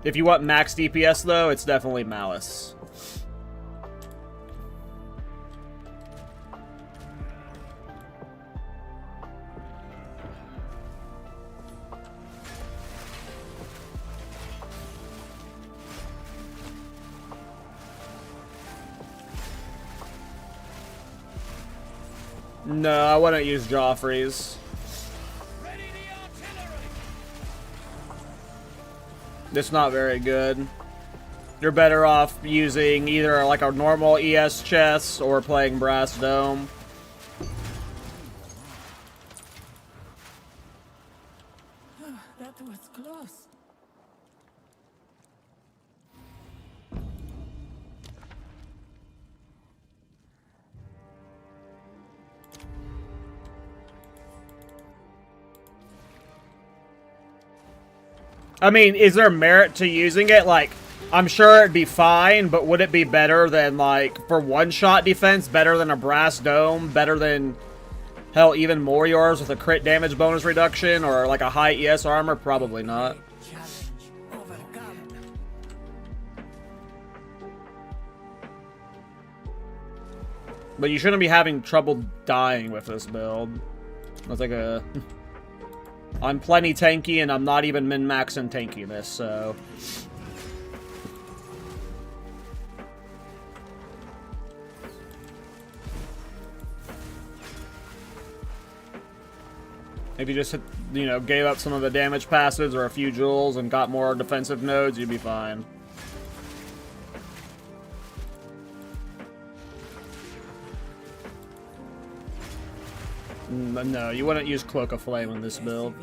If you want max DPS, though, it's definitely Malice. No, I wouldn't use Joffrey's. It's not very good. You're better off using either like a normal ES chest or playing Brass Dome. That was close. I mean, is there merit to using it? Like, I'm sure it'd be fine, but would it be better than, like, for one-shot defense, better than a Brass Dome, better than, hell, even more yours with a crit damage bonus reduction, or, like, a high ES armor? Probably not. But you shouldn't be having trouble dying with this build. That's like a... I'm plenty tanky, and I'm not even min-maxing tankiness, so... If you just, you know, gave up some of the damage passives or a few jewels and got more defensive nodes, you'd be fine. No, you wouldn't use Cloak of Flame in this build.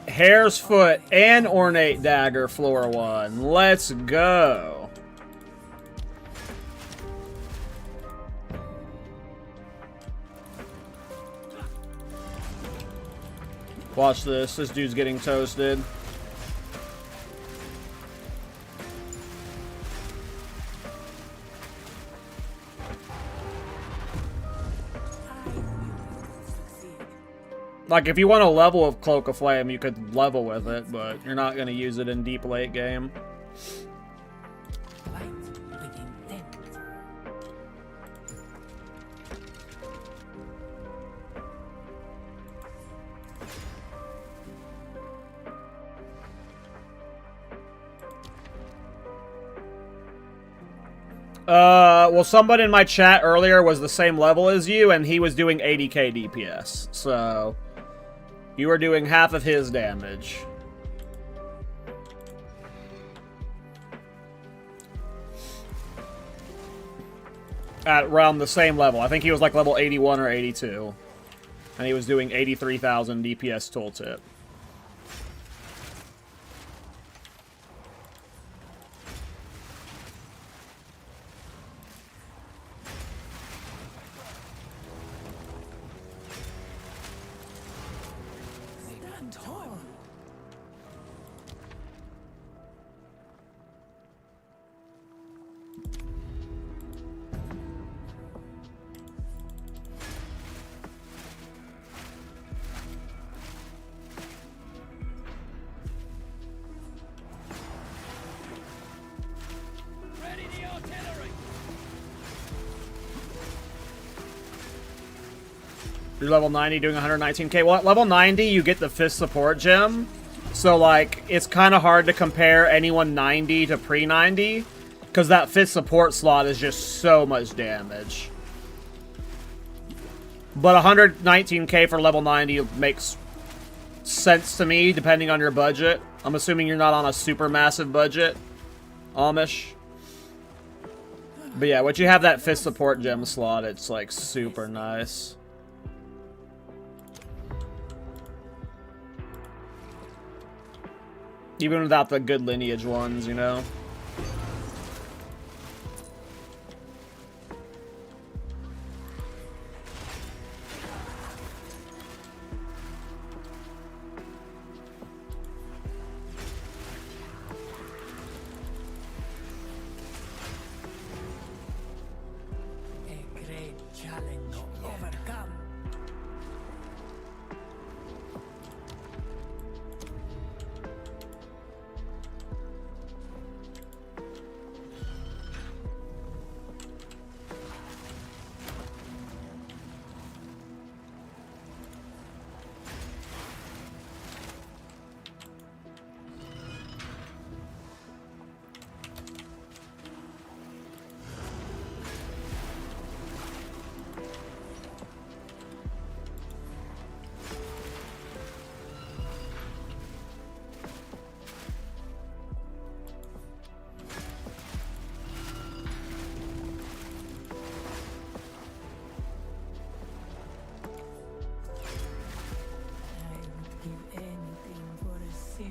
Hare's Foot and Ornate Dagger floor 1. Let's go. Watch this. This dude's getting toasted. Like, if you want a level of Cloak of Flame, you could level with it, but you're not going to use it in deep late game. Well, somebody in my chat earlier was the same level as you, and he was doing 80k DPS. So, you were doing half of his damage. At around the same level. I think he was like level 81 or 82. And he was doing 83,000 DPS tooltip. Stand tall. Ready the artillery! You're level 90 doing 119k. Well, at level 90, you get the fifth support gem. So, like, it's kind of hard to compare anyone 90 to pre-90. Because that fifth support slot is just so much damage. But 119k for level 90 makes sense to me, depending on your budget. I'm assuming you're not on a super massive budget, Amish. But yeah, once you have that fifth support gem slot, it's, like, super nice. Even without the good lineage ones, you know? A great challenge overcome. I would give anything for a sip.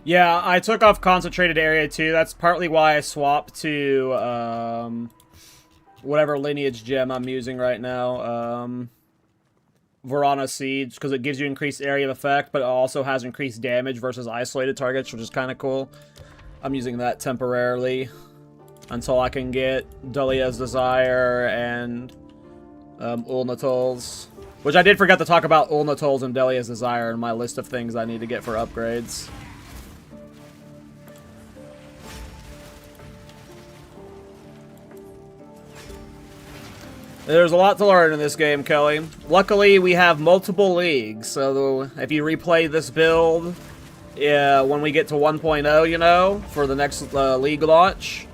Yeah, I took off Concentrated Area too. That's partly why I swapped to whatever lineage gem I'm using right now. Verana Siege, because it gives you increased area of effect, but it also has increased damage versus isolated targets, which is kind of cool. I'm using that temporarily until I can get Dahlia's Desire and Ulnatol's. Which I did forget to talk about Ulnatol's and Dahlia's Desire in my list of things I need to get for upgrades. There's a lot to learn in this game, Kelly. Luckily, we have multiple leagues, so if you replay this build when we get to 1.0, you know, for the next league launch,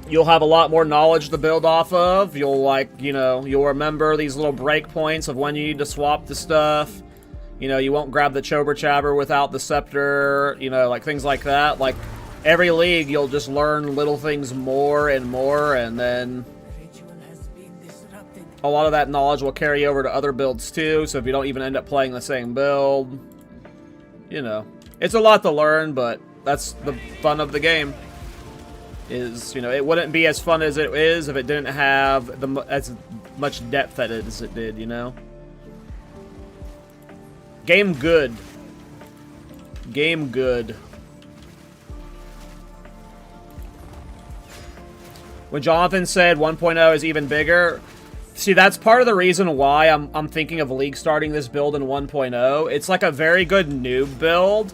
you'll have a lot more knowledge to build off of. You'll, like, you know, you'll remember these little breakpoints of when you need to swap the stuff. You know, you won't grab the Chober Chabber without the Scepter, you know, like things like that. Like, every league, you'll just learn little things more, and then Ritual has been disrupted. a lot of that knowledge will carry over to other builds too, so if you don't even end up playing the same build, you know. It's a lot to learn, but that's the fun of the game. Is, you know, it wouldn't be as fun as it is if it didn't have as much depth as it did, you know. Game good. Game good. When Jonathan said 1.0 is even bigger, see, that's part of the reason why I'm thinking of league starting this build in 1.0. It's like a very good noob build,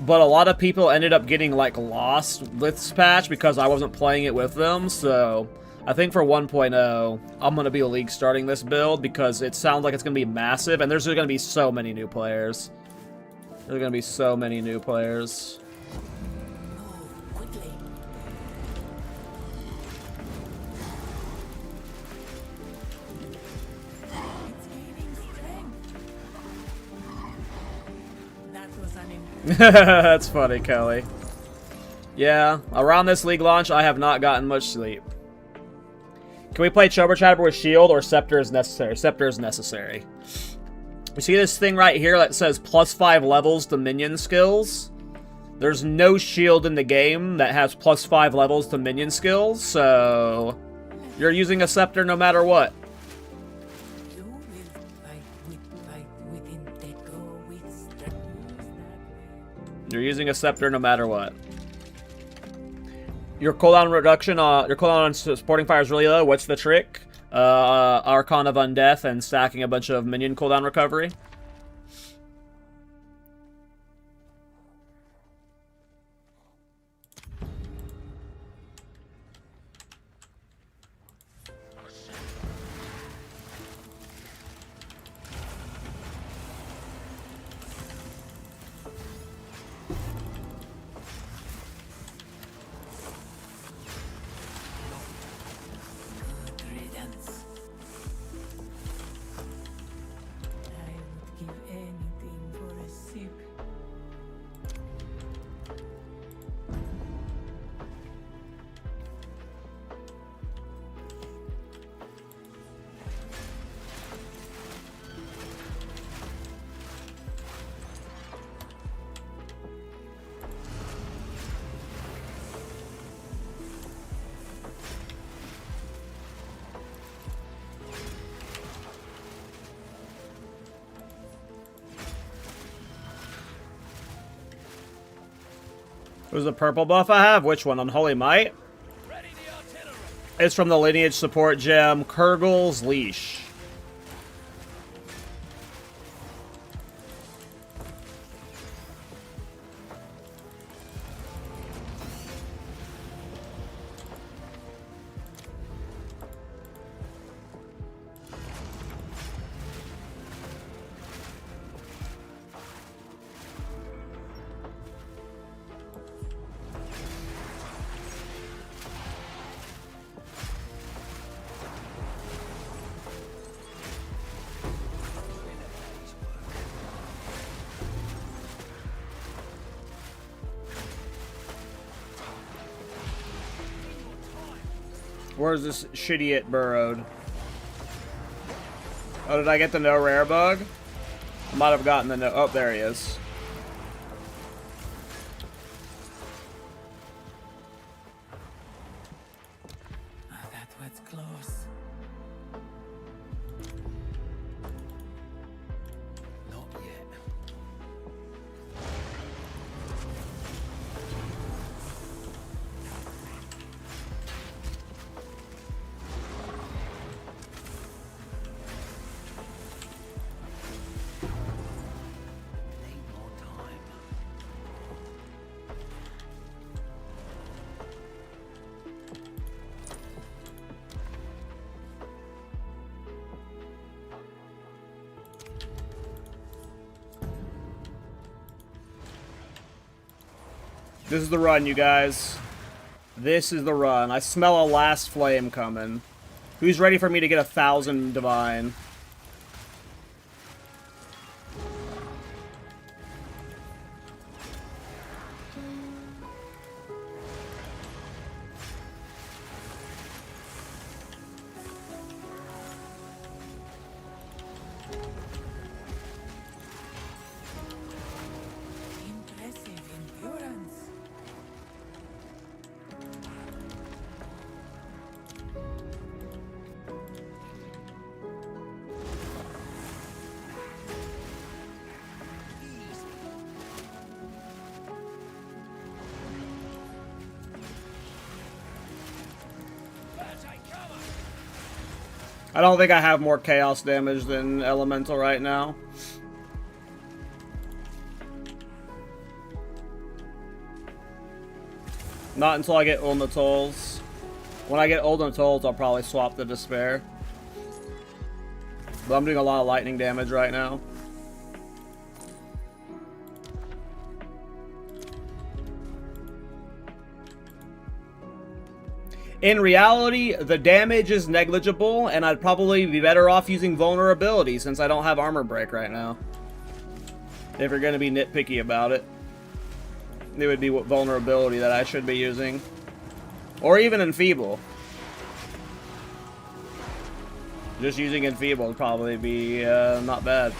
but a lot of people ended up getting, like, lost with this patch because I wasn't playing it with them, so I think for 1.0, I'm going to be league starting this build because it sounds like it's going to be massive, and there's going to be so many new players. There's going to be so many new players. Move quickly. That's funny, Kelly. Yeah, around this league launch, I have not gotten much sleep. Can we play Chober Chabber with shield or scepter is necessary? Scepter is necessary. You see this thing right here that says +5 levels to minion skills? There's no shield in the game that has +5 levels to minion skills, so you're using a scepter no matter what. You will fight within Deco with strength. You're using a scepter no matter what. Your cooldown reduction, your cooldown on supporting fire is really low. What's the trick? Archon of Undeath and stacking a bunch of minion cooldown recovery. Good riddance. I would give anything for a sip. Who's the purple buff I have? Which one? Unholy Might? Ready the artillery. It's from the lineage support gem, Kurgle's Leash. Where's this shitty burrowed? Oh, did I get the no rare bug? I might have gotten the no. Oh, there he is. That was close. Not yet. Need more time. This is the run, you guys. This is the run. I smell a last flame coming. Who's ready for me to get 1,000 divine? Impressive endurance. I don't think I have more chaos damage than elemental right now. Not until I get Ulnatol's. When I get Ulnatol's, I'll probably swap the Despair. But I'm doing a lot of lightning damage right now. In reality, the damage is negligible, and I'd probably be better off using vulnerability since I don't have armor break right now. If you're going to be nitpicky about it. It would be what vulnerability that I should be using. Or even Enfeeble. Just using Enfeeble would probably be not bad.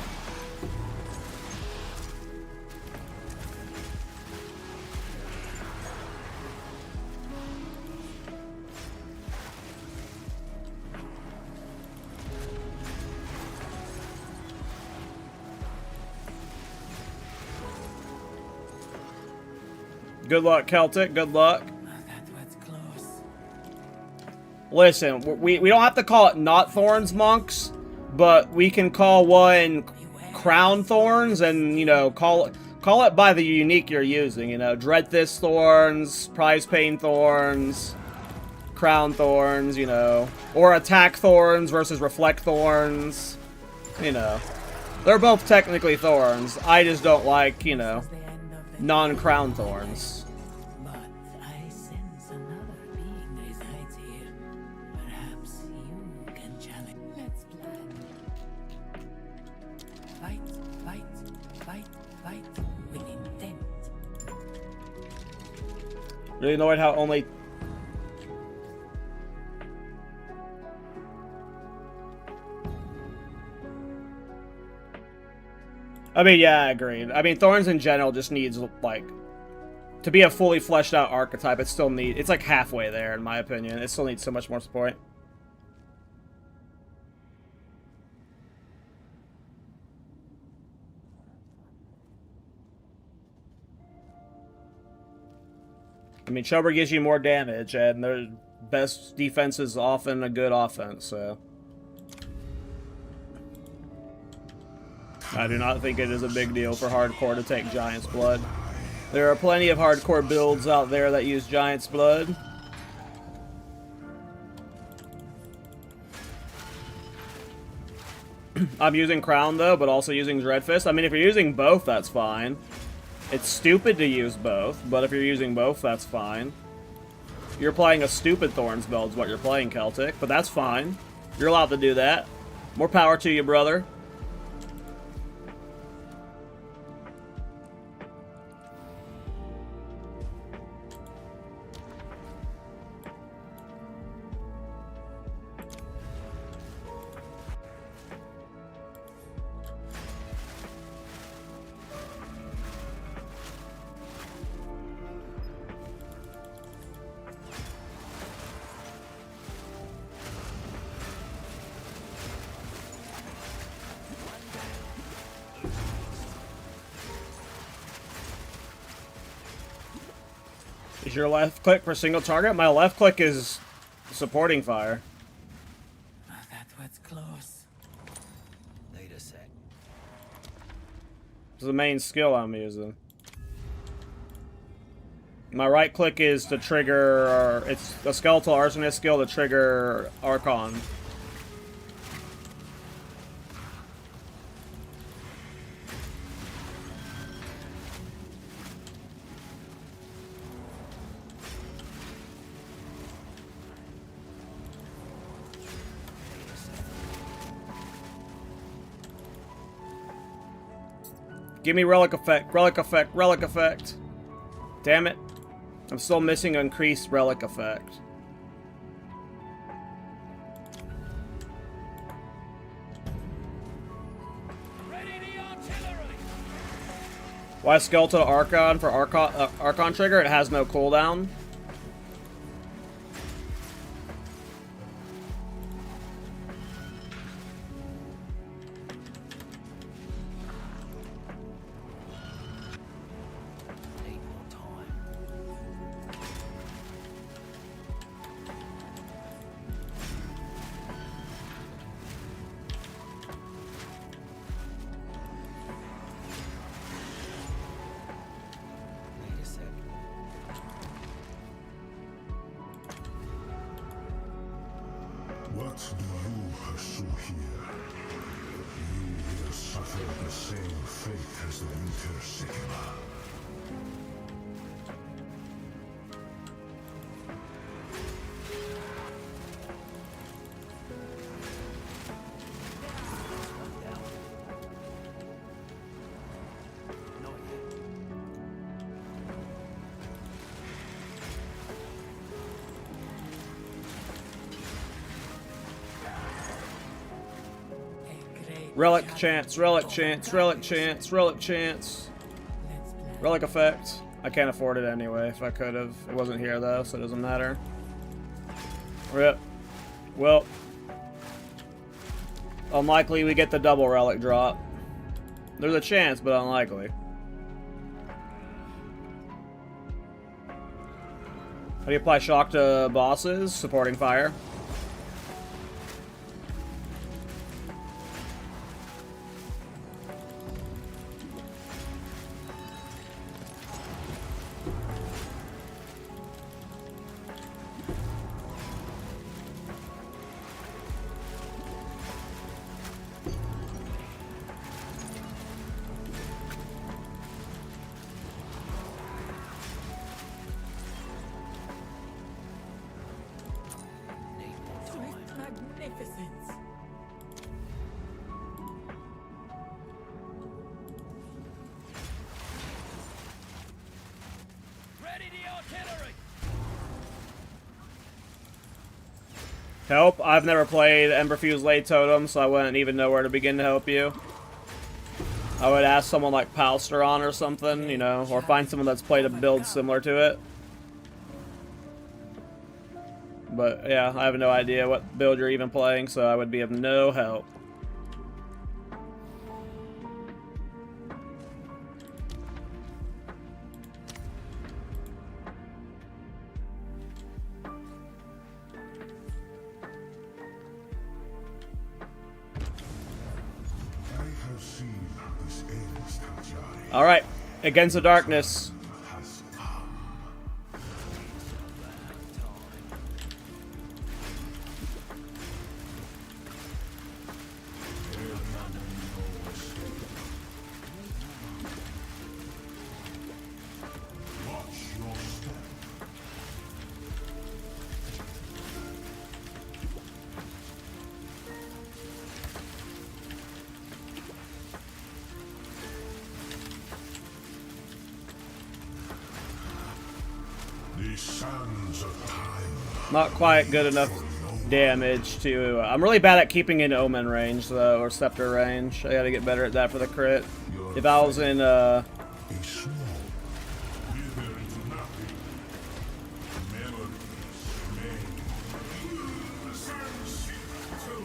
Good luck, Celtic. Good luck. That was close. Listen, we don't have to call it not Thorns Monks, but we can call one Crown Thorns and, you know, call it by the unique you're using, you know, Dreadthist Thorns, Prize Pain Thorns, Crown Thorns, you know, or Attack Thorns versus Reflect Thorns, you know. They're both technically Thorns. I just don't like, you know, non-Crown Thorns. But I sense another being resides here. Perhaps you can challenge. Let's plan. Fight, fight, fight, fight with intent. Really annoyed how only... I mean, yeah, I agree. I mean, Thorns in general just needs, like, to be a fully fleshed out archetype, it's like halfway there, in my opinion. It still needs so much more support. I mean, Chober gives you more damage, and their best defense is often a good offense, so... I do not think it is a big deal for hardcore to take Giant's Blood. There are plenty of hardcore builds out there that use Giant's Blood. I'm using Crown, though, but also using Dreadfist. I mean, if you're using both, that's fine. It's stupid to use both, but if you're using both, that's fine. You're playing a stupid Thorns build is what you're playing, Celtic, but that's fine. You're allowed to do that. More power to you, brother. Is your left click for single target? My left click is supporting fire. That was close. Need a sec. This is the main skill I'm using. My right click is to trigger, or it's a skeletal arsonist skill to trigger Archon. Give me relic effect, relic effect, relic effect. Damn it. I'm still missing increased relic effect. Why Skeletal Archon for Archon trigger? It has no cooldown. What do you pursue here? You will suffer the same fate as the Winter Sigma. Relic chance, relic chance, relic chance, relic chance. Let's plan. Relic effect. I can't afford it anyway, if I could have. It wasn't here though, so it doesn't matter. Rip. Well. Unlikely we get the double relic drop. There's a chance, but unlikely. How do you apply shock to bosses? Supporting fire. Swift magnificence. Ready the artillery! Help? I've never played Emberfuse Lay Totem, so I wouldn't even know where to begin to help you. I would ask someone like Palsteron or something, you know, or find someone that's played a build similar to it. But yeah, I have no idea what build you're even playing, so I would be of no help. I have seen this ends, Tanjari. Alright, Against the Darkness. Has come. Watch your step. The sands of time. Not quite good enough damage to... I'm really bad at keeping in Omen range, though, or Scepter range. I gotta get better at that for the crit. If I was in, Be small. Wither into nothing. Melodies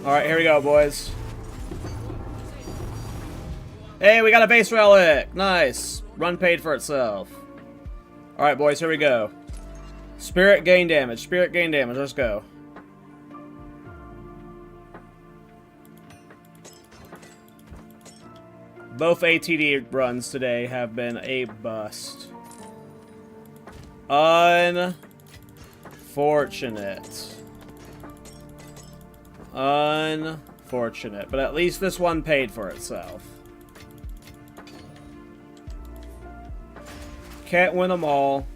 may. Alright, here we go, boys. Hey, we got a base relic! Nice! Run paid for itself. Alright, boys, here we go. Spirit gain damage. Spirit gain damage. Let's go. Both ATD runs today have been a bust. Unfortunate. Unfortunate. But at least this one paid for itself. Can't win them all.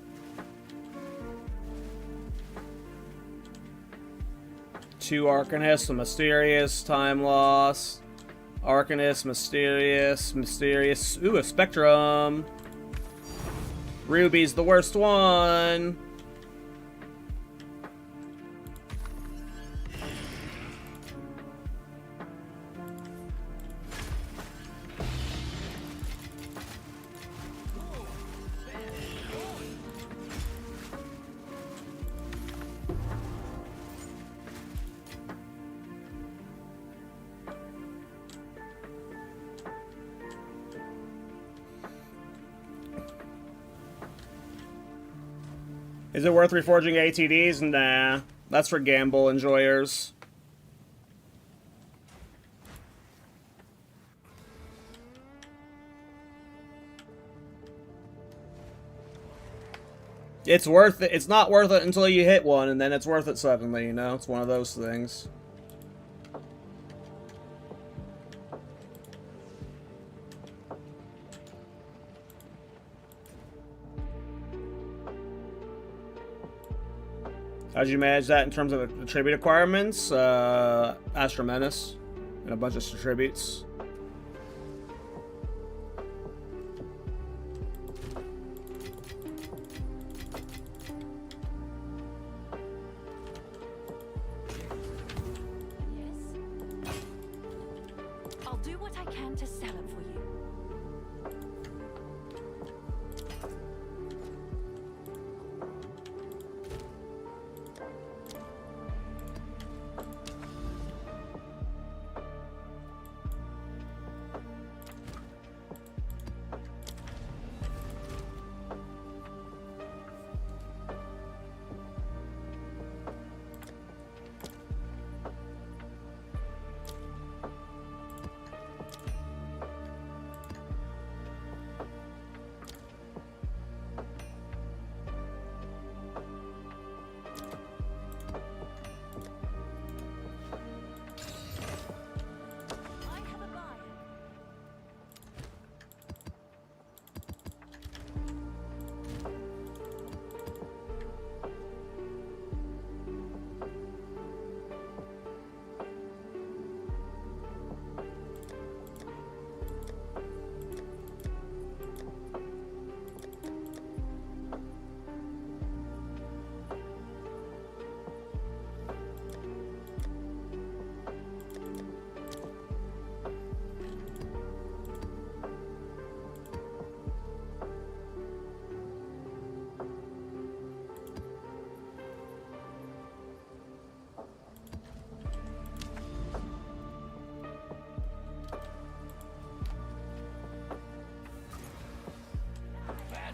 Two Arcanists, a Mysterious, Time Loss. Arcanist, Mysterious, Mysterious. Ooh, a Spectrum. Ruby's the worst one. Is it worth reforging ATDs? Nah. That's for gamble enjoyers. It's worth it. It's not worth it until you hit one, and then it's worth it suddenly, you know? It's one of those things. How'd you manage that in terms of the tribute requirements? Astra Menace and a bunch of tributes. I'll do what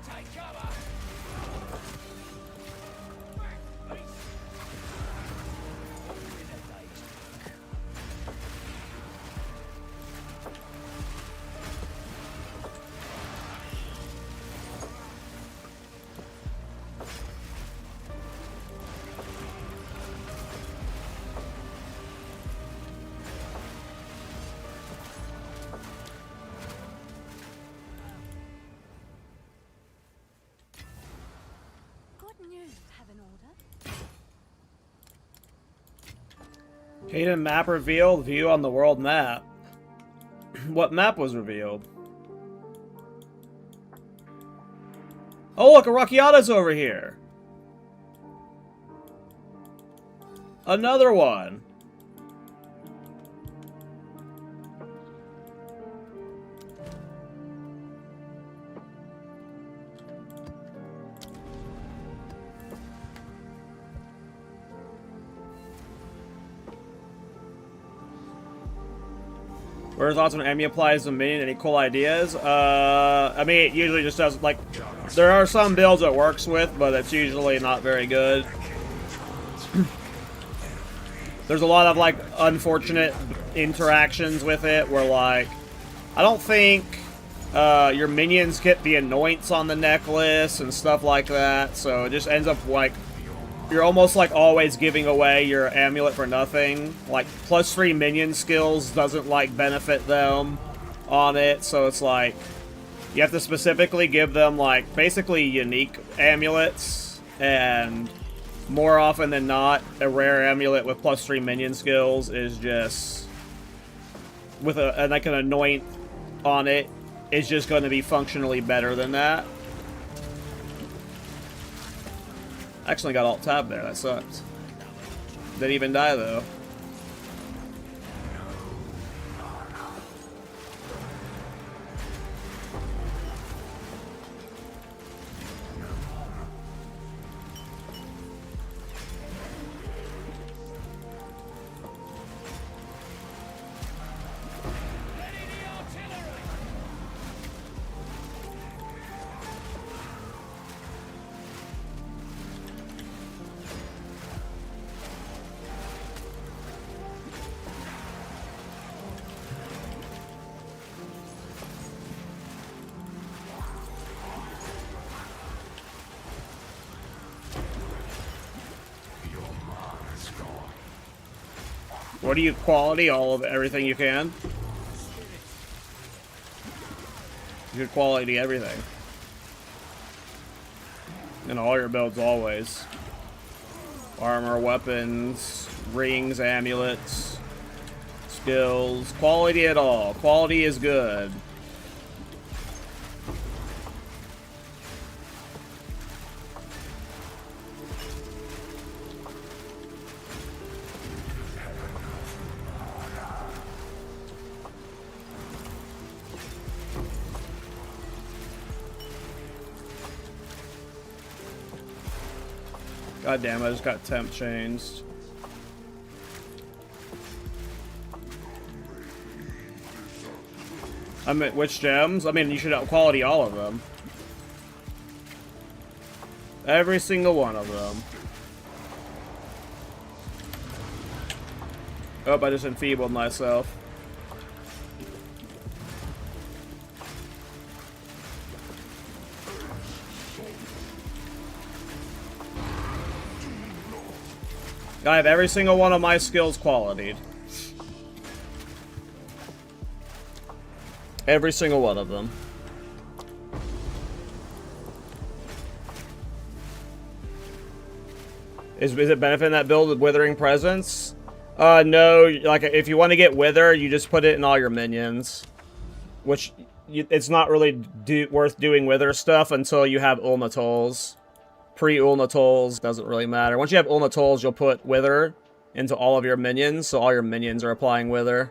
take cover. Good news, Heaven Order. Hidden map revealed. View on the world map. What map was revealed? Oh, look, Arakiata's over here. Another one. What are your thoughts on Emmy applies to minion? Any cool ideas? I mean, it usually just does, like, there are some builds it works with, but it's usually not very good. There's a lot of, like, unfortunate interactions with it where, like, I don't think your minions get the anoints on the necklace and stuff like that, so it just ends up, like, you're almost, like, always giving away your amulet for nothing. Like, +3 minion skills doesn't, like, benefit them on it, so it's like, you have to specifically give them, like, basically unique amulets, and more often than not, a rare amulet with +3 minion skills is just, with like, an anoint on it, is just going to be functionally better than that. I actually got alt tab there, that sucked. Didn't even die though. What do you quality? All of everything you can? Good quality everything. In all your builds always. Armor, weapons, rings, amulets, skills. Quality at all. Quality is good. God damn, I just got temp changed. I mean, which gems? I mean, you should have quality all of them. Every single one of them. Oh, I just enfeebled myself. I have every single one of my skills qualityed. Every single one of them. Is it benefiting that build with Withering Presence? No, like, if you want to get Wither, you just put it in all your minions. Which, it's not really worth doing Wither stuff until you have Ulnatols. Pre-Ulnatols doesn't really matter. Once you have Ulnatols, you'll put Wither into all of your minions, so all your minions are applying Wither.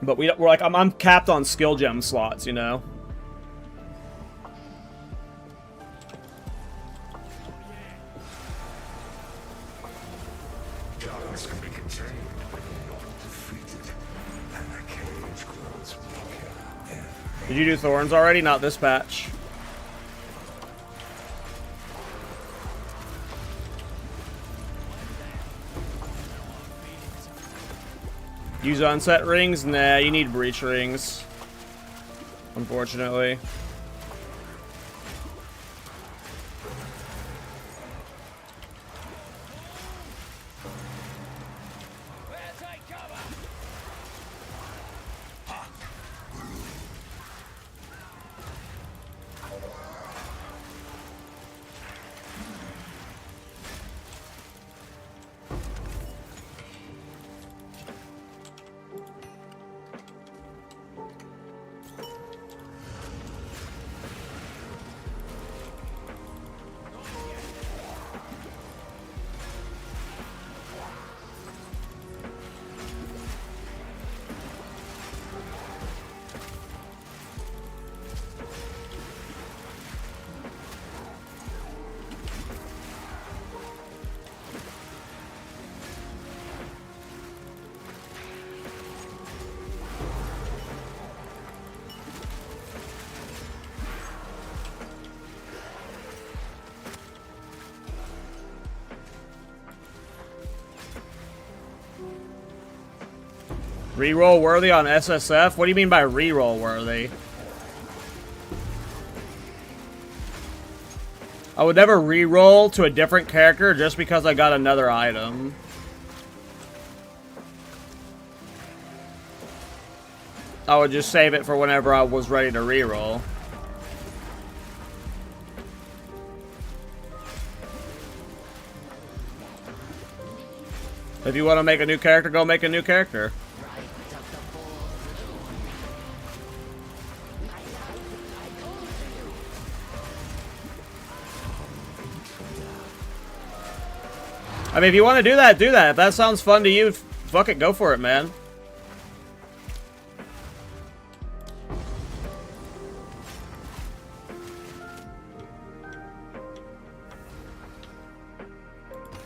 But we're like, I'm capped on skill gem slots, you know? Did you do thorns already? Not this patch. Use unset rings? Nah, you need breach rings. Unfortunately. Reroll worthy on SSF? What do you mean by reroll worthy? I would never reroll to a different character just because I got another item. I would just save it for whenever I was ready to reroll. If you want to make a new character, go make a new character. I mean, if you want to do that, do that. If that sounds fun to you, fuck it, go for it, man.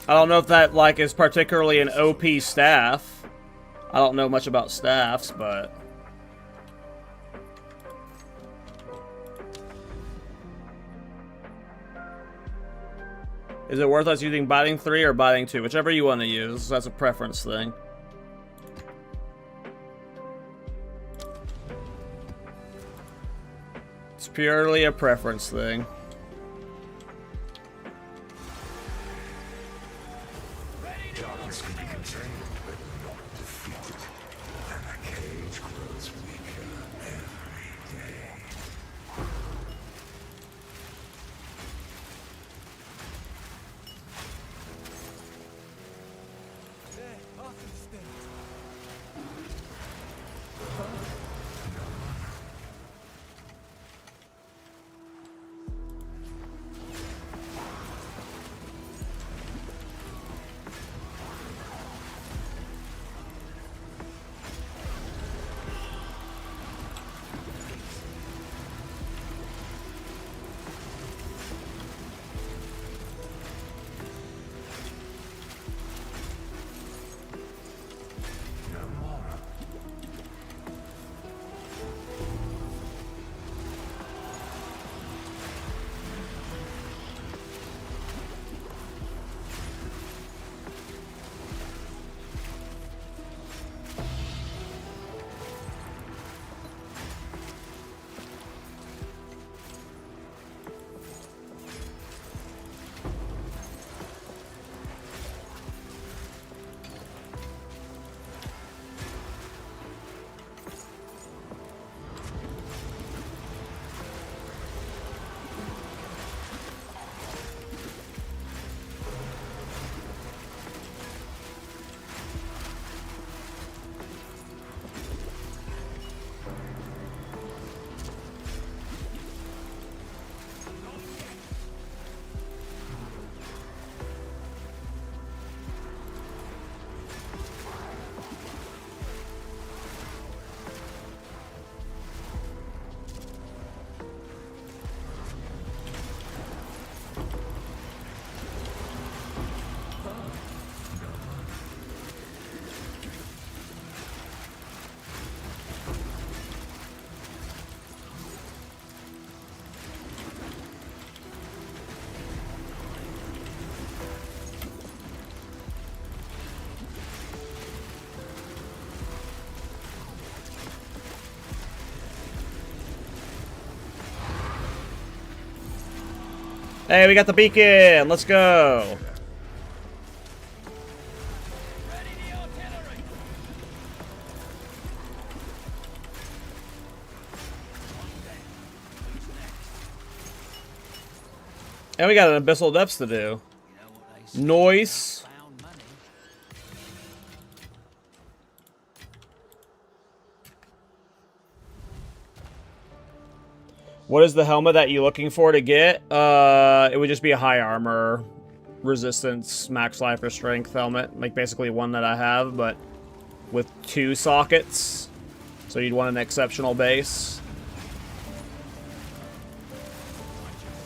I don't know if that, like, is particularly an OP staff. I don't know much about staffs, but... Is it worth us using Biting 3 or Biting 2? Whichever you want to use. That's a preference thing. It's purely a preference thing. Hey, we got the beacon. Let's go. And we got an Abyssal Depths to do. Noise. What is the helmet that you're looking for to get? It would just be a high armor, resistance, max life or strength helmet. Like basically one that I have, but with 2 sockets. So you'd want an exceptional base.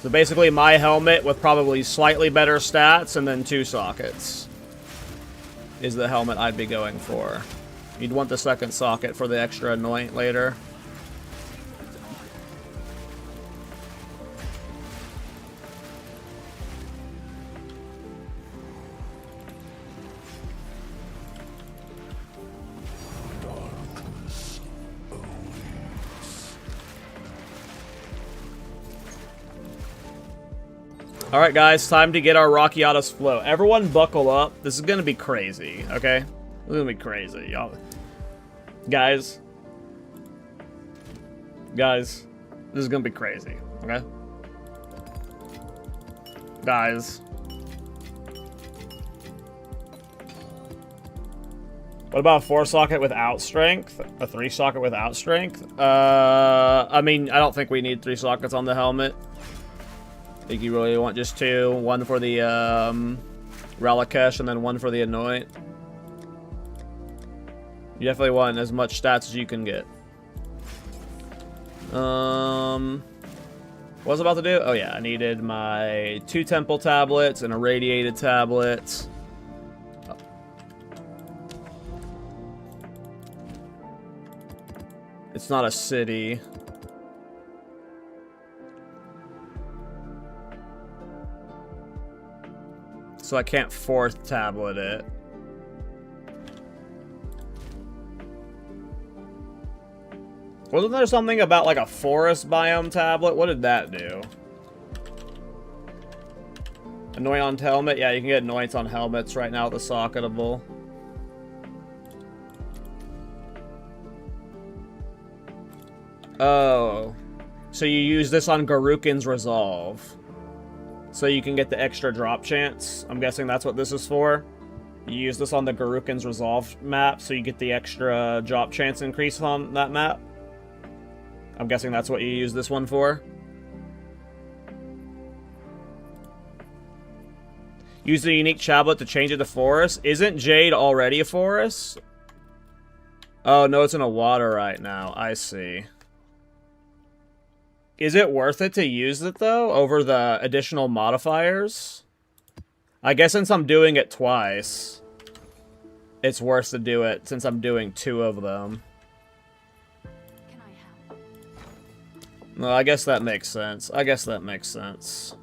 So basically my helmet with probably slightly better stats and then 2 sockets is the helmet I'd be going for. You'd want the 2nd socket for the extra anoint later. Alright guys, time to get our Rockiatus flow. Everyone buckle up. This is gonna be crazy, okay? This is gonna be crazy, y'all. Guys. Guys. This is gonna be crazy, okay? Guys. What about a 4-socket without strength? A 3-socket without strength? I mean, I don't think we need 3 sockets on the helmet. I think you really want just 2. 1 for the Relicash and then 1 for the Anoint. You definitely want as much stats as you can get. What was I about to do? Oh yeah, I needed my 2 Temple tablets and a Radiated tablet. It's not a city. So I can't 4th tablet it. Wasn't there something about like a forest biome tablet? What did that do? Anoint on helmet? Yeah, you can get anoints on helmets right now with the socketable. Oh. So you use this on Garukin's Resolve. So you can get the extra drop chance. I'm guessing that's what this is for. You use this on the Garukin's Resolve map, so you get the extra drop chance increase on that map. I'm guessing that's what you use this one for. Use the unique tablet to change it to forest. Isn't Jade already a forest? Oh, no, it's in a water right now. I see. Is it worth it to use it, though, over the additional modifiers? I guess since I'm doing it twice, it's worth to do it since I'm doing 2 of them. Can I help? No, I guess that makes sense. I guess that makes sense.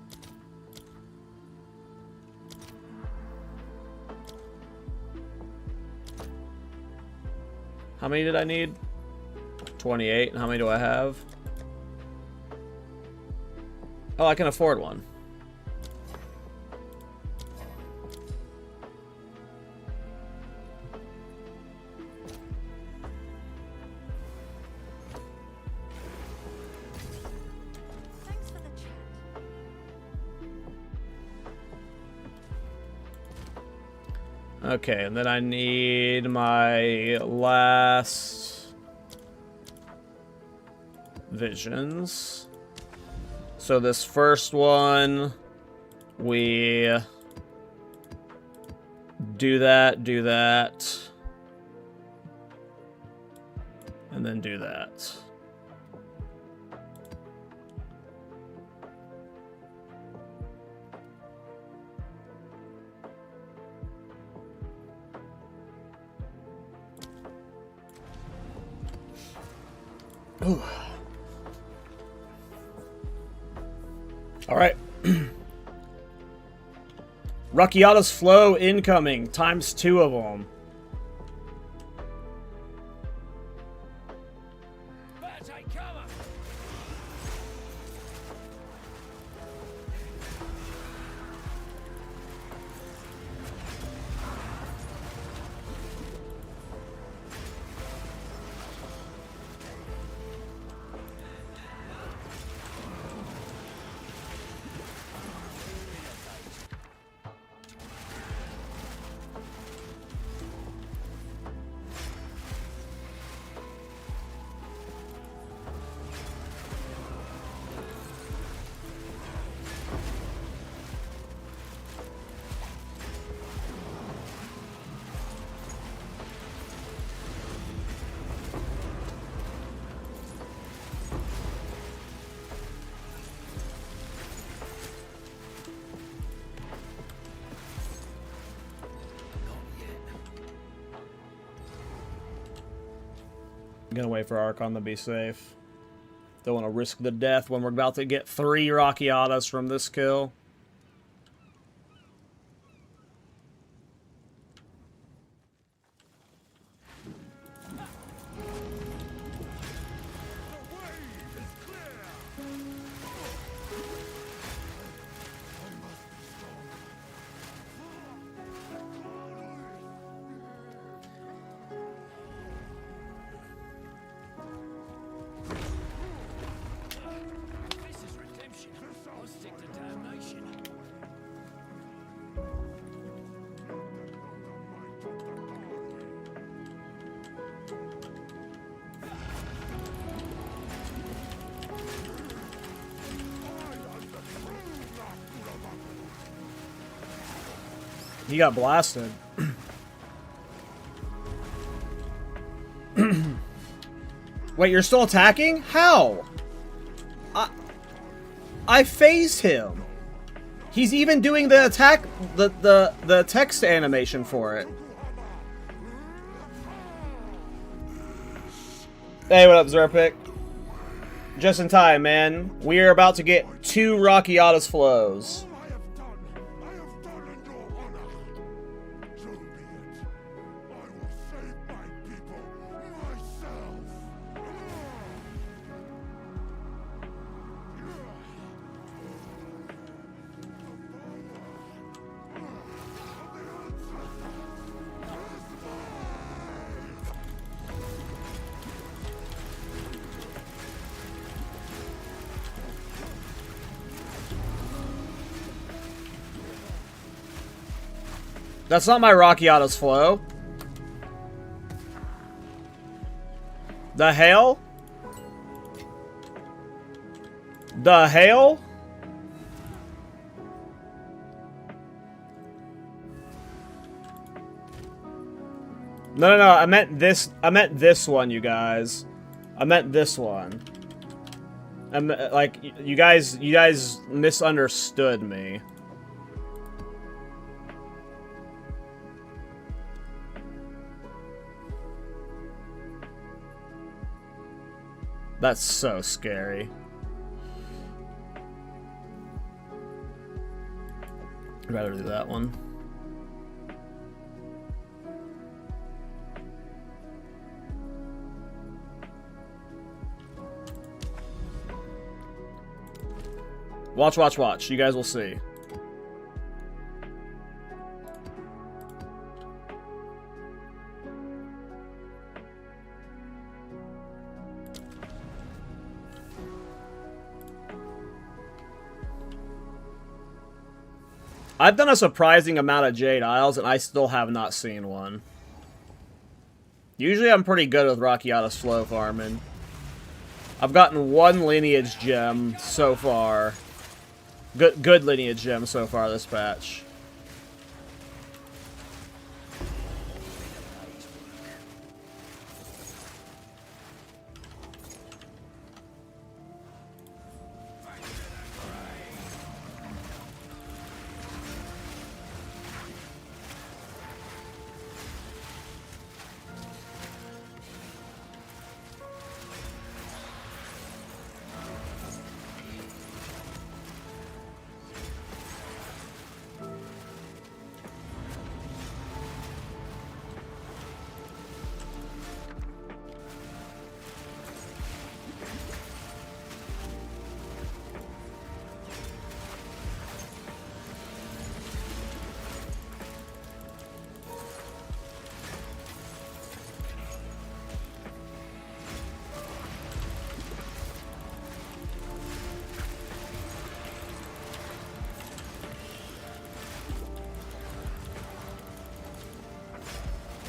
How many did I need? 28. And how many do I have? Oh, I can afford one. Thanks for the chat. Okay, and then I need my last visions. So this first one, we do that, and then do that. Ooh. All right. Rockiatus flow incoming, times 2 of them. I'm gonna wait for Archon to be safe. Don't want to risk the death when we're about to get 3 Rockiatas from this kill. This is redemption. I'll stick to damnation. He got blasted. Wait, you're still attacking? How? I phased him. He's even doing the attack, the text animation for it. Hey, what up, Zerpic? Just in time, man. We are about to get 2 Rockiatas flows. That's not my Rockiata's flow. The hell? The hell? No, I meant this one, you guys. I meant this one. Like, you guys misunderstood me. That's so scary. I'd rather do that one. Watch, watch, watch. You guys will see. I've done a surprising amount of Jade Isles, and I still have not seen one. Usually I'm pretty good with Rockiata's flow farming. I've gotten 1 lineage gem so far. Good lineage gem so far this patch.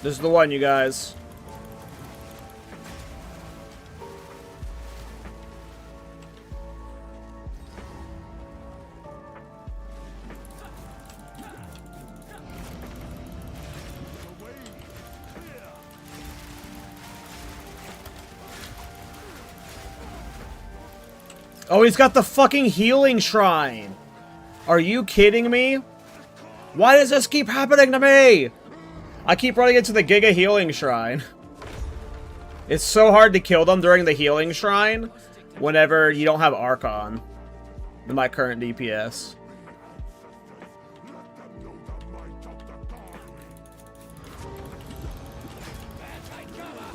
This is the one, you guys. Oh, he's got the fucking healing shrine. Are you kidding me? Why does this keep happening to me? I keep running into the Giga Healing Shrine. It's so hard to kill them during the healing shrine whenever you don't have Archon in my current DPS.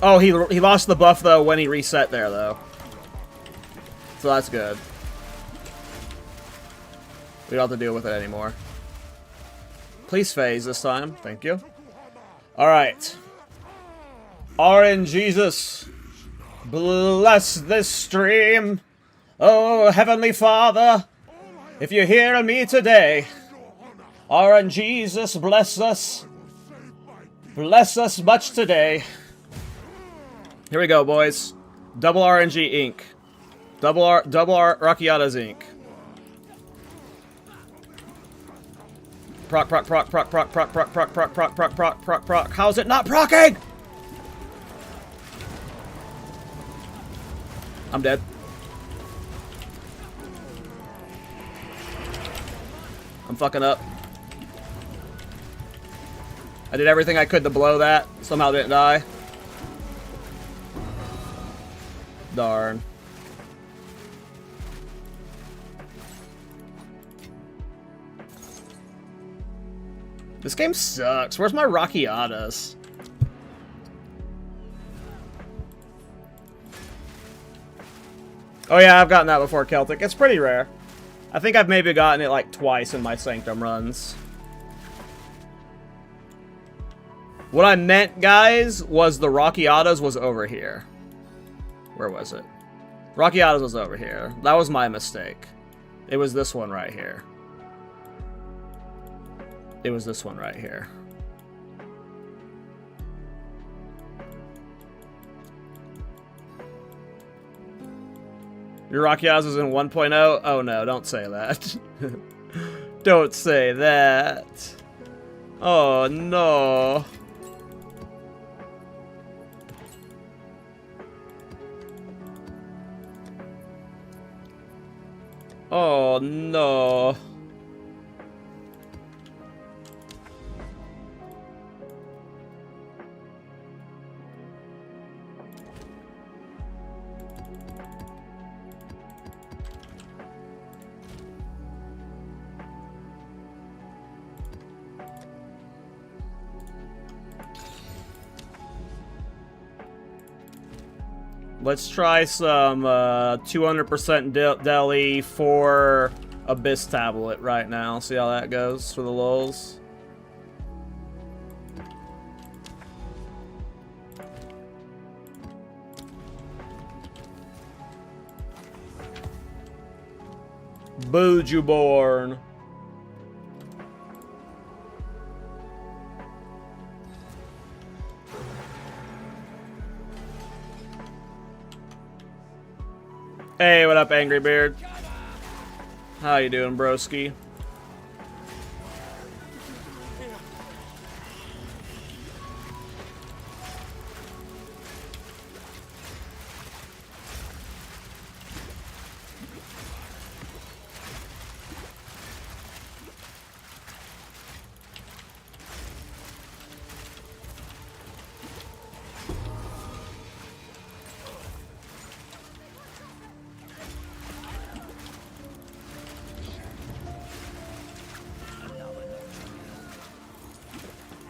Oh, he lost the buff, though, when he reset there, though. So that's good. We don't have to deal with it anymore. Please phase this time. Thank you. Alright. RNGesus, bless this stream. Oh, Heavenly Father, if you hear me today, RNGesus, bless us. Bless us much today. Here we go, boys. Double RNG ink. Double Rakiata's ink. Proc, proc, proc, proc, proc, proc, proc, proc, proc, proc, proc, proc, proc, proc. How's it not procking? I'm dead. I'm fucking up. I did everything I could to blow that. Somehow didn't die. Darn. This game sucks. Where's my Rakiatas? Oh yeah, I've gotten that before, Celtic. It's pretty rare. I think I've maybe gotten it like twice in my Sanctum runs. What I meant, guys, was the Rakiatas was over here. Where was it? Rakiatas was over here. That was my mistake. It was this one right here. It was this one right here. Your Rakiatas is in 1.0? Oh no, don't say that. Don't say that. Oh no. Oh no. Let's try some 200% deli for Abyss Tablet right now. See how that goes for the lulz. Bojuborn. Hey, what up, Angry Beard? How you doing, broski?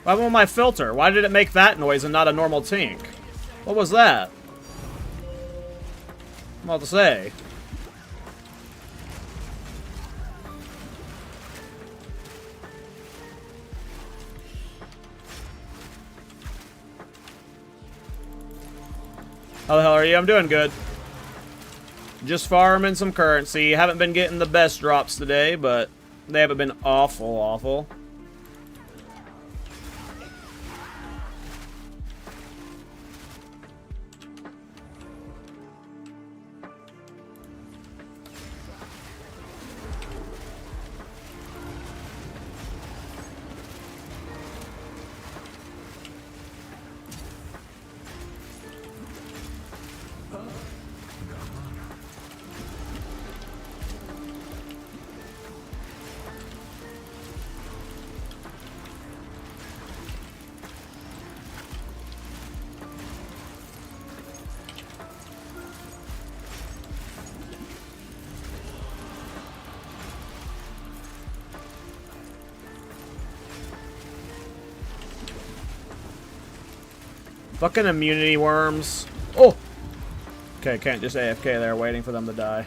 What happened with my filter? Why did it make that noise and not a normal tink? What was that? I'm about to say. How the hell are you? I'm doing good. Just farming some currency. Haven't been getting the best drops today, but they haven't been awful. Fucking immunity worms. Oh! Okay, can't just AFK there waiting for them to die.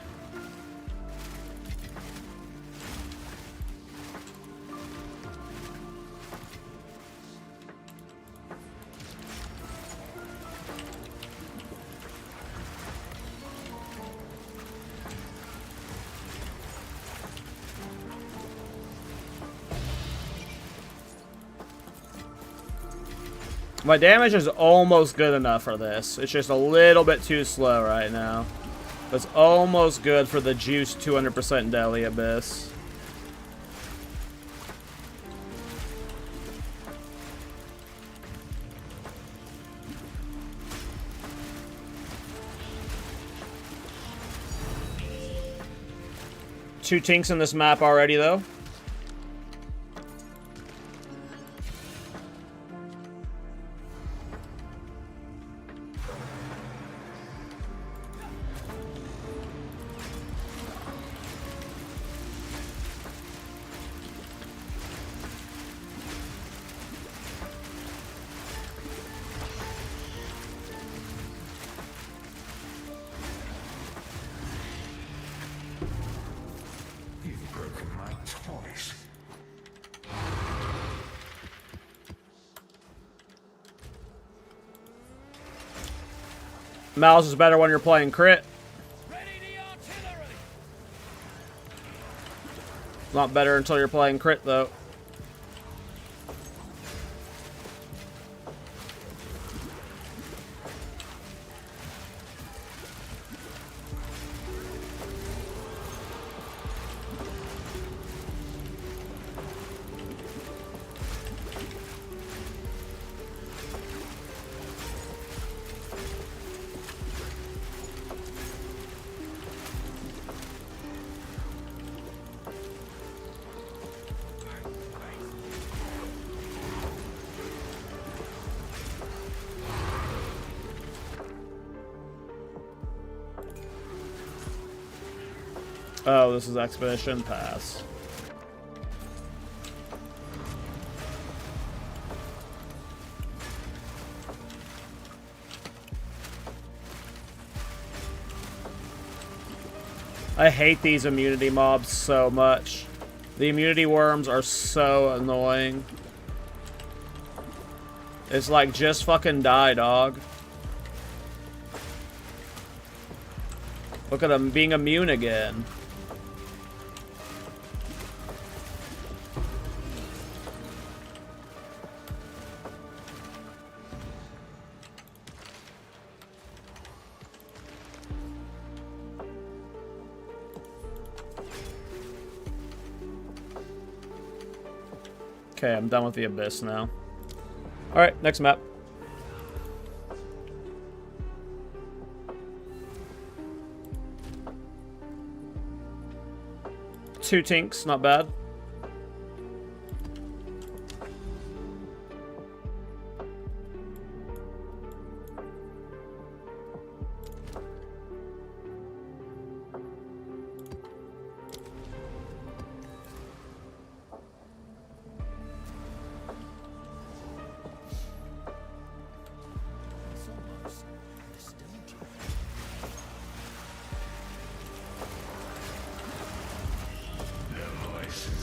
My damage is almost good enough for this. It's just a little bit too slow right now. It's almost good for the juice 200% Deli Abyss. Two tinks in this map already, though. You've broken my toys. Mouse is better when you're playing crit. Ready the artillery! Not better until you're playing crit, though. Oh, this is Expedition Pass. I hate these immunity mobs so much. The immunity worms are so annoying. It's like, just fucking die, dog. Look at them being immune again. Okay, I'm done with the Abyss now. Alright, next map. Two tinks, not bad. It's almost nostalgia. Their voices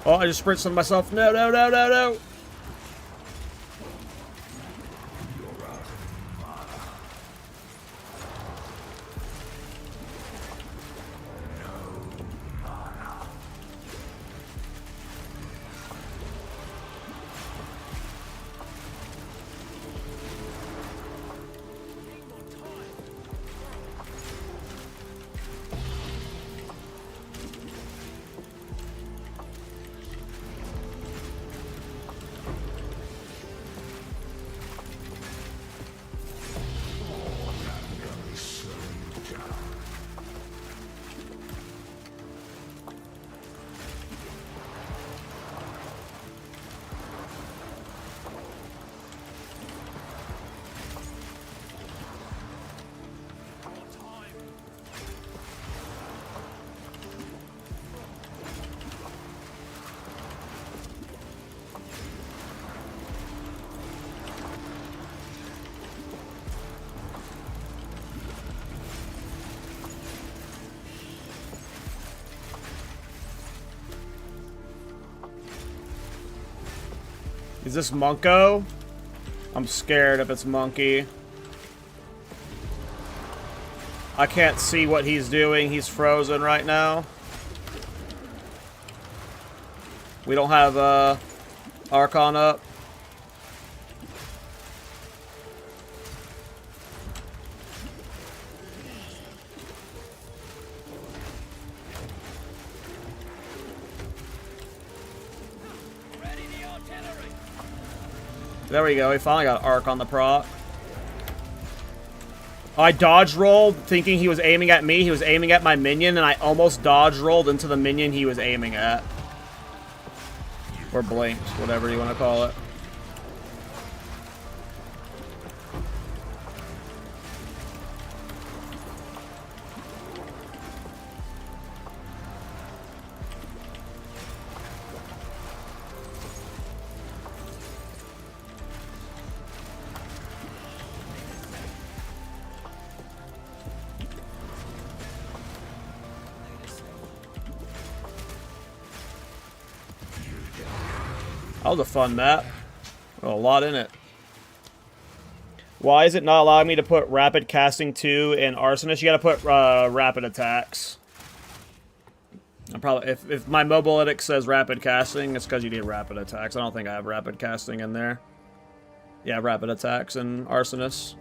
Oh, I just spritzed on myself. No, no, no, no, no. Is this Monko? I'm scared if it's Monkey. I can't see what he's doing. He's frozen right now. We don't have Archon up. There we go. We finally got Arc on the proc. I dodge rolled thinking he was aiming at me. He was aiming at my minion, and I almost dodge rolled into the minion he was aiming at. Or blinked, whatever you want to call it. That was a fun map. Oh, a lot in it. Why is it not allowing me to put Rapid Casting 2 in Arsonist? You gotta put Rapid Attacks. I'm probably if my Mobilytics says Rapid Casting, it's because you need Rapid Attacks. I don't think I have Rapid Casting in there. Yeah, Rapid Attacks in Arsonist.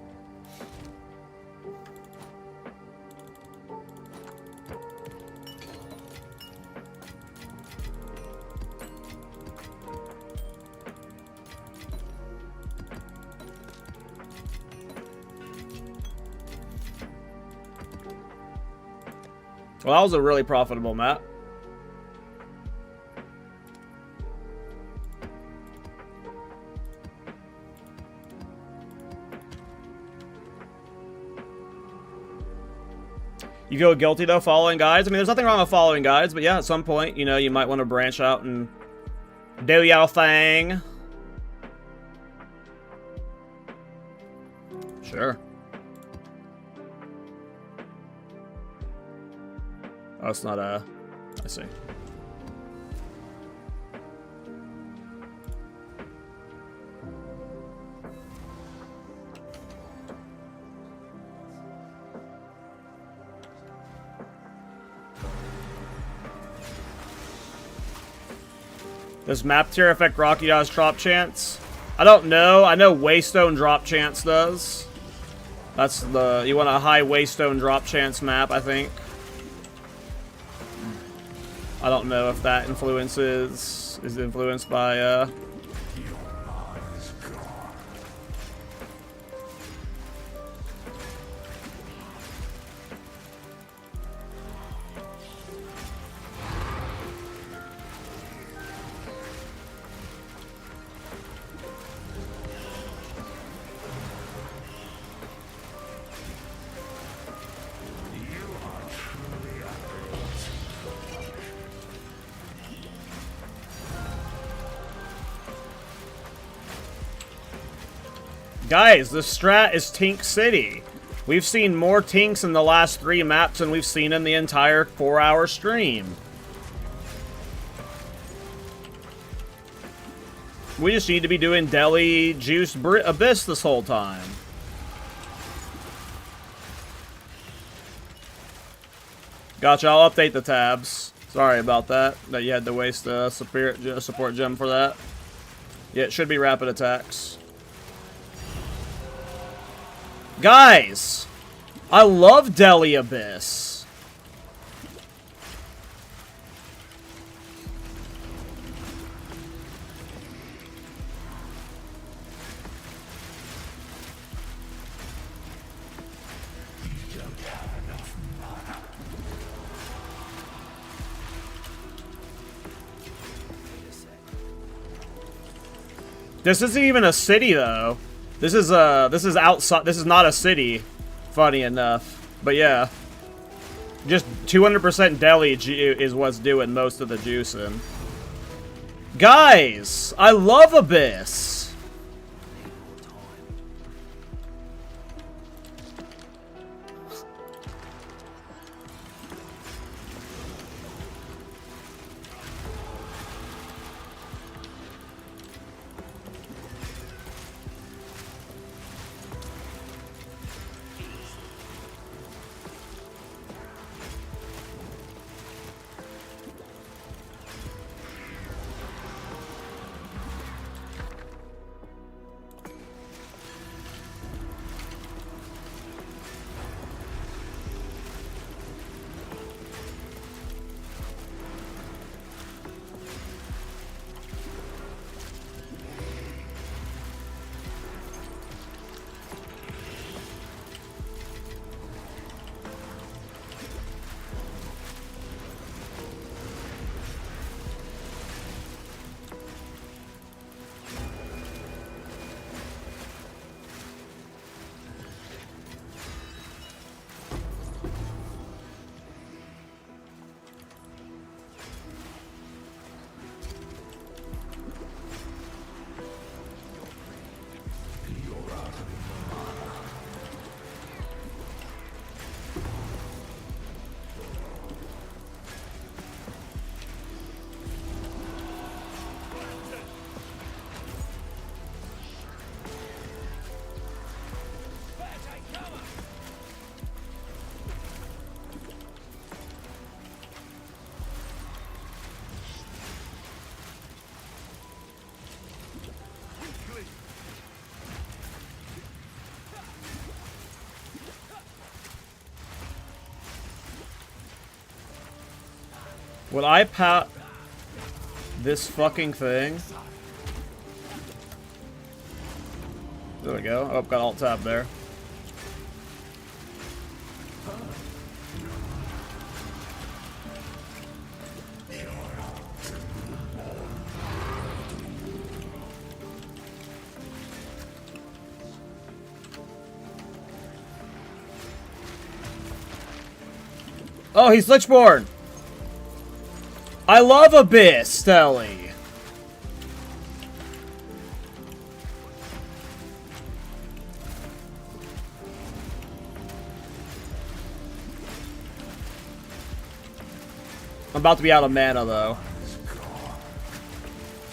Well, that was a really profitable map. You feel guilty, though, following guides? I mean, there's nothing wrong with following guides, but yeah, at some point, you know, you might want to branch out and do your thing. Sure. Oh, it's not a... I see. Does map tier affect Rocky Dodge drop chance? I don't know. I know Waystone drop chance does. That's the... You want a high Waystone drop chance map, I think. I don't know if that is influenced by, Guys, the strat is Tink City. We've seen more Tinks in the last 3 maps than we've seen in the entire 4-hour stream. We just need to be doing Deli Juice Abyss this whole time. Gotcha, I'll update the tabs. Sorry about that you had to waste a support gem for that. Yeah, it should be rapid attacks. Guys! I love Deli Abyss. This isn't even a city though. This is outside. This is not a city. Funny enough, but yeah, just 200% deli is what's doing most of the juicing. Guys, I love Abyss. Would I pat this fucking thing? There we go. Oh, got alt tab there. Oh, he's Lichborn! I love Abyss, Stelly. I'm about to be out of mana, though.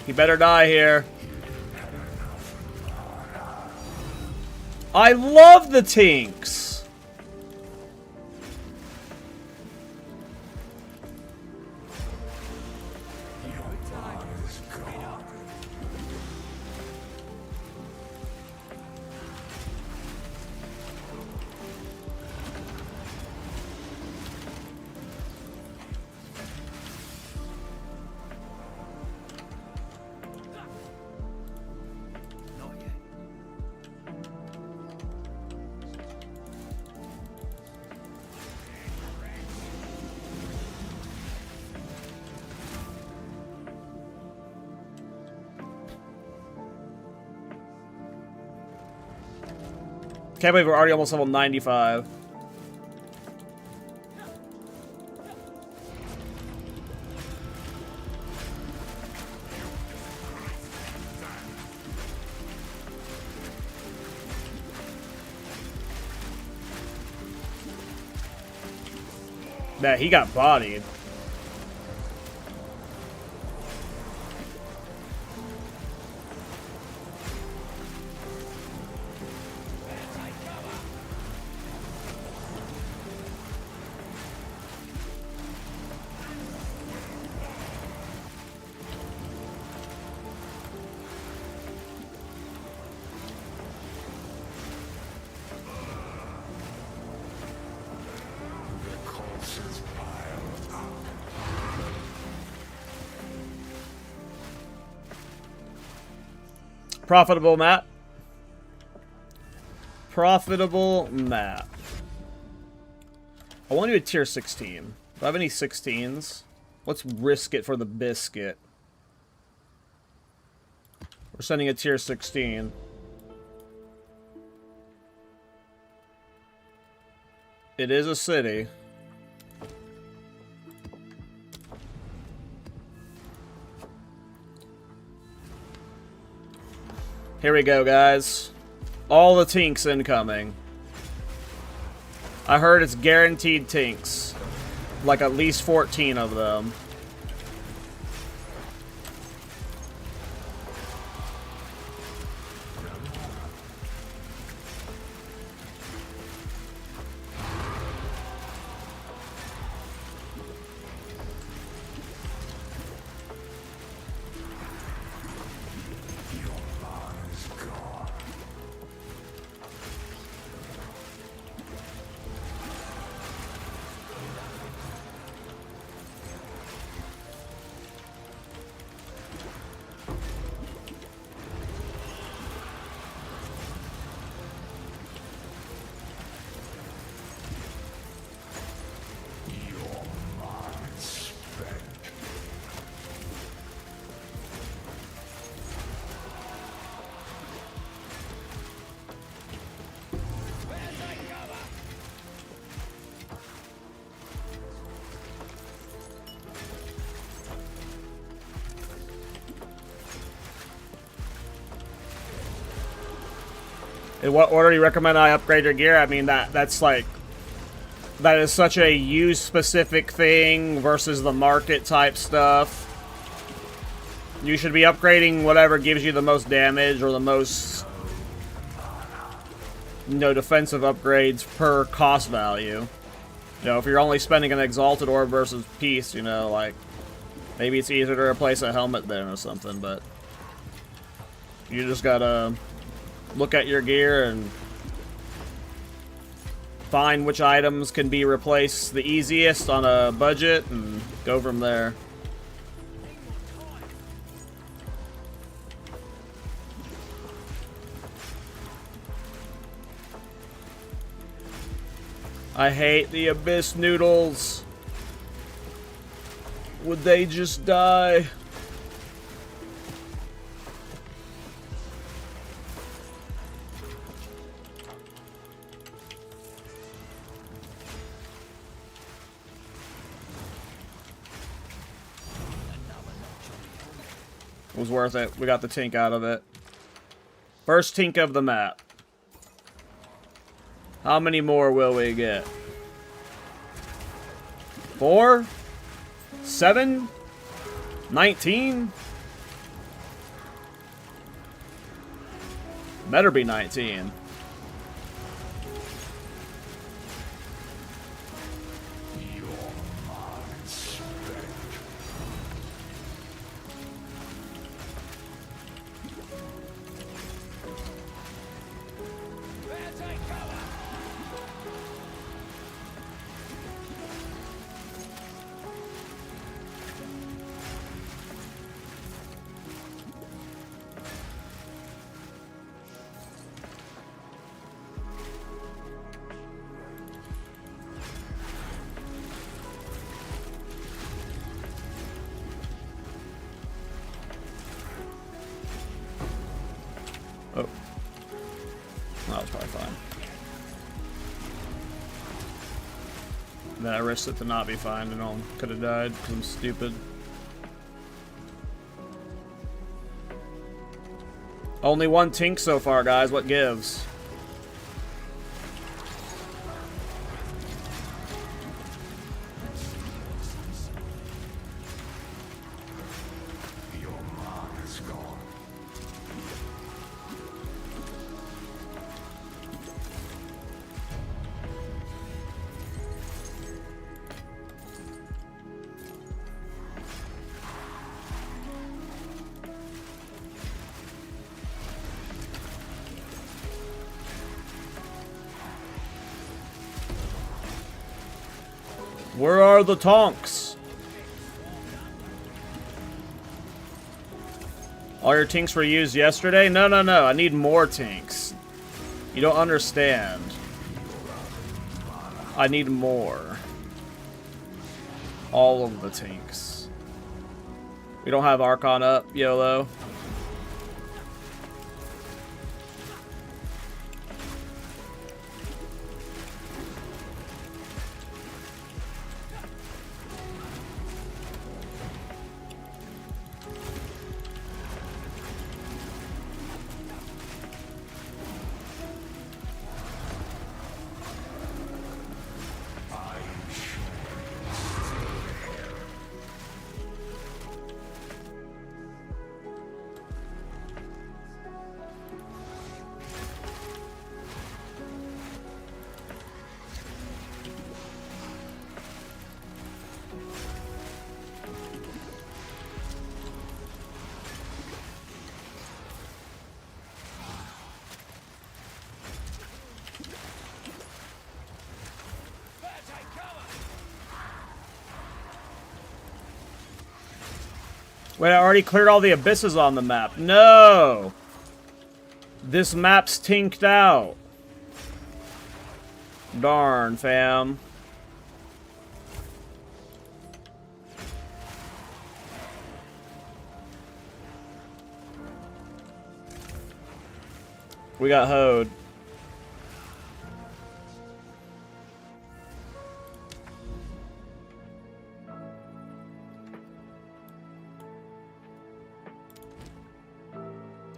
He better die here. I love the Tinks. Can't believe we're already almost level 95. Yeah, he got bodied. Profitable map. Profitable map. I want to do a tier 16. Do I have any 16s? Let's risk it for the biscuit. We're sending a tier 16. It is a city. Here we go, guys. All the tinks incoming. I heard it's guaranteed tinks. Like at least 14 of them. In what order do you recommend I upgrade your gear? I mean, that's like... That is such a use-specific thing versus the market type stuff. You should be upgrading whatever gives you the most damage or the most... You know, defensive upgrades per cost value. You know, if you're only spending an Exalted Orb versus Peace, you know, like... Maybe it's easier to replace a helmet then or something, but... You just gotta... Look at your gear and find which items can be replaced the easiest on a budget and go from there. I hate the Abyss Noodles. Would they just die? It was worth it. We got the tink out of it. First tink of the map. How many more will we get? 4? 7? 19? Better be 19. Oh. That was probably fine. Then I risked it to not be fine and all could have died because I'm stupid. Only one tink so far, guys. What gives? Where are the tonks? All your tinks were used yesterday? No, no, no. I need more tinks. You don't understand. I need more. All of the tinks. We don't have Archon up, YOLO. Wait, I already cleared all the abysses on the map. No! This map's tinked out. Darn, fam. We got hoed.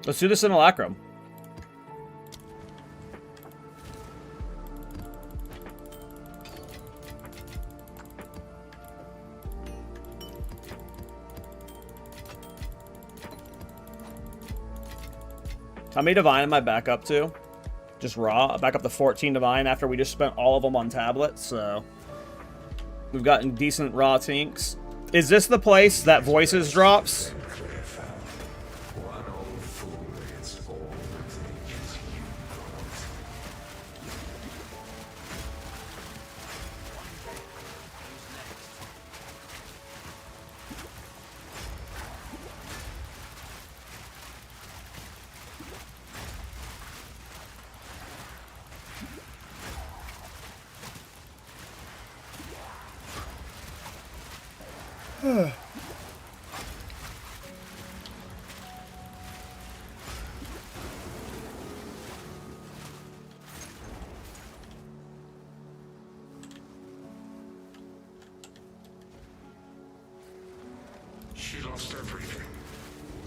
Let's do this in Alacrum. How many divine am I back up to? Just raw? Back up to 14 divine after we just spent all of them on tablets, so... We've gotten decent raw tinks. Is this the place that voices drops? She lost everything.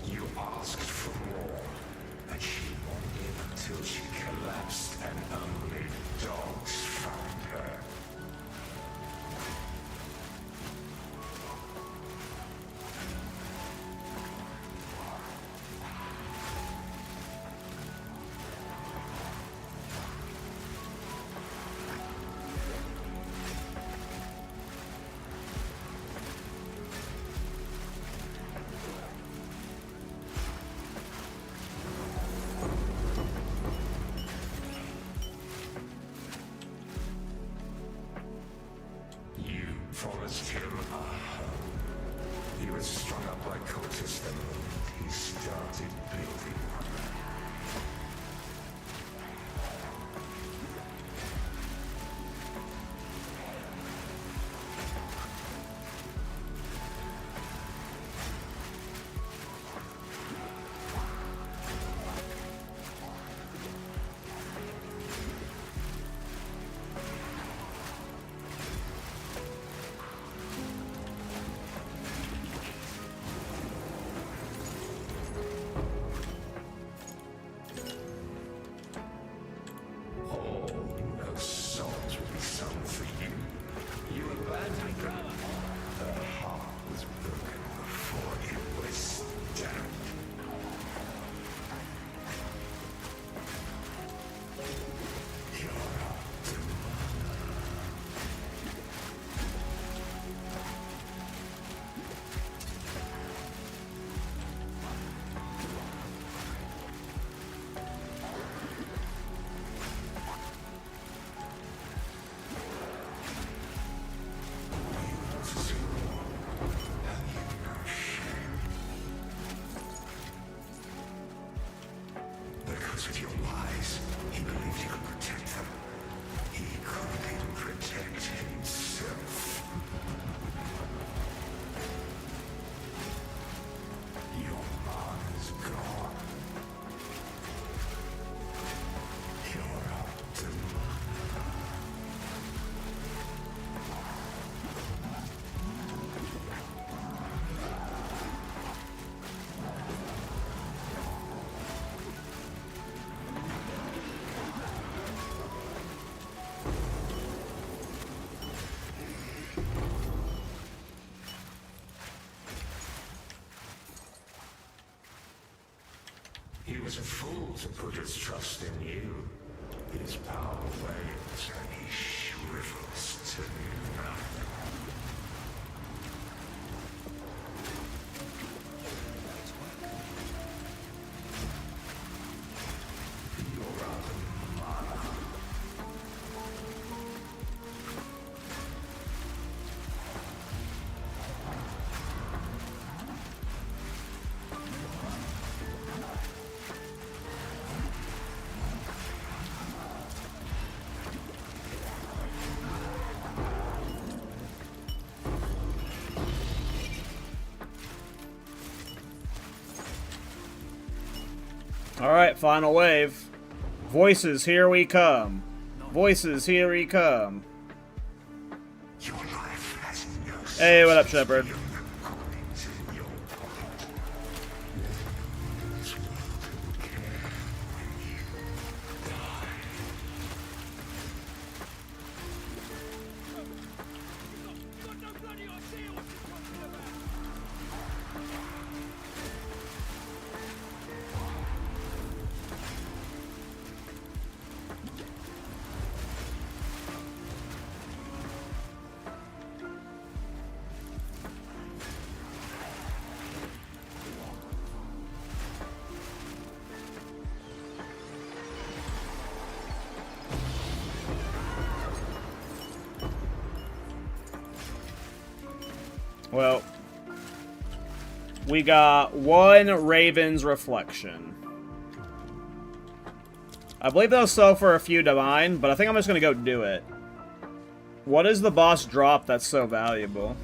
You asked for more, and she wanted until she collapsed, and only dogs found her. Promised him a home. He was strung up by cultists the moment he started building one. is a fool to put his trust in you. His power wanes and he shrivels to nothing. Alright, final wave. Voices, here we come. Voices, here we come. Your life has no Hey, what up, Shepard? coins in your pocket. This world will care when you die. You got no bloody idea what you're talking about! Well, we got one Raven's Reflection. I believe they'll sell for a few divine, but I think I'm just going to go do it. What is the boss drop that's so valuable?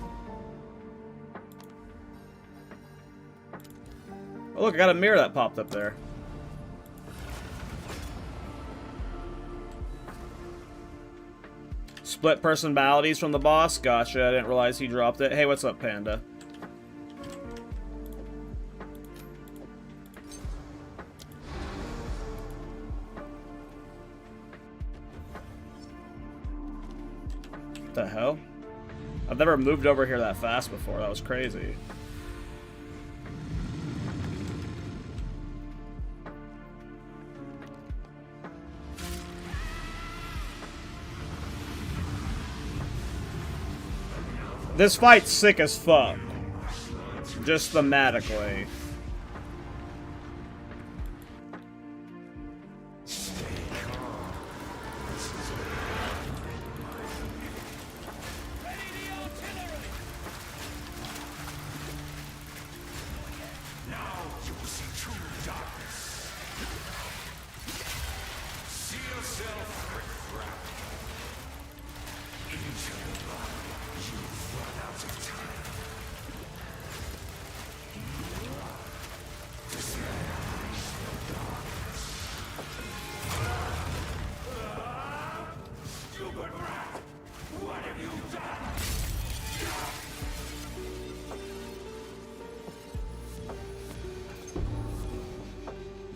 Oh, look, I got a mirror that popped up there. Split personalities from the boss? Gotcha, I didn't realize he dropped it. Hey, what's up, Panda? What the hell? I've never moved over here that fast before. That was crazy. This fight's sick as fuck. Just thematically. Ready the artillery! Now you will see true darkness. See yourself riff-raff. Into the light. You've run out of time. Stupid rat! What have you done?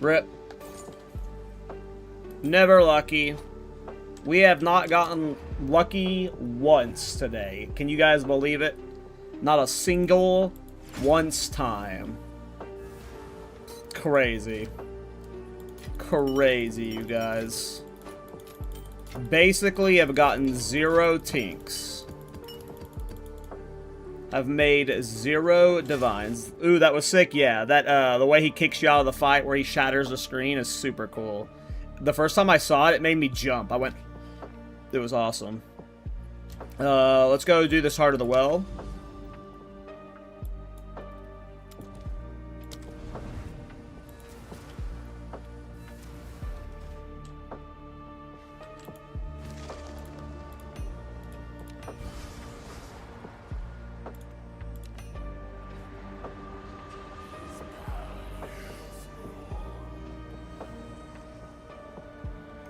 Rip. Never lucky. We have not gotten lucky once today. Can you guys believe it? Not a single once time. Crazy. Crazy, you guys. Basically, I've gotten 0 tinks. I've made 0 divines. Ooh, that was sick. Yeah, that the way he kicks you out of the fight, where he shatters the screen, is super cool. The first time I saw it, it made me jump. I went. It was awesome. Let's go do this Heart of the Well.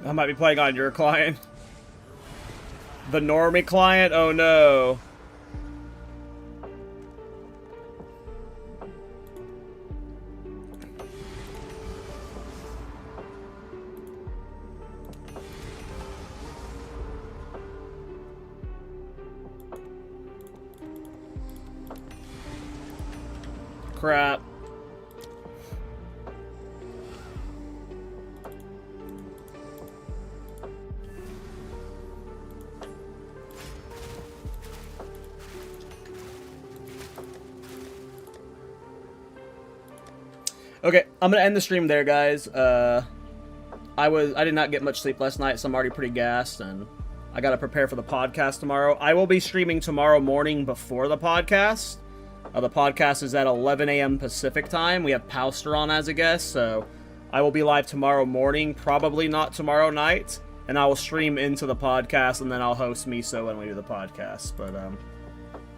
I might be playing on your client. The normie client? Oh no. Crap. Okay, I'm gonna end the stream there, guys. I did not get much sleep last night, so I'm already pretty gassed, and I gotta prepare for the podcast tomorrow. I will be streaming tomorrow morning before the podcast. The podcast is at 11 a.m. Pacific time. We have Pauster on as a guest, so I will be live tomorrow morning, probably not tomorrow night, and I will stream into the podcast, and then I'll host Miso when we do the podcast. But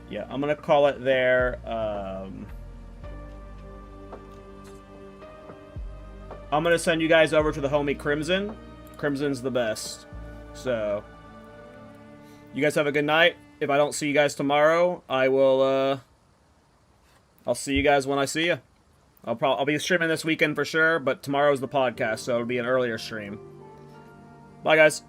yeah, I'm gonna call it there. I'm going to send you guys over to the homie Crimson. Crimson's the best. So, you guys have a good night. If I don't see you guys tomorrow, I'll see you guys when I see you. I'll be streaming this weekend for sure, but tomorrow's the podcast, so it'll be an earlier stream. Bye, guys.